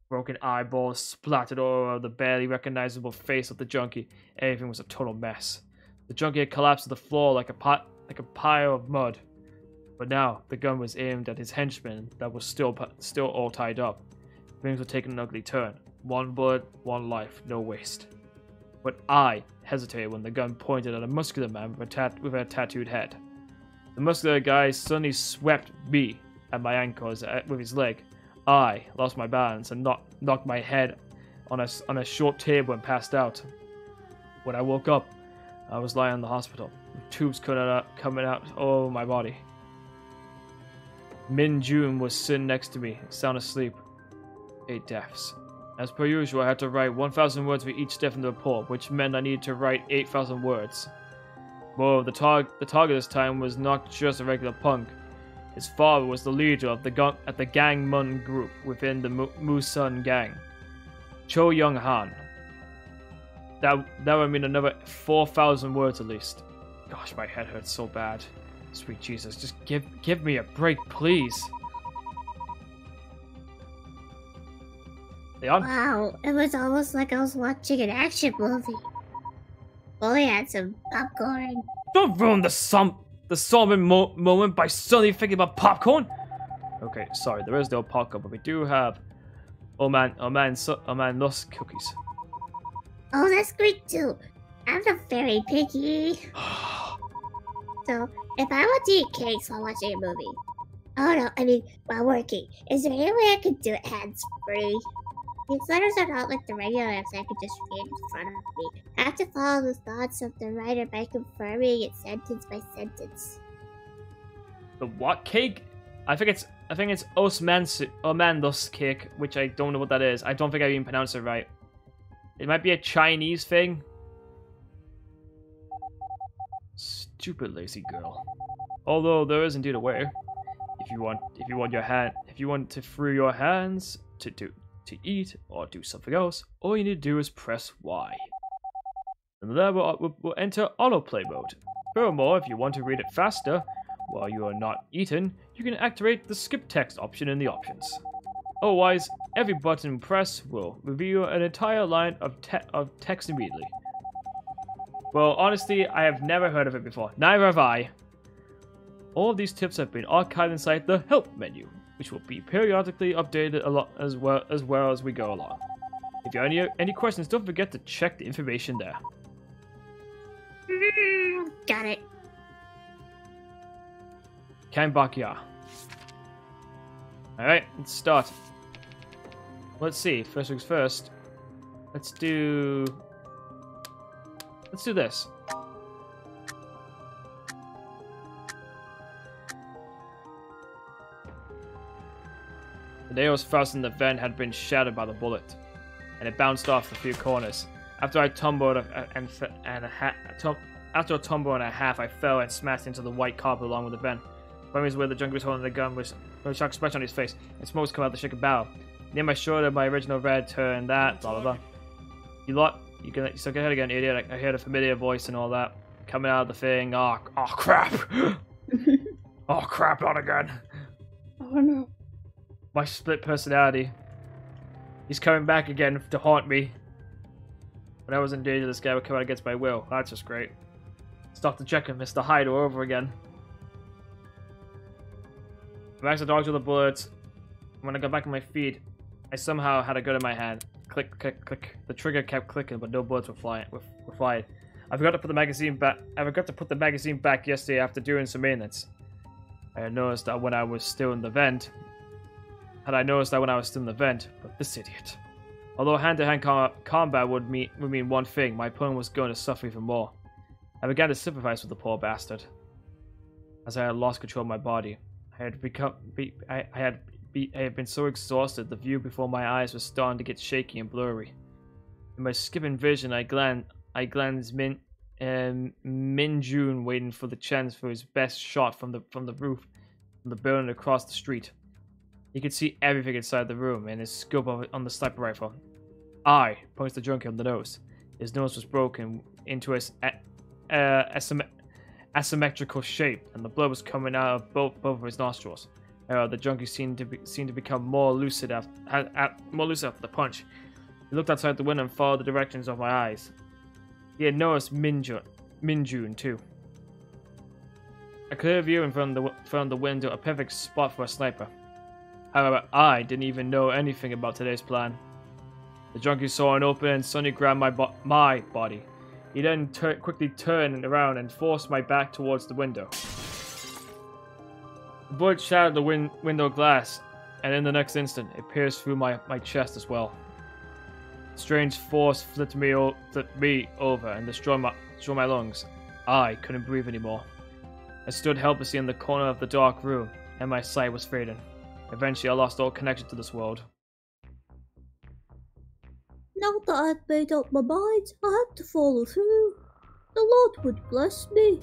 Speaker 1: Broken eyeballs splattered all over the barely recognizable face of the junkie. Everything was a total mess. The junkie had collapsed to the floor like a pile of mud. But now the gun was aimed at his henchman that was still all tied up. Things were taking an ugly turn. One bullet, one life, no waste. But I hesitated when the gun pointed at a muscular man with a tattooed head. The muscular guy suddenly swept me at my ankles with his leg. I lost my balance and knocked my head on a short table and passed out. When I woke up, I was lying in the hospital, with tubes coming out all over my body. Min Jun was sitting next to me, sound asleep. 8 deaths. As per usual, I had to write 1,000 words for each step in the report, which meant I needed to write 8,000 words. Whoa, the target this time was not just a regular punk. His father was the leader of the Gang Mun group within the Musun gang. Cho Young Han. That would mean another 4,000 words at least. Gosh, my head hurts so bad. Sweet Jesus, just give me a break, please. Leon?
Speaker 3: Wow, it was almost like I was watching an action movie. Only had some popcorn.
Speaker 1: Don't ruin the solemn moment by suddenly thinking about popcorn. Okay, sorry, there is no popcorn, but we do have Oh man, Nuss cookies.
Speaker 3: Oh, that's great too. I'm not very picky. So, if I want to eat cakes while watching a movie, while working, is there any way I could do it hands-free? These letters are not like the regular letters I could just read in front of me. I have to follow the thoughts of the writer by confirming it sentence by sentence.
Speaker 1: The what cake? I think it's Osmandos cake, which I don't know what that is. I don't think I even pronounced it right. It might be a Chinese thing. Stupid lazy girl. Although there is indeed a way. If you want to free your hands to eat or do something else, all you need to do is press Y. And there we'll enter autoplay mode. Furthermore, if you want to read it faster while you are not eating, you can activate the skip text option in the options. Otherwise, every button press will reveal an entire line of text immediately. Well, honestly, I have never heard of it before. Neither have I. All of these tips have been archived inside the Help menu, which will be periodically updated a lot as well as we go along. If you have any questions, don't forget to check the information there.
Speaker 3: Got it.
Speaker 1: Kanbakya. Alright, let's start. Let's see, first things first. Let's do this. The nails fastened in the vent had been shattered by the bullet, and it bounced off a few corners. After I tumbled after a tumble and a half, I fell and smashed into the white carpet along with the vent. When was where the junkie was holding the gun was a shocked expression on his face, and smoke was coming out the shaken barrel. Near my shoulder, my original red turned that, blah blah blah. You still get ahead again, idiot. I heard a familiar voice and all that. Coming out of the thing. Oh crap. Oh crap, not again.
Speaker 7: Oh no.
Speaker 1: My split personality. He's coming back again to haunt me. When I was in danger, this guy would come out against my will. That's just great. Stop the check and Mr. Hyde all over again. Max the dogs with the bullets. When I got back on my feet, I somehow had a gun in my hand. Click, click, click. The trigger kept clicking, but no bullets were flying. I forgot to put the magazine back. Yesterday after doing some maintenance. I had noticed that when I was still in the vent. But this idiot. Although hand-to-hand combat would mean one thing, my opponent was going to suffer even more. I began to sympathize with the poor bastard. As I had lost control of my body, I had been so exhausted, the view before my eyes was starting to get shaky and blurry. In my skipping vision, I glanced Min Jun waiting for the chance for his best shot from the roof, from the building across the street. He could see everything inside the room and his scope on the sniper rifle. I punched the junkie on the nose. His nose was broken into a asymmetrical shape, and the blood was coming out of both of his nostrils. The junkie seemed to become more lucid after the punch. He looked outside the window and followed the directions of my eyes. He had noticed Min Jun too. A clear view in front of the window, a perfect spot for a sniper. However, I didn't even know anything about today's plan. The junkie saw an opening and suddenly grabbed my body. He then quickly turned around and forced my back towards the window. The bullet shattered the window glass, and in the next instant, it pierced through my chest as well. Strange force flipped me over and destroyed my lungs. I couldn't breathe anymore. I stood helplessly in the corner of the dark room, and my sight was fading. Eventually, I lost all connection to this world.
Speaker 7: Now that I had made up my mind, I had to follow through. The Lord would bless me.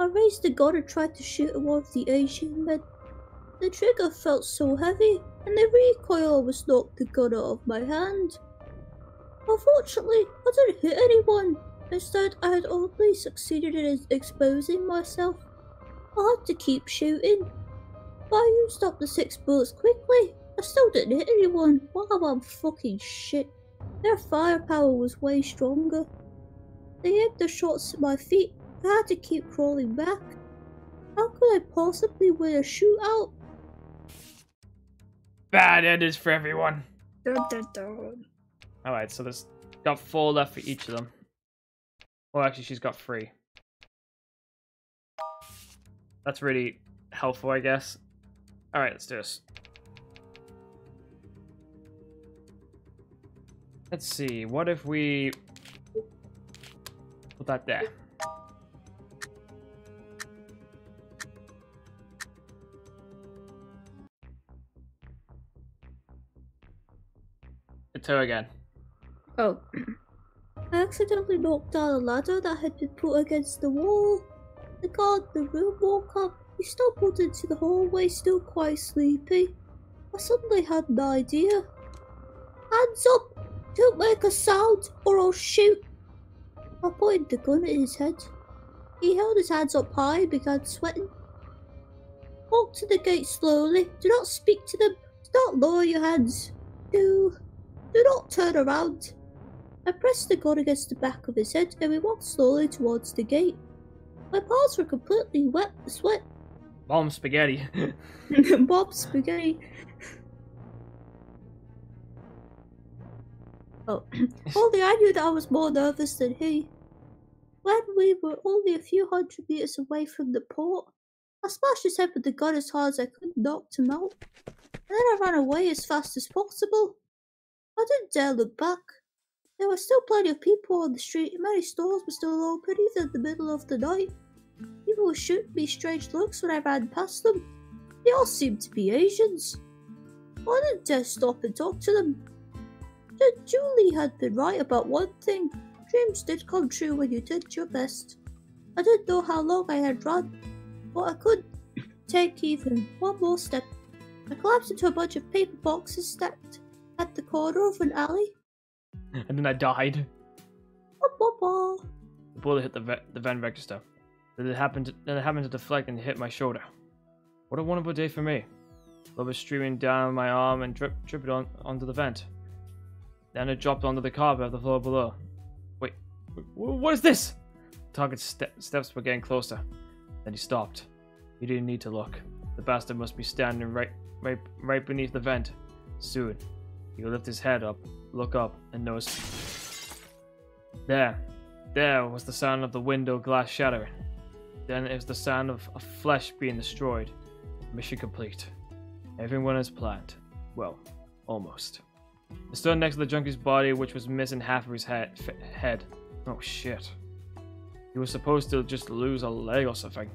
Speaker 7: I raised the gun and tried to shoot at one of the Asian men. The trigger felt so heavy, and the recoil almost knocked the gun out of my hand. Unfortunately, I didn't hit anyone. Instead, I had only succeeded in exposing myself. I had to keep shooting. But I used up the 6 bullets quickly. I still didn't hit anyone. Wow, I'm fucking shit. Their firepower was way stronger. They aimed their shots at my feet. I had to keep crawling back. How could I possibly win a shootout?
Speaker 1: Bad endings for everyone.
Speaker 6: Dun, dun, dun.
Speaker 1: Alright, so there's got 4 left for each of them. Well, actually, she's got 3. That's really helpful, I guess. Alright, let's do this. Let's see, what if we put that there? It's her again.
Speaker 7: Oh. I accidentally knocked down a ladder that had been put against the wall. The guard in the room woke up. He stumbled into the hallway, still quite sleepy. I suddenly had an idea. Hands up! Don't make a sound or I'll shoot. I pointed the gun at his head. He held his hands up high and began sweating. Walk to the gate slowly. Do not speak to them. Do not lower your hands. Do not turn around. I pressed the gun against the back of his head and we walked slowly towards the gate. My palms were completely wet with sweat.
Speaker 1: Bomb spaghetti.
Speaker 7: Bob spaghetti. Oh, only I knew that I was more nervous than he. When we were only a few hundred meters away from the port, I smashed his head with the gun as hard as I could and knocked him out. And then I ran away as fast as possible. I didn't dare look back. There were still plenty of people on the street and many stores were still open even in the middle of the night. People were shooting me strange looks when I ran past them. They all seemed to be Asians. I didn't dare stop and talk to them. Julie had been right about one thing. Dreams did come true when you did your best. I didn't know how long I had run, but I couldn't take even one more step. I collapsed into a bunch of paper boxes stacked at the corner of an alley.
Speaker 1: And then I died.
Speaker 7: The
Speaker 1: The bullet hit the vent register. Then it happened to deflect and hit my shoulder. What a wonderful day for me. Blood was streaming down my arm and dripped onto the vent. Then it dropped onto the carpet of the floor below. Wait, what is this? Target's steps were getting closer. Then he stopped. He didn't need to look. The bastard must be standing right beneath the vent. Soon, he would lift his head up, look up, and notice. There was the sound of the window glass shattering. Then it was the sound of flesh being destroyed. Mission complete. Everyone as planned. Well, almost. I stood next to the junkie's body, which was missing half of his head. Oh shit. He was supposed to just lose a leg or something.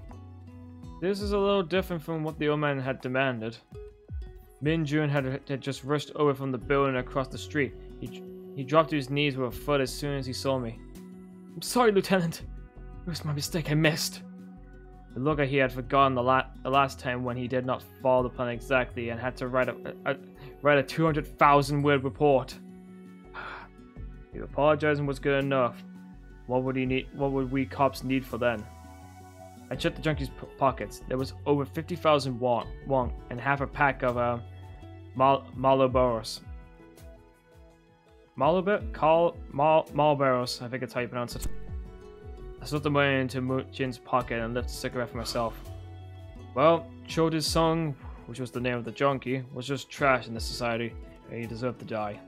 Speaker 1: This is a little different from what the old man had demanded. Min Jun had just rushed over from the building across the street. He dropped to his knees with a foot as soon as he saw me. I'm sorry, Lieutenant. It was my mistake. I missed. It looked like he had forgotten the last time when he did not follow the plan exactly and had to write a 200,000 word report. If apologizing was good enough, what would he need? What would we cops need for then? I checked the junkie's pockets. There was over 50,000 won and half a pack of Marlboros. Marlboros, I think it's how you pronounce it. I slipped the money into Moojin's pocket and lifted a cigarette for myself. Well, Chota's song, which was the name of the junkie, was just trash in this society, and he deserved to die.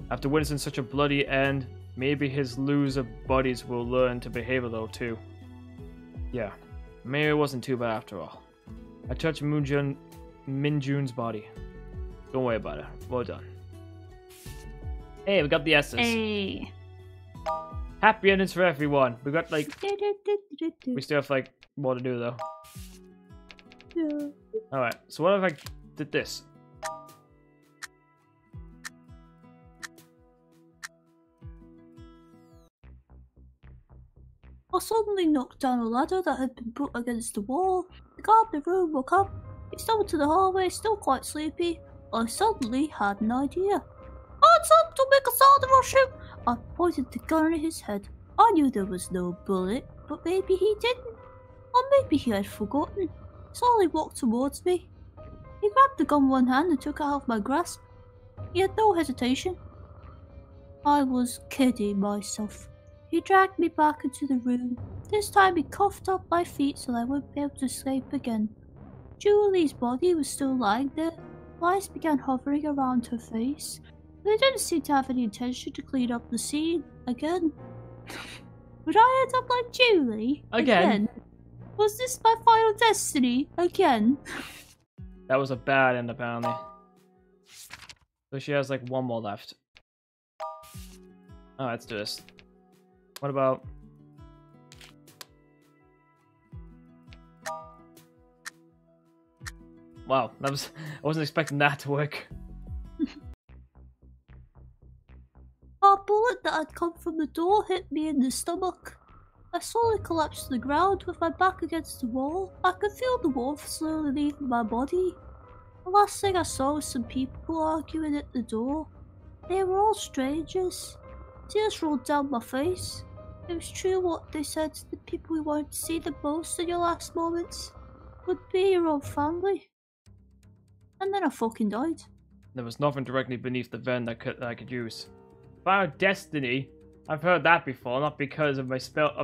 Speaker 1: After witnessing such a bloody end, maybe his loser buddies will learn to behave a little too. Yeah, maybe it wasn't too bad after all. I touched Min Jun's body. Don't worry about it. Well done. Hey, we got the S's.
Speaker 2: Hey.
Speaker 1: Happy endings for everyone. We got like... We still have like more to do though.
Speaker 7: Yeah.
Speaker 1: Alright, so what if I did this?
Speaker 6: suddenly knocked down a ladder that had been put against the wall. The guard in the room woke up. He stumbled to the hallway, still quite sleepy. I suddenly had an idea. Hands up, don't make a sound or I'll shoot! I pointed the gun at his head. I knew there was no bullet, but maybe he didn't. Or maybe he had forgotten. Slowly walked towards me. He grabbed the gun with one hand and took it out of my grasp. He had no hesitation. I was kidding myself. He dragged me back into the room. This time he cuffed up my feet so I wouldn't be able to escape again. Julie's body was still lying there. Flies began hovering around her face. They didn't seem to have any intention to clean up the scene. Again. Would I end up like Julie?
Speaker 1: Again?
Speaker 6: Was this my final destiny? Again?
Speaker 1: That was a bad end, apparently. So she has like one more left. Alright, let's do this. What about... Wow, that was... I wasn't expecting that to work.
Speaker 6: A bullet that had come from the door hit me in the stomach. I slowly collapsed to the ground with my back against the wall. I could feel the warmth slowly leaving my body. The last thing I saw was some people arguing at the door. They were all strangers. Tears rolled down my face. It was true what they said, the people you wanted to see the most in your last moments would be your own family. And then I fucking died.
Speaker 1: There was nothing directly beneath the vent that I could use. Final Destiny? I've heard that before, not because of a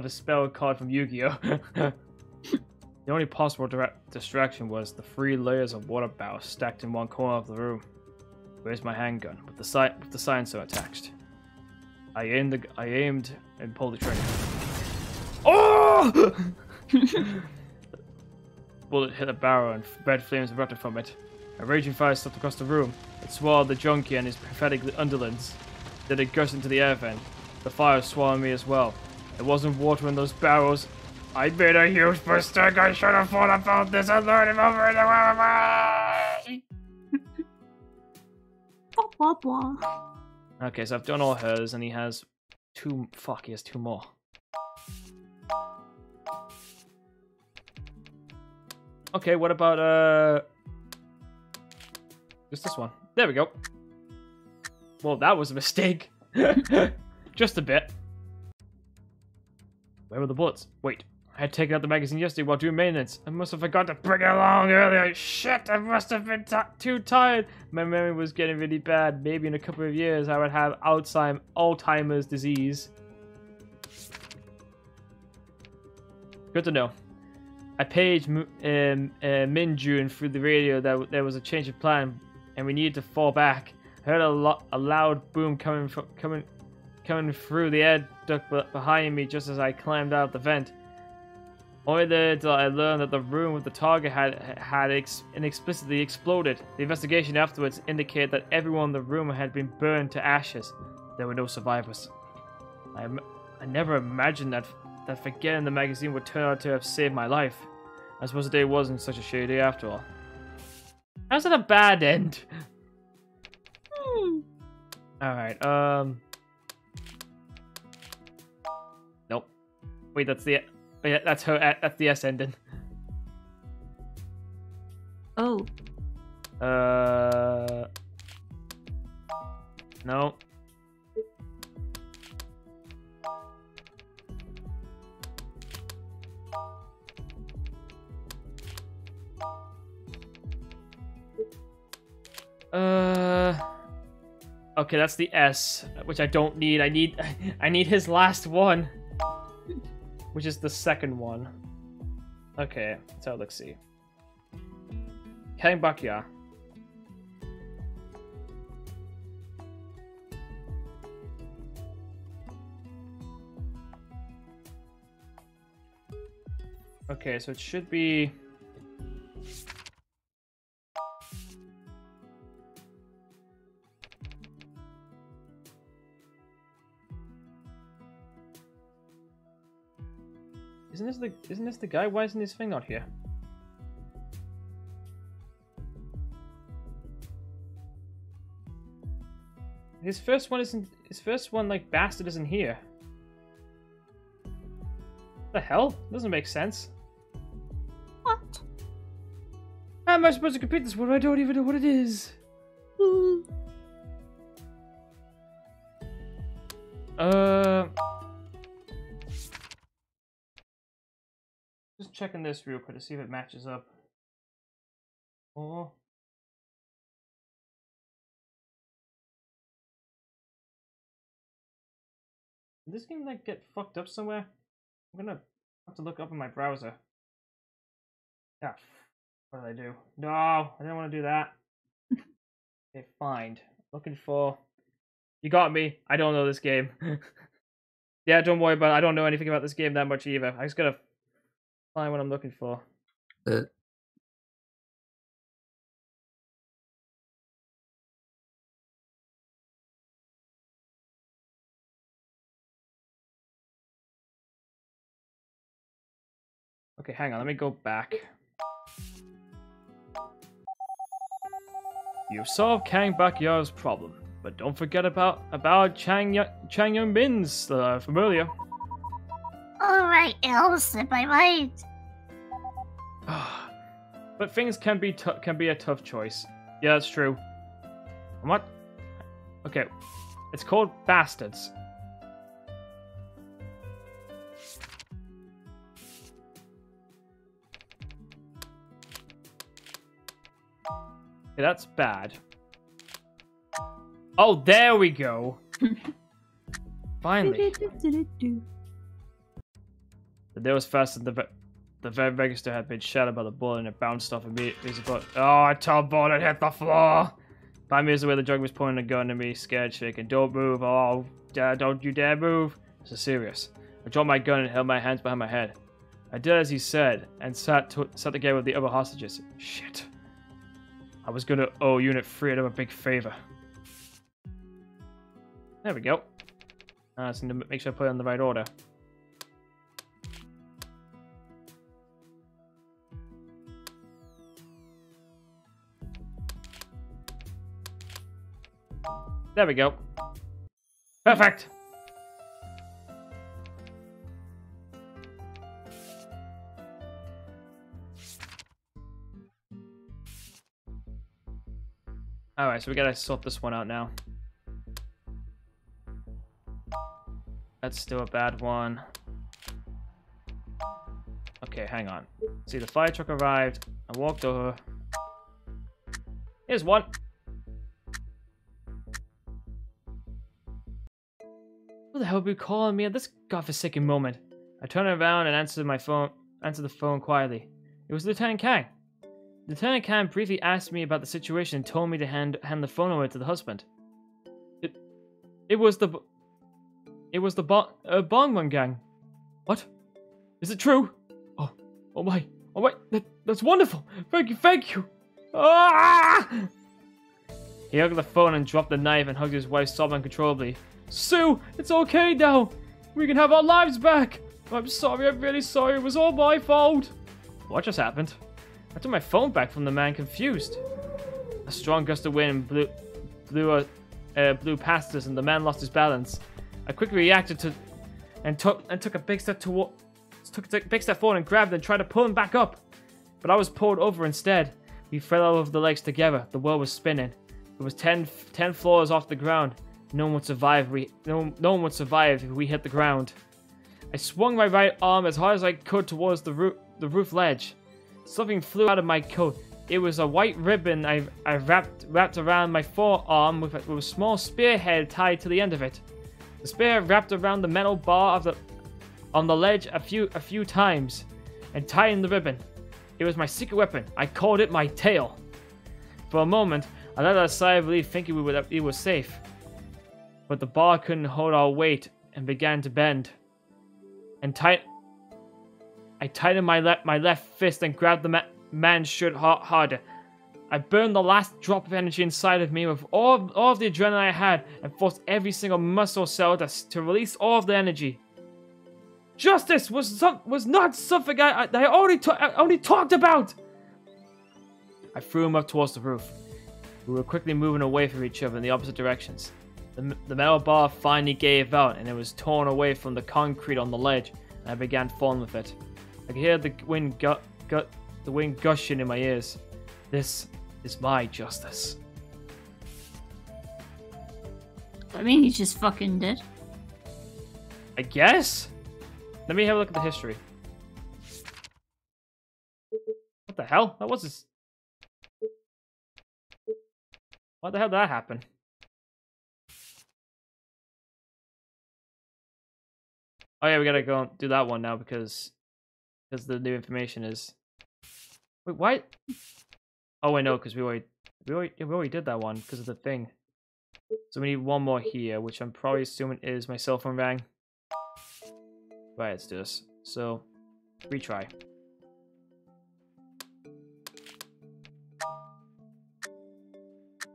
Speaker 1: spell card from Yu-Gi-Oh! The only possible distraction was the 3 layers of water bows stacked in one corner of the room. Where's my handgun with the Scion attached? I aimed and pulled the trigger. Oh! Bullet hit the barrel and red flames erupted from it. A raging fire swept across the room. It swallowed the junkie and his pathetic underlings. Then it gushed into the air vent. The fire swallowed me as well. There wasn't water in those barrels. I made a huge mistake. I should have thought about this and learned him over and over. Okay, so I've done all hers, and he has 2. Fuck, he has 2 more. Okay, what about just this one? There we go. Well, that was a mistake. Just a bit. Where were the bullets? Wait, I had taken out the magazine yesterday while doing maintenance. I must have forgot to bring it along earlier. Shit, I must have been too tired. My memory was getting really bad. Maybe in a couple of years I would have Alzheimer's disease. Good to know. I paged Minjun through the radio that there was a change of plan and we needed to fall back. I heard a loud boom coming through the air duct behind me just as I climbed out of the vent. Only then did I learn that the room with the target had inexplicably exploded. The investigation afterwards indicated that everyone in the room had been burned to ashes. There were no survivors. I never imagined that forgetting the magazine would turn out to have saved my life. I suppose the day wasn't such a shitty day after all. How's that a bad end? Alright, nope. Wait, that's the... Yeah, that's her. That's the S ending.
Speaker 6: Oh.
Speaker 1: No. Okay, that's the S, which I don't need. I need his last one. Which is the second one. Okay, so let's see. Heading back here. Okay, so it should be... Isn't this the guy? Why isn't his thing not here? His first one isn't. His first one, like, bastard, isn't here. The hell? Doesn't make sense.
Speaker 3: What?
Speaker 1: How am I supposed to complete this one? I don't even know what it is. Just checking this real quick to see if it matches up. Oh. Did this game like get fucked up somewhere? I'm gonna have to look up in my browser. Ah, what did I do? No, I didn't want to do that. Okay, find. Looking for. You got me. I don't know this game. Yeah, don't worry about it. I don't know anything about this game that much either. I just gotta find what I'm looking for. Okay, hang on. Let me go back. You've solved Kang Bakyar's problem, but don't forget about Chang Young Bin's from earlier.
Speaker 3: Alright, it'll slip my mind.
Speaker 1: But things can be a tough choice. Yeah, that's true. What? Okay, it's called Bastards. Okay, that's bad. Oh, there we go. Finally. The day was fast and the register had been shattered by the bullet and it bounced off immediately. Oh, a tall bullet hit the floor. 5 meters away, the drug was pointing a gun at me, scared, shaking. Don't move. Oh, don't you dare move. This is serious. I dropped my gun and held my hands behind my head. I did as he said and sat together with the other hostages. Shit. I was gonna owe Unit 3 a big favor. There we go. I just need to make sure I put it in the right order. There we go. Perfect! Alright, so we gotta sort this one out now. That's still a bad one. Okay, hang on. See, the fire truck arrived. I walked over. Here's one. Who the hell would be calling me at this godforsaken moment? I turned around and answered the phone quietly. It was Lieutenant Kang. Lieutenant Kang briefly asked me about the situation and told me to hand the phone over to the husband. It was the Bongman gang. What? Is it true? Oh my, that's wonderful. Thank you. Ah! He hugged the phone and dropped the knife and hugged his wife, sobbing uncontrollably. Sue, it's okay now. We can have our lives back. I'm sorry, I'm really sorry. It was all my fault. What just happened? I took my phone back from the man, confused. A strong gust of wind blew past us, and the man lost his balance. I quickly reacted and took a big step forward and grabbed and tried to pull him back up. But I was pulled over instead. We fell over the legs together. The world was spinning. It was 10 floors off the ground. No one would survive. No one would survive if we hit the ground. I swung my right arm as hard as I could towards the roof ledge. Something flew out of my coat. It was a white ribbon I wrapped around my forearm with a small spearhead tied to the end of it. The spear wrapped around the metal bar on the ledge a few times and tied in the ribbon. It was my secret weapon. I called it my tail. For a moment, I let out a sigh of relief, thinking we were safe. But the bar couldn't hold our weight and began to bend. I tightened my left fist and grabbed the man's shirt harder. I burned the last drop of energy inside of me with all of the adrenaline I had and forced every single muscle cell to release all of the energy. Justice was not something I only talked about. I threw him up towards the roof. We were quickly moving away from each other in the opposite directions. The metal bar finally gave out and it was torn away from the concrete on the ledge. and I began falling with it. I could hear the wind the wind gushing in my ears. This is my justice.
Speaker 2: I mean, he's just fucking dead.
Speaker 1: I guess? Let me have a look at the history. What the hell? That was this. What the hell did that happen? Oh yeah, we gotta go do that one now because the new information is. Wait, what? Oh wait, no, because we already did that one because of the thing. So we need one more here, which I'm probably assuming is my cell phone rang. Right, let's do this. So, retry.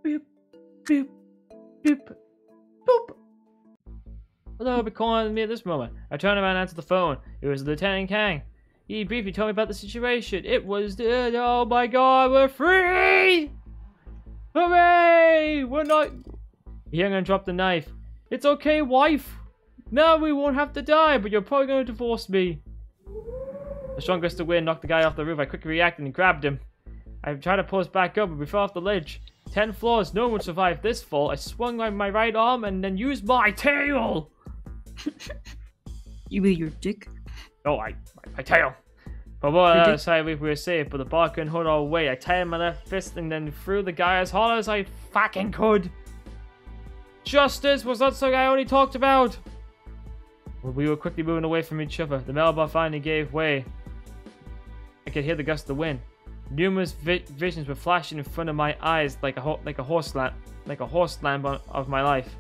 Speaker 1: Beep, beep, beep, boop. Hello, be calling me at this moment. I turned around and answered the phone. It was Lieutenant Kang. He briefly told me about the situation. It was oh my god, we're free! Hooray! We're not. He hung and dropped the knife. It's okay, wife. Now we won't have to die, but you're probably going to divorce me. The strong gust of wind knocked the guy off the roof. I quickly reacted and grabbed him. I tried to pull us back up, but we fell off the ledge. 10 floors, no one would survive this fall. I swung my right arm and then used my tail.
Speaker 6: You mean your dick?
Speaker 1: Oh, my tail. But on the other side, we were safe, but the bar couldn't hold our weight. I tied my left fist and then threw the guy as hard as I fucking could. Justice was not something I only talked about. We were quickly moving away from each other. The metal bar finally gave way. I could hear the gust of the wind. Numerous visions were flashing in front of my eyes like a horse lamp of my life.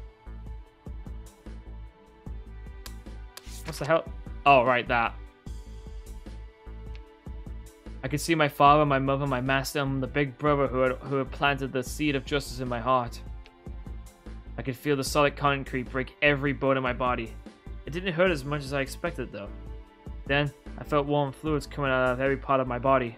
Speaker 1: What's the hell? Oh, right, that. I could see my father, my mother, my master, and the big brother who had planted the seed of justice in my heart. I could feel the solid concrete break every bone in my body. It didn't hurt as much as I expected, though. Then, I felt warm fluids coming out of every part of my body.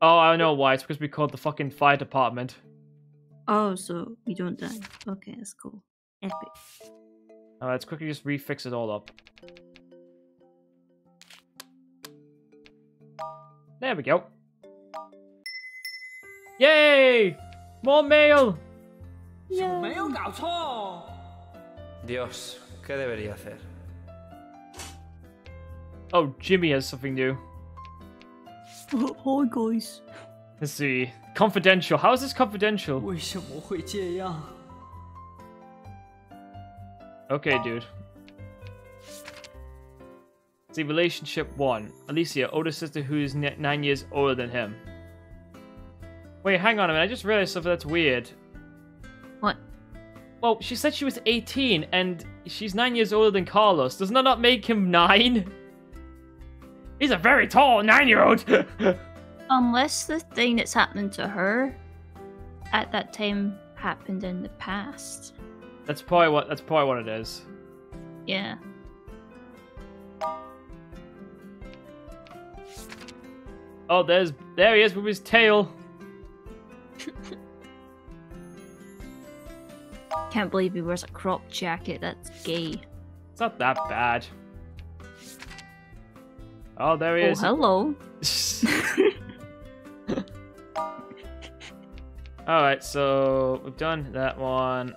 Speaker 1: Oh, I know why. It's because we called the fucking fire department.
Speaker 6: Oh, so you don't die. Okay, that's cool. Epic.
Speaker 1: Alright, let's quickly just refix it all up. There we go. Yay! More mail!
Speaker 5: Dios, ¿qué debería hacer?
Speaker 1: Oh, Jimmy has something new.
Speaker 6: Hi, guys.
Speaker 1: Let's see. Confidential. How is this confidential?
Speaker 8: 为什么会这样？
Speaker 1: Okay, dude. See, relationship 1. Alicia, older sister who is 9 years older than him. Wait, hang on a minute. I just realized something that's weird.
Speaker 2: What?
Speaker 1: Well, she said she was 18, and she's 9 years older than Carlos. Doesn't that not make him 9? He's a very tall 9-year-old!
Speaker 2: Unless the thing that's happening to her at that time happened in the past.
Speaker 1: That's probably what it is.
Speaker 2: Yeah.
Speaker 1: Oh, there he is with his tail.
Speaker 2: Can't believe he wears a crop jacket. That's gay.
Speaker 1: It's not that bad. Oh, there he is.
Speaker 2: Hello.
Speaker 1: Alright, so we've done that one.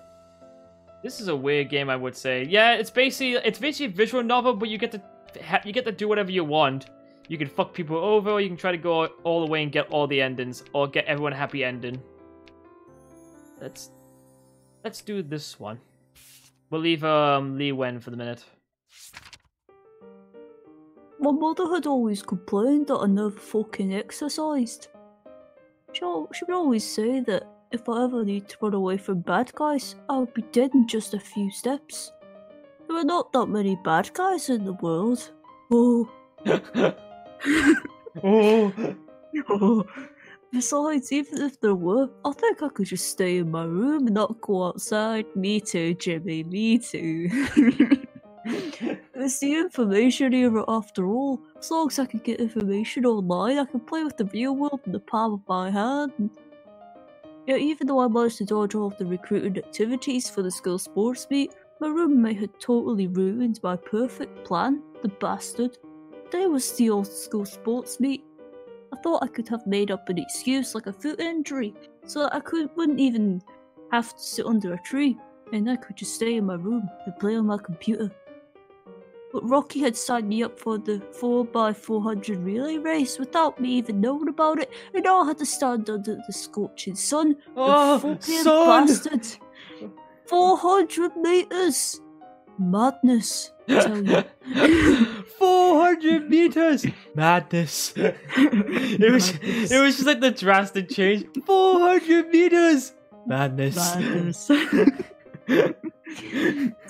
Speaker 1: This is a weird game, I would say. Yeah, it's basically a visual novel, but you get to do whatever you want. You can fuck people over, or you can try to go all the way and get all the endings, or get everyone a happy ending. Let's do this one. We'll leave Lee Wen for the minute.
Speaker 6: My mother had always complained that I never fucking exercised. She would always say that if I ever need to run away from bad guys, I would be dead in just a few steps. There are not that many bad guys in the world. Oh.
Speaker 1: Oh.
Speaker 6: Oh. Besides, even if there were, I think I could just stay in my room and not go outside. Me too, Jimmy, me too. It's the information era after all. As long as I can get information online, I can play with the real world in the palm of my hand. Yeah, even though I managed to dodge all of the recruiting activities for the school sports meet, My roommate had totally ruined my perfect plan, the bastard. Today was the old school sports meet. I thought I could have made up an excuse like a foot injury, so that wouldn't even have to sit under a tree, and I could just stay in my room and play on my computer. But Rocky had signed me up for the 4x400 relay race without me even knowing about it, and now I had to stand under the scorching sun.
Speaker 1: Oh,
Speaker 6: The fucking
Speaker 1: sun!
Speaker 6: bastard! 400 meters! Madness, I tell you.
Speaker 1: 400 meters! Madness. It was just like the drastic change. 400 meters! Madness.
Speaker 6: Madness. The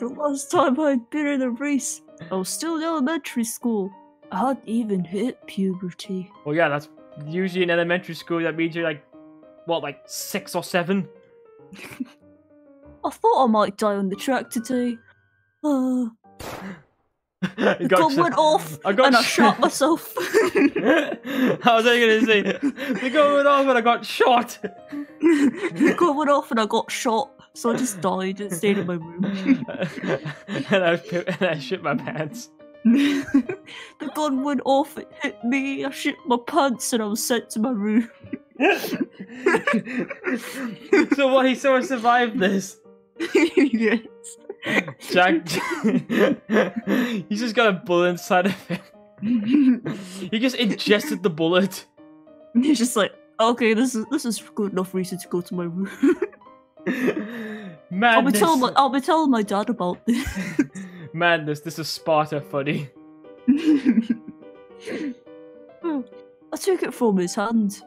Speaker 6: last time I'd been in a race, I was still in elementary school. I hadn't even hit puberty.
Speaker 1: Well, yeah, that's usually in elementary school. That means you're like, what, like 6 or 7?
Speaker 6: I thought I might die on the track today. The gun went off and I shot myself.
Speaker 1: How was I going to say? The gun went off and I got shot.
Speaker 6: The gun went off and I got shot, so I just died and stayed in my room.
Speaker 1: and I shit my pants.
Speaker 6: The gun went off, it hit me, I shit my pants, and I was sent to my room.
Speaker 1: So what? He sort of survived this.
Speaker 6: Yes.
Speaker 1: Jack, he's just got a bullet inside of him. He just ingested the bullet.
Speaker 6: He's just like, okay, this is good enough reason to go to my room.
Speaker 1: Madness.
Speaker 6: I'll be telling my dad about this.
Speaker 1: Madness. This is Sparta funny.
Speaker 6: I took it from his hand.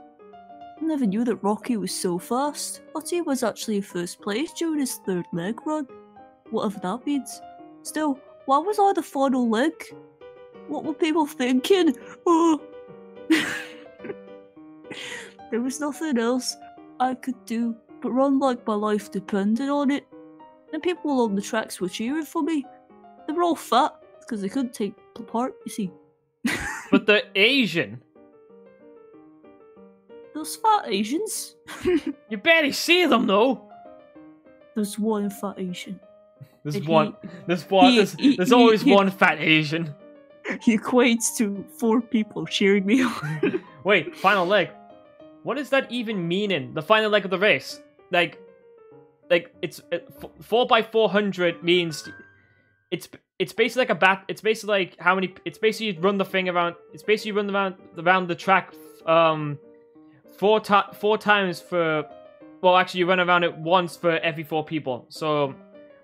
Speaker 6: I never knew that Rocky was so fast. Our team was actually in first place during his third leg run. Whatever that means. Still, why was I the final leg? What were people thinking? Oh. There was nothing else I could do but run like my life depended on it. And people along the tracks were cheering for me. They were all fat because they couldn't take part, you see.
Speaker 1: But they're Asian.
Speaker 6: Those fat Asians?
Speaker 1: You barely see them though.
Speaker 6: There's one fat Asian.
Speaker 1: There's
Speaker 6: And
Speaker 1: one.
Speaker 6: he-
Speaker 1: There's always
Speaker 6: he-
Speaker 1: one fat Asian.
Speaker 6: He equates to 4 people cheering me on.
Speaker 1: Wait, final leg. What does that even mean in the final leg of the race? Like it's 4x400 means it's basically like a bat. It's basically like how many. It's basically you run the thing around. It's basically you run around the track. 4 times for. Well, actually, you run around it once for every 4 people. So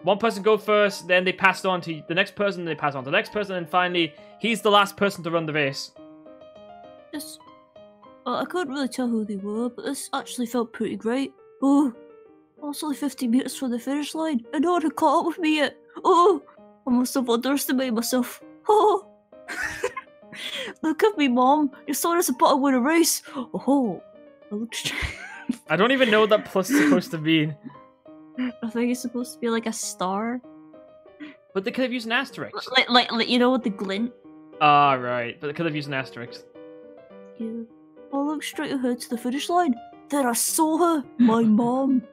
Speaker 1: one person go first, then they pass it on to the next person, they pass it on to the next person, and finally he's the last person to run the race.
Speaker 6: Yes. I couldn't really tell who they were, but this actually felt pretty great. Oh, I was only 50 meters from the finish line, and no one had caught up with me yet. Oh, I must have underestimated myself. Oh, look at me, Mom. Your son is about to win a race. Oh, I look strange.
Speaker 1: I don't even know what that plus is supposed to mean.
Speaker 6: I think it's supposed to be like a star.
Speaker 1: But they could have used an asterisk.
Speaker 6: Like you know, with the glint.
Speaker 1: Ah, right. But they could have used an asterisk.
Speaker 6: Yeah. I looked straight ahead to the finish line. Then I saw her, my mom.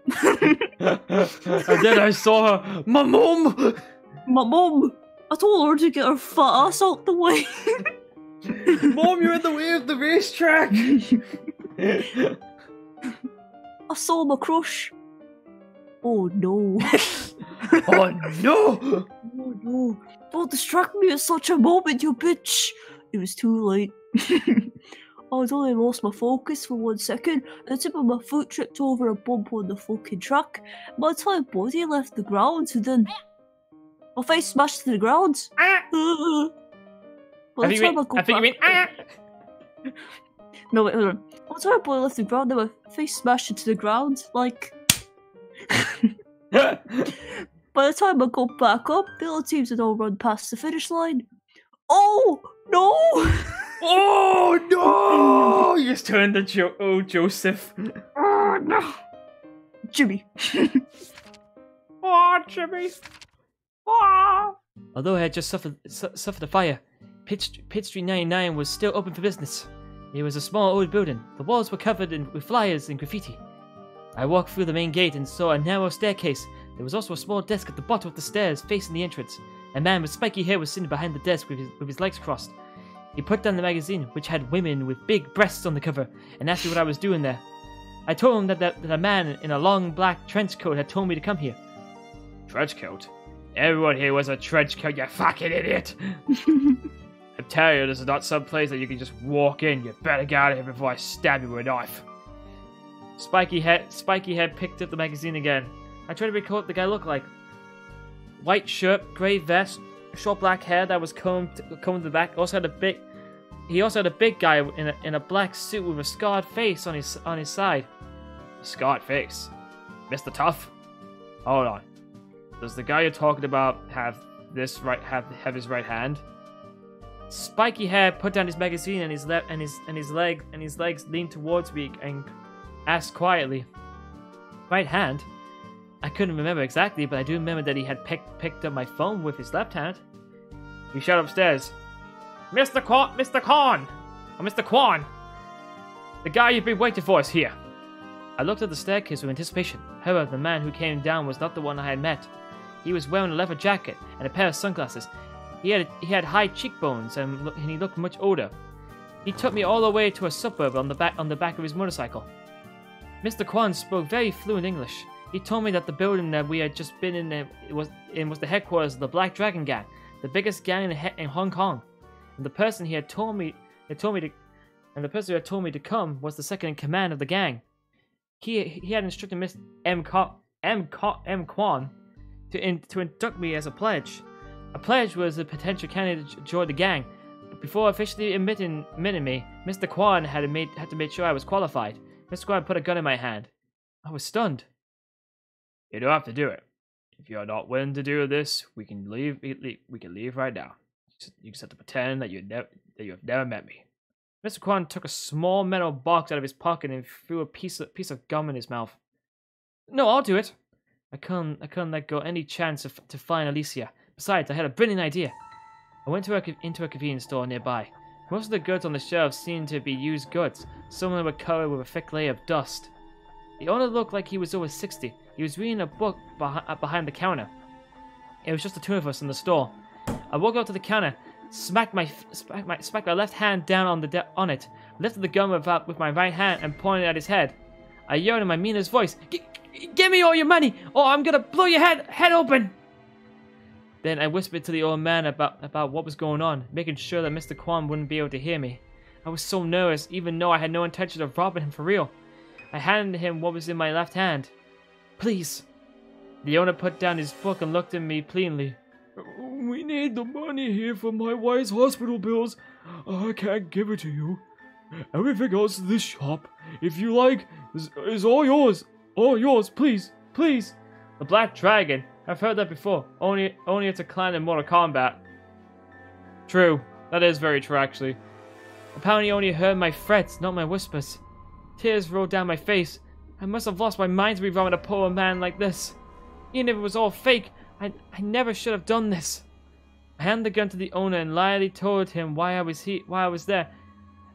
Speaker 1: And then I saw her, my mom!
Speaker 6: My mom. I told her to get her fat ass out the way.
Speaker 1: Mom, you're in the way of the racetrack!
Speaker 6: I saw my crush. Oh no.
Speaker 1: Oh no!
Speaker 6: Oh no. Don't distract me at such a moment, you bitch. It was too late. I had only lost my focus for 1 second, and the tip of my foot tripped over a bump on the fucking track. My entire body left the ground, and then my face smashed to the ground.
Speaker 1: I think you mean
Speaker 6: No, wait, hold on. My entire body left the ground, and my face smashed into the ground, like... By the time I got back up, the other teams had all run past the finish line. Oh, no!
Speaker 1: Oh no! You just turned to Joseph.
Speaker 6: Oh, no! Jimmy.
Speaker 1: Oh, Jimmy. Oh. Although I had just suffered a fire, Pit Street 99 was still open for business. It was a small old building. The walls were covered with flyers and graffiti. I walked through the main gate and saw a narrow staircase There was also a small desk at the bottom of the stairs facing the entrance. A man with spiky hair was sitting behind the desk with his legs crossed. He put down the magazine, which had women with big breasts on the cover, and asked me what I was doing there. I told him that a man in a long black trench coat had told me to come here. Trench coat? Everyone here wears a trench coat, you fucking idiot! I tell you, this is not some place that you can just walk in. You better get out of here before I stab you with a knife. Spiky head picked up the magazine again. I tried to recall what the guy looked like. White shirt, grey vest, short black hair that was combed to the back. He also had a big guy in a black suit with a scarred face on his side. A scarred face? Mr. Tough? Hold on. Does the guy you're talking about have his right hand? Spiky hair put down his magazine and his legs leaned towards me and asked quietly, "Right hand?" I couldn't remember exactly, but I do remember that he had picked up my phone with his left hand. He shouted upstairs, Mr. Kwan! The guy you've been waiting for is here." I looked at the staircase with anticipation. However, the man who came down was not the one I had met. He was wearing a leather jacket and a pair of sunglasses. He had high cheekbones and he looked much older. He took me all the way to a suburb on the back of his motorcycle. Mr. Kwan spoke very fluent English. He told me that the building that we had just been in was the headquarters of the Black Dragon Gang, the biggest gang in Hong Kong. And the person who had told me to come was the second in command of the gang. He had instructed Miss M. Kwan to induct me as a pledge. A pledge was a potential candidate to join the gang, but before officially admitting me, Mr. Kwan had to make sure I was qualified. Mr. Kwan put a gun in my hand. I was stunned. You don't have to do it. If you're not willing to do this, we can leave. We can leave right now. You just have to pretend that you have never met me. Mr. Kwan took a small metal box out of his pocket and threw a piece of gum in his mouth. No, I'll do it. I couldn't let go any chance to find Alicia. Besides, I had a brilliant idea. I went into a convenience store nearby. Most of the goods on the shelves seemed to be used goods. Some of them were covered with a thick layer of dust. The owner looked like he was over 60. He was reading a book behind the counter. It was just the two of us in the store. I walked up to the counter, smacked my left hand down on it, lifted the gun with my right hand and pointed at his head. I yelled in my meanest voice, "Give me all your money, or I'm gonna blow your head open!" Then I whispered to the old man about what was going on, making sure that Mr. Kwan wouldn't be able to hear me. I was so nervous, even though I had no intention of robbing him for real. I handed him what was in my left hand. "Please." The owner put down his book and looked at me pleadingly. "We need the money here for my wife's hospital bills. I can't give it to you. Everything else in this shop, if you like, is all yours. All yours, please, please." The Black Dragon. I've heard that before. Only it's a clan in Mortal Kombat. True. That is very true, actually. Apparently only heard my threats, not my whispers. Tears rolled down my face. I must have lost my mind to be robbing a poor man like this. Even if it was all fake, I never should have done this. I handed the gun to the owner and loudly told him why I was there,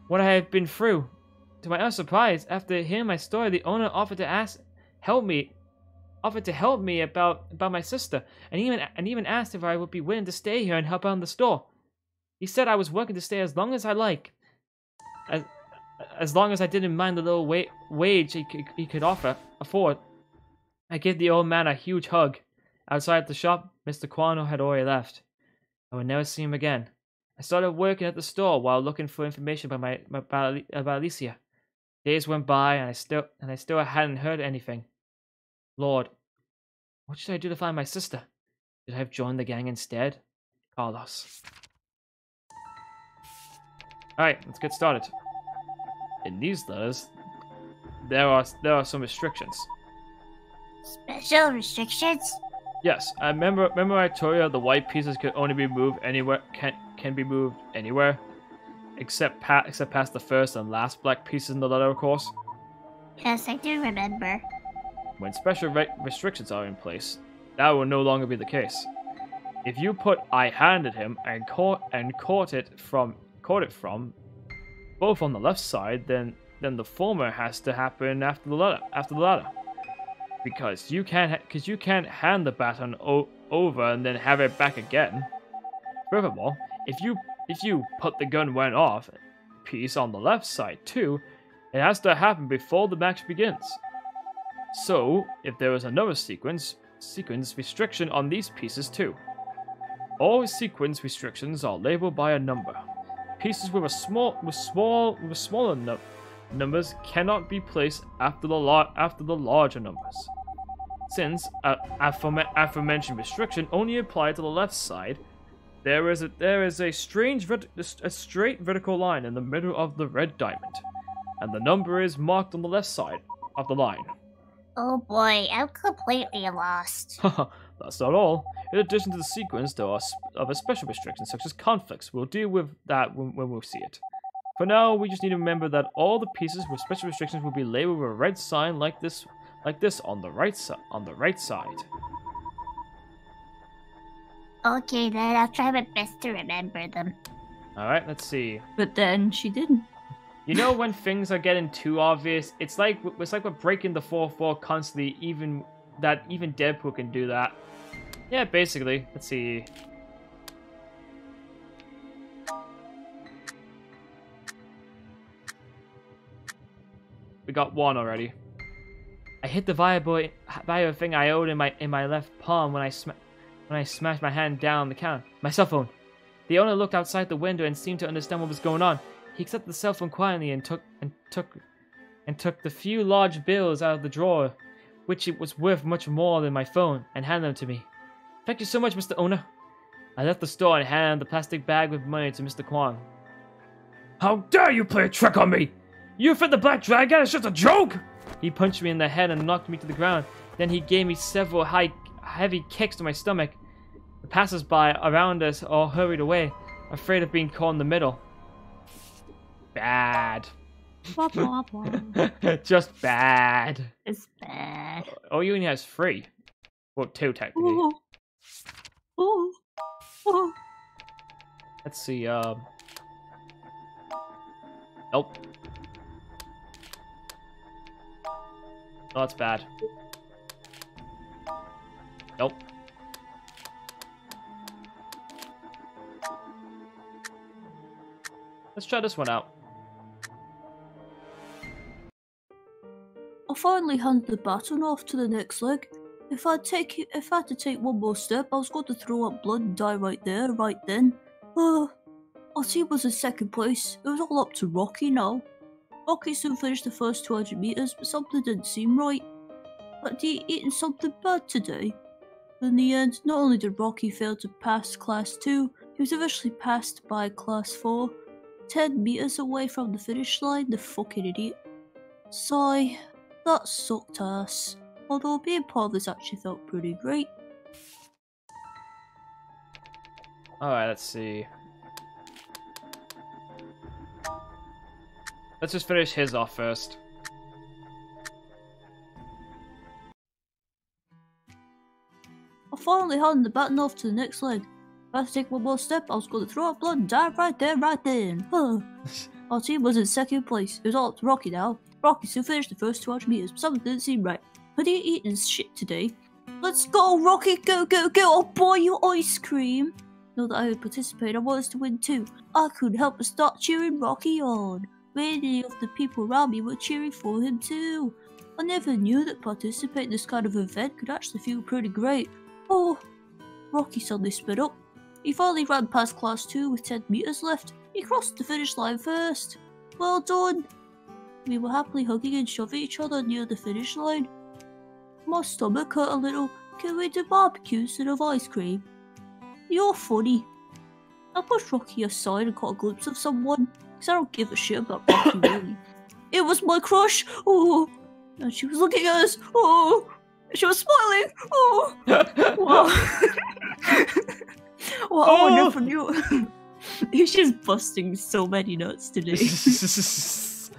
Speaker 1: what I had been through. To my utter surprise, after hearing my story, the owner offered to help me about my sister, and even asked if I would be willing to stay here and help out in the store. He said I was welcome to stay as long as I like, as long as I didn't mind the little wage he could afford. I gave the old man a huge hug. Outside the shop, Mr. Kwano had already left. I would never see him again. I started working at the store while looking for information about Alicia. Days went by, and I still hadn't heard anything. Lord, what should I do to find my sister? Should I have joined the gang instead? Carlos. Alright, let's get started. In these letters, there are some restrictions.
Speaker 3: Special restrictions?
Speaker 1: Yes, I remember I told you the white pieces could only be moved anywhere, can be moved anywhere, except past the first and last black pieces in the letter, of course.
Speaker 3: Yes, I do remember.
Speaker 1: When special restrictions are in place, that will no longer be the case. If you put "I handed him" and caught it from both on the left side, then the former has to happen after the latter. Because you can't hand the baton over and then have it back again. Furthermore, if you put the gun when off piece on the left side too, it has to happen before the match begins. So, if there is another sequence restriction on these pieces too. All sequence restrictions are labeled by a number. Pieces with smaller numbers cannot be placed after the larger numbers. Since aforementioned restriction only applied to the left side, there is a straight vertical line in the middle of the red diamond, and the number is marked on the left side of the line.
Speaker 3: Oh boy, I'm completely lost.
Speaker 1: That's not all. In addition to the sequence, there are other special restrictions such as conflicts. We'll deal with that when we see it. For now, we just need to remember that all the pieces with special restrictions will be labeled with a red sign like this on the right side.
Speaker 3: Okay then, I'll try my best to remember them.
Speaker 1: Alright, let's see.
Speaker 6: But then she didn't.
Speaker 1: You know when things are getting too obvious? It's like we're breaking the 4-4 constantly, even Deadpool can do that. Yeah, basically. Let's see. We got one already. I hit the viable thing I owed in my left palm when I smashed my hand down the counter. My cell phone. The owner looked outside the window and seemed to understand what was going on. He accepted the cell phone quietly and took the few large bills out of the drawer, which it was worth much more than my phone, and handed them to me. Thank you so much, Mr. Owner. I left the store and handed the plastic bag with money to Mr. Kwong. How dare you play a trick on me! You fit the Black Dragon? It's just a joke! He punched me in the head and knocked me to the ground. Then he gave me several heavy kicks to my stomach. The passers-by around us all hurried away, afraid of being caught in the middle. Bad.
Speaker 3: Blah, blah, blah.
Speaker 1: Just bad.
Speaker 3: It's bad.
Speaker 1: Oh, you only has 3. Well, 2 technically. Let's see, Nope. Oh, that's bad. Nope. Let's try this one out.
Speaker 6: I finally handed the baton off to the next leg. If I had to take one more step, I was going to throw up blood and die right there, right then. Our team was in second place. It was all up to Rocky now. Rocky soon finished the first 200 meters, but something didn't seem right. Had he eaten something bad today? In the end, not only did Rocky fail to pass Class 2, he was eventually passed by Class 4. 10 meters away from the finish line, the fucking idiot. Sigh, that sucked ass. Although being part of this actually felt pretty great.
Speaker 1: Alright, let's see. Let's just finish his off first.
Speaker 6: I finally handed the baton off to the next leg. If I had to take one more step, I was going to throw up blood and die right there, right then. Our team was in second place. It was all up to Rocky now. Rocky still finished the first 200 meters, but something didn't seem right. Had he eaten shit today? Let's go, Rocky! Go, go, go! I'll buy you ice cream! Now that I had participated, I wanted to win too. I couldn't help but start cheering Rocky on. Many of the people around me were cheering for him too. I never knew that participating in this kind of event could actually feel pretty great. Oh, Rocky suddenly sped up. He finally ran past Class 2 with 10 meters left. He crossed the finish line first. Well done! We were happily hugging and shoving each other near the finish line. My stomach hurt a little. Can we do barbecue instead of ice cream? You're funny. I pushed Rocky aside and caught a glimpse of someone, because I don't give a shit about Rocky really. It was my crush! Oh! And she was looking at us! Oh! She was smiling! Oh! Wow! Wow, I never knew. She's busting so many nuts today.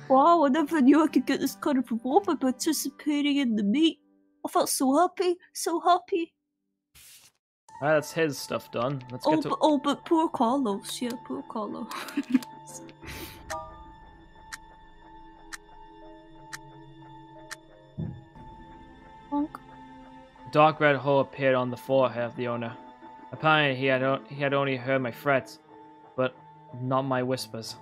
Speaker 6: Wow, I never knew I could get this kind of reward by participating in the meet. I felt so happy, so happy.
Speaker 1: Alright, that's his stuff done. Let's
Speaker 6: Oh,
Speaker 1: get to...
Speaker 6: but poor Carlos. Yeah, poor Carlos. Bonk.
Speaker 1: dark red hole appeared on the forehead of the owner. Apparently, he had only heard my threats, but not my whispers.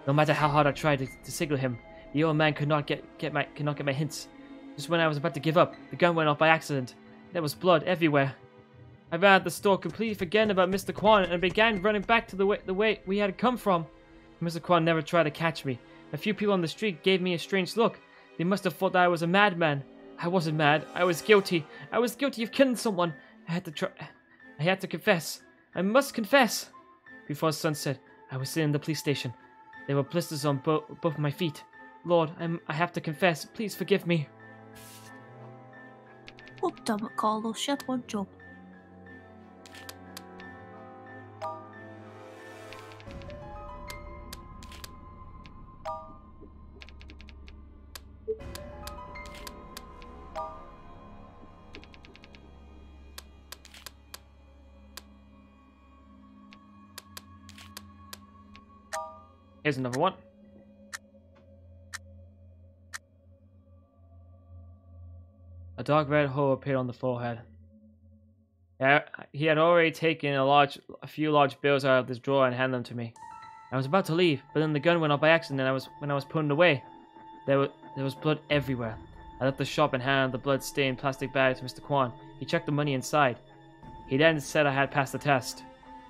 Speaker 1: No matter how hard I tried to signal him, the old man could not get my hints. Just when I was about to give up, the gun went off by accident. There was blood everywhere. I ran out the store, completely forgetting about Mr. Kwan, and began running back to the way we had come from. Mr. Kwan never tried to catch me. A few people on the street gave me a strange look. They must have thought that I was a madman. I wasn't mad. I was guilty. I was guilty of killing someone. I had to confess. I must confess. Before sunset, I was sitting in the police station. There were blisters on both my feet. Lord, I have to confess. Please forgive me.
Speaker 6: Oh, damn it, Carlos. She had one job.
Speaker 1: Here's another one. A dark red hole appeared on the forehead. He had already taken a few large bills out of this drawer and handed them to me. I was about to leave, but then the gun went off by accident. When I was putting it away, there was blood everywhere. I left the shop and handed the blood-stained plastic bag to Mr. Kwan. He checked the money inside. He then said I had passed the test.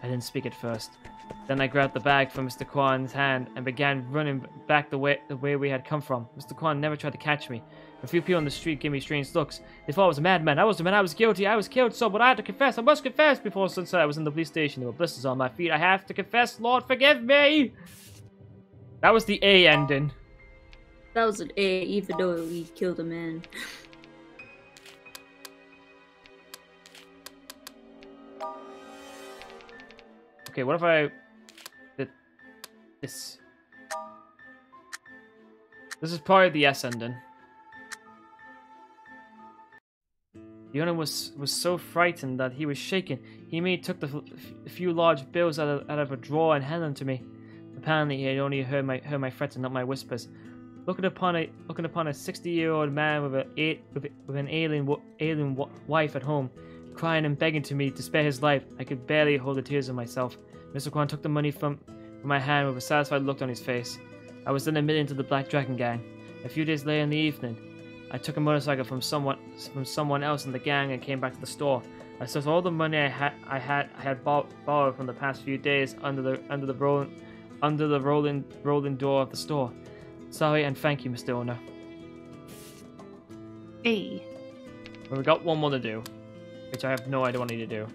Speaker 1: I didn't speak at first. Then I grabbed the bag from Mr. Kwan's hand and began running back the way we had come from. Mr. Kwan never tried to catch me. A few people on the street gave me strange looks. They thought I was a madman. I was a man. I was guilty. I was killed someone. I had to confess. I must confess. Before sunset, I was in the police station. There were blisters on my feet. I have to confess. Lord, forgive me. That was the A ending.
Speaker 7: That was an A, even though he killed a man.
Speaker 1: Okay, what if I did this? This is probably the S ending. The owner was so frightened that he was shaking. He took the few large bills out of a drawer and handed them to me. Apparently, he had only heard my threats and not my whispers. Looking upon a 60-year-old man with an alien wife at home, crying and begging to me to spare his life, I could barely hold the tears in myself. Mr. Kwan took the money from my hand with a satisfied look on his face. I was then admitted into the Black Dragon Gang. A few days later in the evening, I took a motorcycle from someone else in the gang and came back to the store. I stuffed all the money I had borrowed from the past few days under the rolling door of the store. Sorry and thank you, Mr. Owner.
Speaker 6: Hey.
Speaker 1: Well, we got one more to do, which I have no idea what I need to do.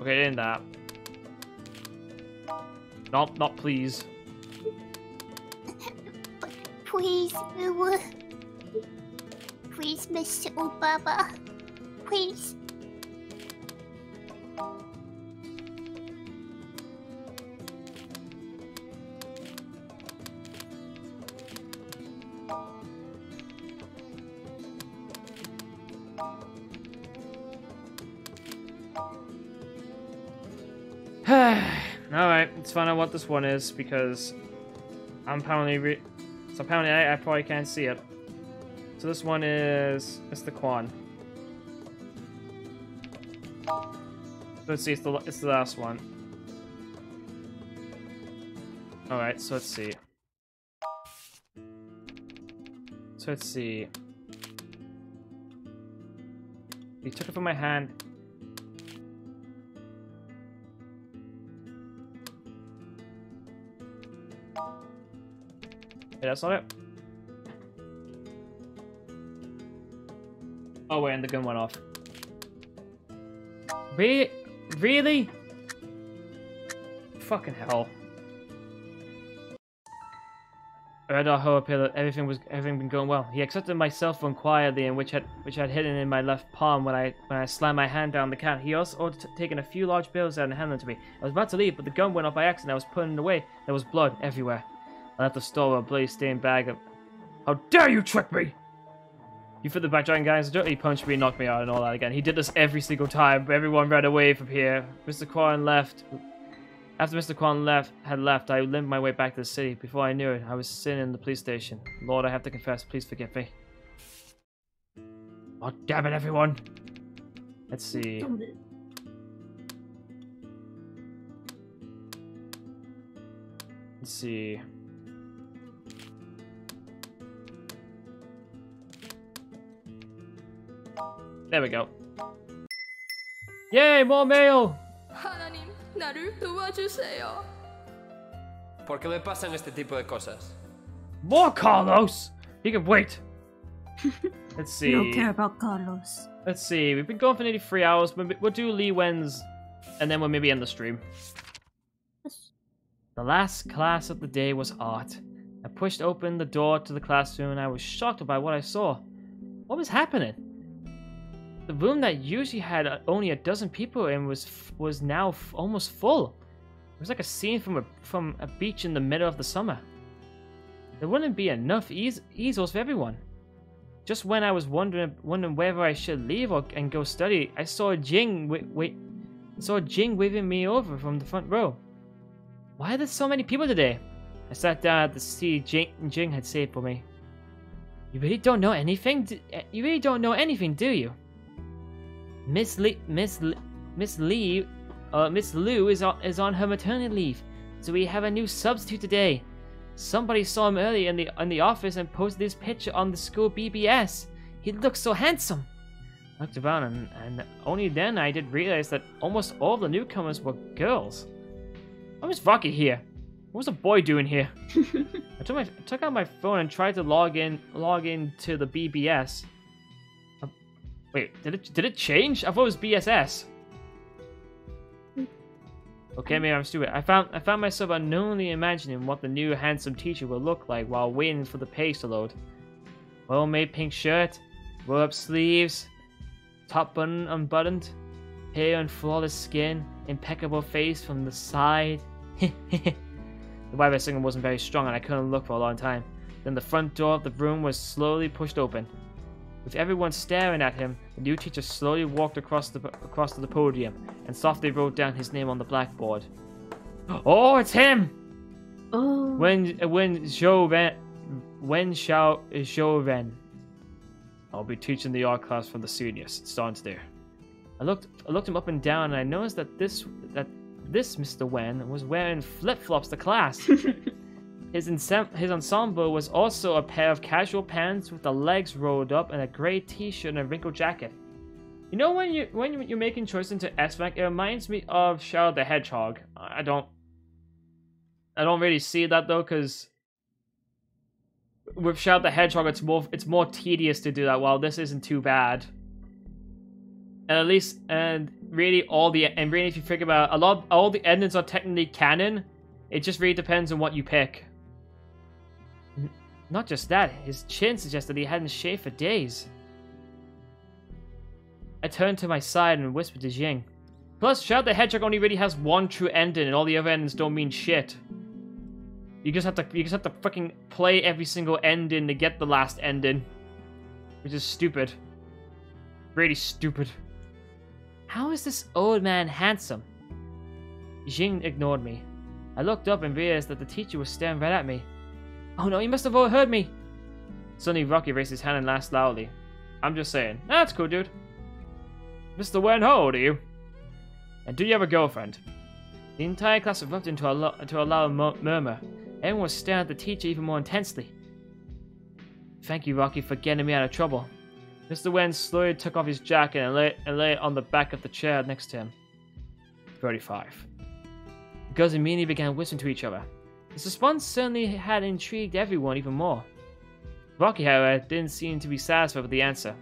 Speaker 1: Okay, in that. Not please.
Speaker 3: Please, please, Mr. Obama. Please.
Speaker 1: Alright, let's find out what this one is, because I'm apparently I probably can't see it. So this one is Mr. Kwan. Let's see, it's the last one. Alright, so let's see. He took it from my hand. Hey, that's not it. Oh wait, and the gun went off. Really? Fucking hell. I read our hope here that everything been going well. He accepted my cell phone quietly, and which had hidden in my left palm when I slammed my hand down the counter. He also taken a few large bills out and handed them to me. I was about to leave, but the gun went off by accident. I was putting it away. There was blood everywhere. I left the store with a bloody-stained bag of... How dare you trick me! You fit the Black Dragon guys. He punched me, knocked me out, and all that again. He did this every single time. Everyone ran away from here. Mr. Kwan left. After Mr. Kwan had left, I limped my way back to the city. Before I knew it, I was sitting in the police station. Lord, I have to confess. Please forgive me. Oh, damn it, everyone. Let's see.
Speaker 7: Damn it.
Speaker 1: Let's see. There we go. Yay, more mail!
Speaker 8: 하나님, 나를 도와주세요.
Speaker 5: ¿Por qué me pasan este tipo de cosas?
Speaker 1: More Carlos! He can wait. Let's see.
Speaker 6: We don't care about Carlos.
Speaker 1: Let's see. We've been going for nearly 3 hours. We'll do Lee Wen's, and then we'll maybe end the stream. The last class of the day was art. I pushed open the door to the classroom and I was shocked by what I saw. What was happening? The room that usually had only a dozen people in was now almost full. It was like a scene from a beach in the middle of the summer. There wouldn't be enough easels for everyone. Just when I was wondering whether I should leave and go study, I saw Jing waving me over from the front row. Why are there so many people today? I sat down at the seat Jing had saved for me. You really don't know anything? You really don't know anything, do you? Miss Liu is on her maternity leave, so we have a new substitute today. Somebody saw him earlier in the office and posted this picture on the school BBS. He looked so handsome. I looked around and only then I did realize that almost all the newcomers were girls. Why was Rocky here? What was the boy doing here? I took out my phone and tried to log in to the BBS. Wait, did it change? I thought it was BSS. Okay, maybe I'm stupid. I found myself unknowingly imagining what the new handsome teacher would look like while waiting for the page to load. Well-made pink shirt, roll-up sleeves, top button unbuttoned, hair and flawless skin, impeccable face from the side. The Wi-Fi signal wasn't very strong and I couldn't look for a long time. Then the front door of the room was slowly pushed open. With everyone staring at him, the new teacher slowly walked across to the podium and softly wrote down his name on the blackboard. Oh, it's him!
Speaker 6: Oh.
Speaker 1: Wen Xiaoren. I'll be teaching the art class from the seniors. It starts there. I looked him up and down and I noticed that this Mr. Wen was wearing flip-flops to class. His ensemble was also a pair of casual pants with the legs rolled up and a grey t-shirt and a wrinkled jacket. You know when you're making choices into S rank, it reminds me of Shadow the Hedgehog. I don't really see that though, because with Shadow the Hedgehog it's more tedious to do that, while this isn't too bad. And really if you think about it, all the endings are technically canon. It just really depends on what you pick. Not just that, his chin suggested he hadn't shaved for days. I turned to my side and whispered to Jing. Plus, Shadow the Hedgehog only really has one true ending, and all the other endings don't mean shit. You just have to fucking play every single ending to get the last ending, which is stupid. Really stupid. How is this old man handsome? Jing ignored me. I looked up and realized that the teacher was staring right at me. Oh no, he must have overheard me. Suddenly, Rocky raised his hand and laughed loudly. I'm just saying. That's cool, dude. Mr. Wen, how old are you? And do you have a girlfriend? The entire class erupted into a loud murmur. Everyone was staring at the teacher even more intensely. Thank you, Rocky, for getting me out of trouble. Mr. Wen slowly took off his jacket and lay it on the back of the chair next to him. 35. The girls immediately began whispering to each other. This response certainly had intrigued everyone even more. Rocky, however, didn't seem to be satisfied with the answer.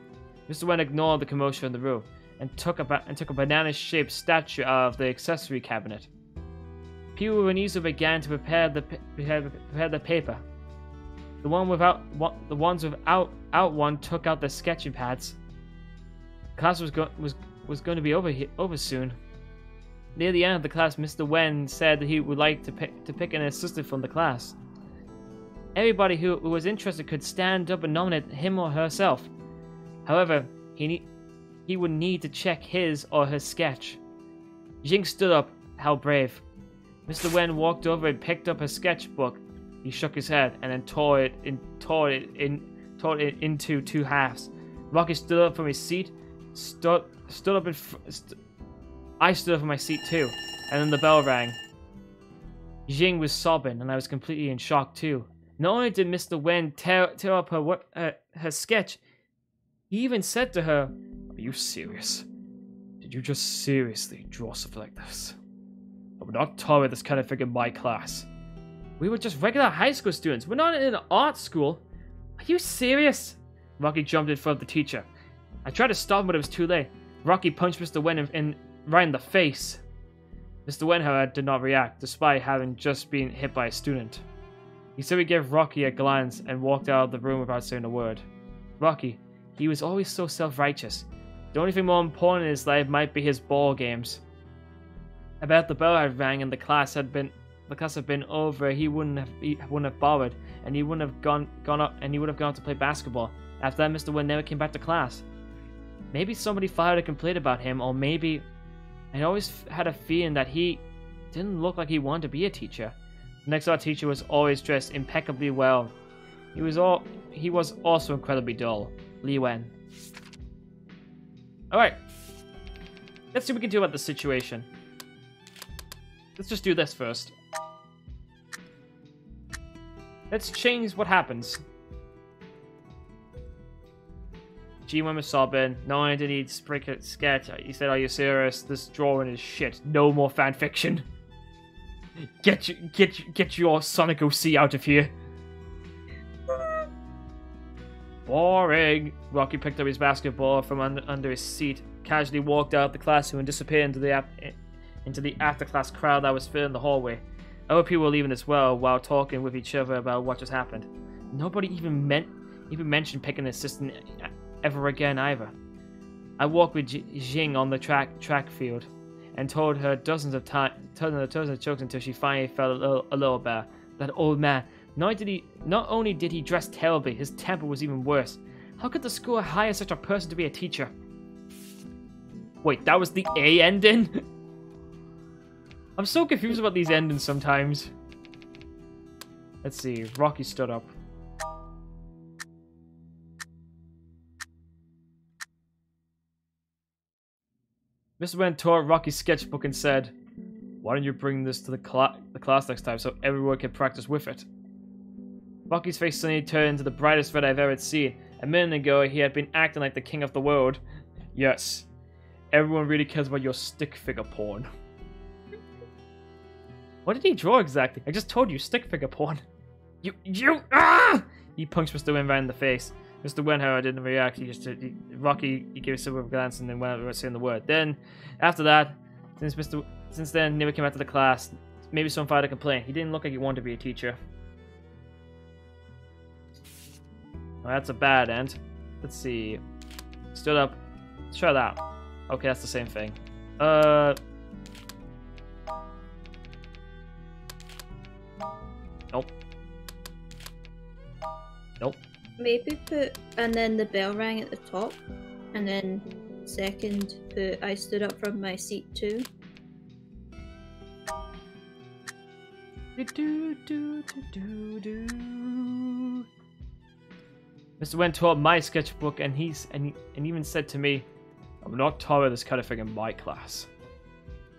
Speaker 1: Mr. Wen ignored the commotion in the room and took a banana-shaped statue out of the accessory cabinet. People with an easel began to prepare the paper. The ones without one took out their sketching pads. Class was going to be over soon. Near the end of the class, Mr. Wen said that he would like to pick an assistant from the class. Everybody who was interested could stand up and nominate him or herself. However, he would need to check his or her sketch. Jing stood up. How brave. Mr. Wen walked over and picked up her sketchbook. He shook his head and then tore it into two halves. Rocky stood up from his seat. I stood up from my seat too, and then the bell rang. Jing was sobbing, and I was completely in shock too. Not only did Mr. Wen tear up her sketch, he even said to her, "Are you serious? Did you just seriously draw something like this? I would not tolerate this kind of thing in my class. We were just regular high school students. We're not in an art school. Are you serious?" Rocky jumped in front of the teacher. I tried to stop him, but it was too late. Rocky punched Mr. Wen right in the face. Mr. Wen, however, did not react, despite having just been hit by a student. He simply gave Rocky a glance and walked out of the room without saying a word. Rocky, he was always so self-righteous. The only thing more important in his life might be his ball games. About the bell had rang and the class had been over, he wouldn't have bothered, and he would have gone to play basketball. After that, Mr. Wen never came back to class. Maybe somebody filed a complaint about him, or maybe I always had a feeling that he didn't look like he wanted to be a teacher. The next art teacher was always dressed impeccably well. He was also incredibly dull. Li Wen. Alright. Let's see what we can do about the situation. Let's just do this first. Let's change what happens. G1 was sobbing. No, I didn't need Spricket sketch. He said, "Are you serious? This drawing is shit. No more fanfiction. Get your Sonic OC out of here." Boring. Rocky picked up his basketball from under his seat, casually walked out of the classroom and disappeared into the after-class crowd that was filling the hallway. Other people were leaving as well while talking with each other about what just happened. Nobody even mentioned picking an assistant ever again either. I walked with Jing on the track field and told her dozens of jokes until she finally felt a little better. That old man. Not only did he dress terribly, his temper was even worse. How could the school hire such a person to be a teacher? Wait, that was the A ending? I'm so confused about these endings sometimes. Let's see. Rocky stood up. Mr. Wen tore out Rocky's sketchbook and said, "Why don't you bring this to the class next time so everyone can practice with it?" Rocky's face suddenly turned into the brightest red I've ever seen. A minute ago, he had been acting like the king of the world. Yes, everyone really cares about your stick figure porn. What did he draw exactly? I just told you, stick figure porn. Ah! He punched Mr. Wen right in the face. Mr. Wen, however, didn't react. Rocky gave a silver glance and then went without saying the word. Then, after that, since then, never came back to the class. Maybe someone filed a complaint. He didn't look like he wanted to be a teacher. Well, that's a bad end. Let's see. Stood up. Let's try that. Okay, that's the same thing. Nope. Nope.
Speaker 7: Maybe put, and then the bell rang at the top, and then second put, I stood up from my seat too.
Speaker 1: Mr. Wen tore up my sketchbook and even said to me, "I will not tolerate this kind of thing in my class."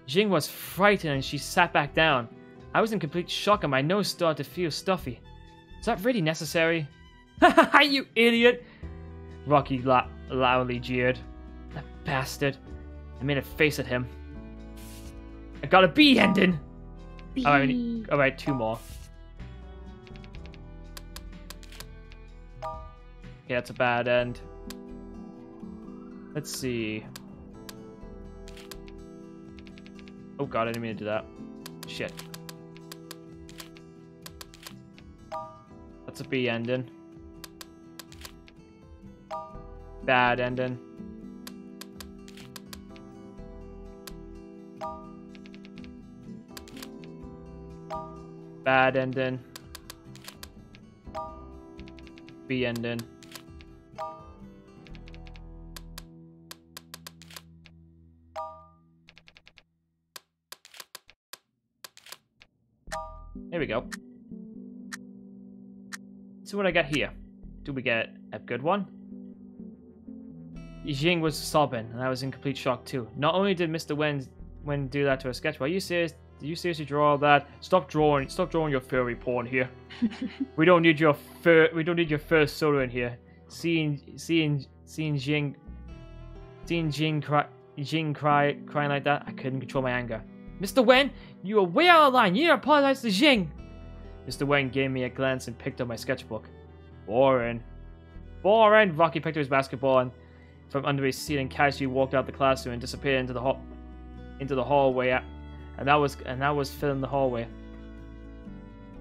Speaker 1: Jing was frightened and she sat back down. I was in complete shock and my nose started to feel stuffy. Is that really necessary? Haha, you idiot! Rocky loudly jeered. That bastard. I made a face at him. I got a B ending! Alright, two more. Okay, that's a bad end. Let's see. Oh god, I didn't mean to do that. Shit. That's a B ending. Bad ending. Bad ending. B ending. There we go. So what I got here? Do we get a good one? Jing was sobbing, and I was in complete shock too. Not only did Mr. Wen do that to a sketchbook, are you serious? Did you seriously draw all that? Stop drawing your furry porn here. We don't need your first solo in here. Seeing Jing crying like that, I couldn't control my anger. Mr. Wen, you are way out of line. You need to apologize to Jing. Mr. Wen gave me a glance and picked up my sketchbook. Boring. Rocky picked up his basketball and from under his seat and casually walked out the classroom and disappeared into the hallway. And that was filling the hallway.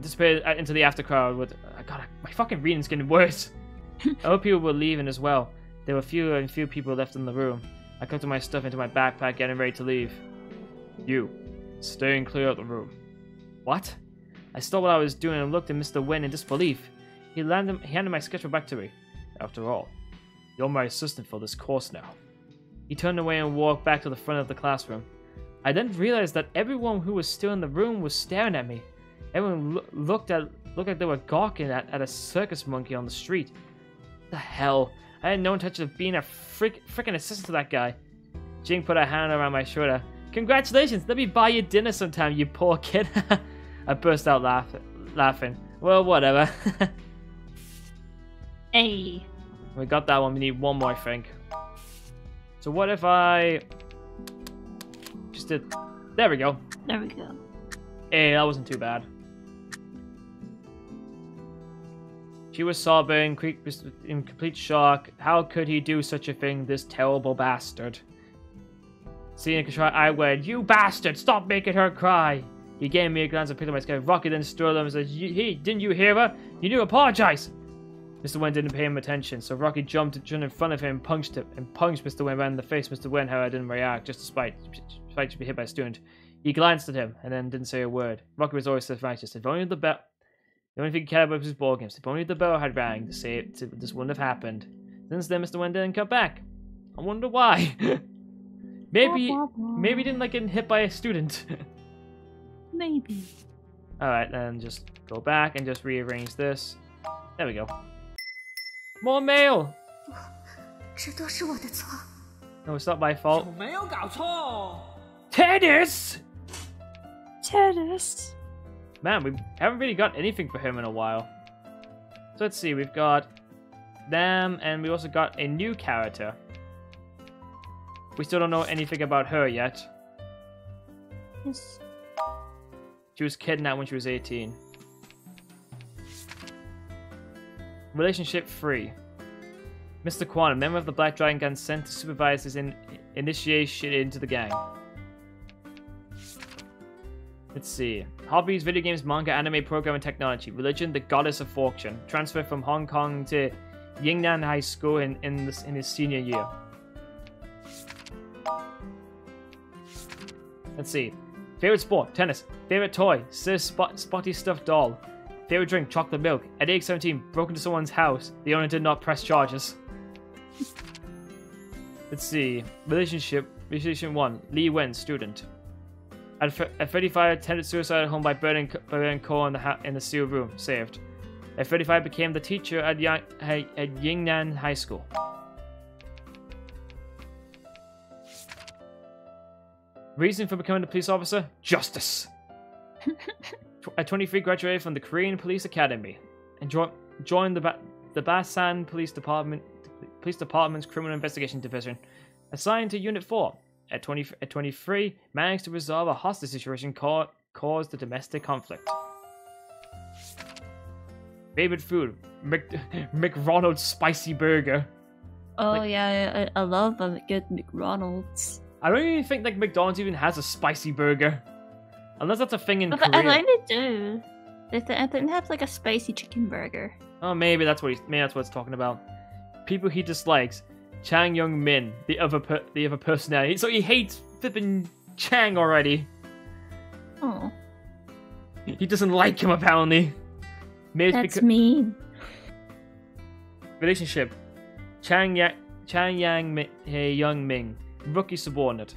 Speaker 1: Disappeared into the after crowd with. God, my fucking reading's getting worse. Other people were leaving as well. There were few people left in the room. I collected my stuff into my backpack, getting ready to leave. You, staying clear of the room. What? I stopped what I was doing and looked at Mr. Wen in disbelief. He handed my sketchbook back to me. After all, you're my assistant for this course now. He turned away and walked back to the front of the classroom. I then realized that everyone who was still in the room was staring at me. Everyone looked like they were gawking at a circus monkey on the street. What the hell? I had no intention of being a freaking assistant to that guy. Jing put a hand around my shoulder. Congratulations! Let me buy you dinner sometime, you poor kid. I burst out laughing. Well, whatever.
Speaker 2: Hey.
Speaker 1: We got that one. We need one more, I think. So what if I just did... There we go.
Speaker 2: There we go.
Speaker 1: Hey, that wasn't too bad. She was sobbing, in complete shock. How could he do such a thing, this terrible bastard? Seeing Kashara, I went, "You bastard! Stop making her cry!" He gave me a glance and picked up my sketch. Rocky then stood up and said, "Hey, didn't you hear her? You need to apologize!" Mr. Wen didn't pay him attention, so Rocky jumped in front of him and punched Mr. Wen right in the face. Mr. Wen, however, didn't react, just despite to be hit by a student. He glanced at him and then didn't say a word. Rocky was always self-righteous. If only the bell... The only thing he cared about was his ball games. If only the bell had rang to say it, this wouldn't have happened. Since then, Mr. Wen didn't come back. I wonder why. Maybe he didn't like getting hit by a student.
Speaker 6: Maybe.
Speaker 1: Alright, then just go back and just rearrange this. There we go. More mail!
Speaker 7: 这都是我的错。
Speaker 1: No, it's not my fault.
Speaker 5: 没有搞错。
Speaker 1: Tennis!
Speaker 6: Tennis.
Speaker 1: Man, we haven't really got anything for him in a while. So let's see, we've got them, and we also got a new character. We still don't know anything about her yet.
Speaker 6: Yes.
Speaker 1: She was kidnapped when she was 18. Relationship free. Mr. Quan, a member of the Black Dragon Gang, sent to supervise his initiation into the gang. Let's see. Hobbies, video games, manga, anime, programming, technology. Religion, the goddess of fortune. Transfer from Hong Kong to Yingnan High School in his senior year. Let's see. Favorite sport, tennis. Favorite toy, Sir Spotty stuffed doll. Favorite drink, chocolate milk. At age 17, broke into someone's house. The owner did not press charges. Let's see. Relationship 1. Li Wen, student. At 35, attempted suicide at home by burning coal in the sealed room. Saved. At 35, became the teacher at Yingnan High School. Reason for becoming a police officer? Justice. At 23, graduated from the Korean Police Academy and joined the Basan Police Department's Criminal Investigation Division. Assigned to Unit 4. At 23, managed to resolve a hostage situation caused the domestic conflict. Favorite food? McRonald's spicy burger.
Speaker 6: Oh yeah, I love a good McDonald's.
Speaker 1: I don't even think like McDonald's even has a spicy burger, unless that's a thing in
Speaker 2: But
Speaker 1: Korea.
Speaker 2: I think they do. I think they have like a spicy chicken burger.
Speaker 1: Oh, maybe that's what it's talking about. People he dislikes. Chang Young Min, the other personality. So he hates flipping Chang already.
Speaker 2: Oh,
Speaker 1: He doesn't like him apparently. Maybe it's
Speaker 2: that's mean.
Speaker 1: Relationship. Chang Young Ming, rookie subordinate.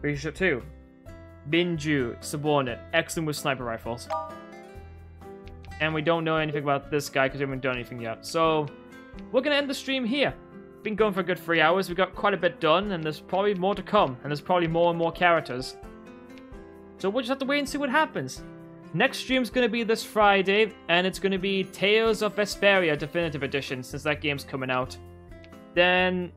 Speaker 1: Relationship 2. Bin Ju, subordinate, excellent with sniper rifles. And we don't know anything about this guy because we haven't done anything yet. So, we're gonna end the stream here. been going for a good 3 hours. We got quite a bit done, and there's probably more to come, and there's probably more and more characters. So we'll just have to wait and see what happens. Next stream's going to be this Friday, and it's going to be Tales of Vesperia Definitive Edition, since that game's coming out. Then,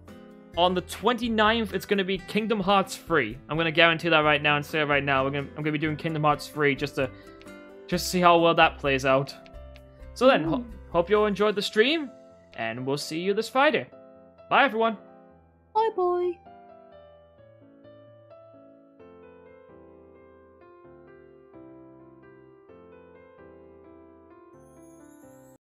Speaker 1: on the 29th, it's going to be Kingdom Hearts 3. I'm going to guarantee that right now and say it right now. I'm going to be doing Kingdom Hearts 3 just to see how well that plays out. So then, hope you all enjoyed the stream, and we'll see you this Friday. Bye, everyone.
Speaker 6: Bye bye.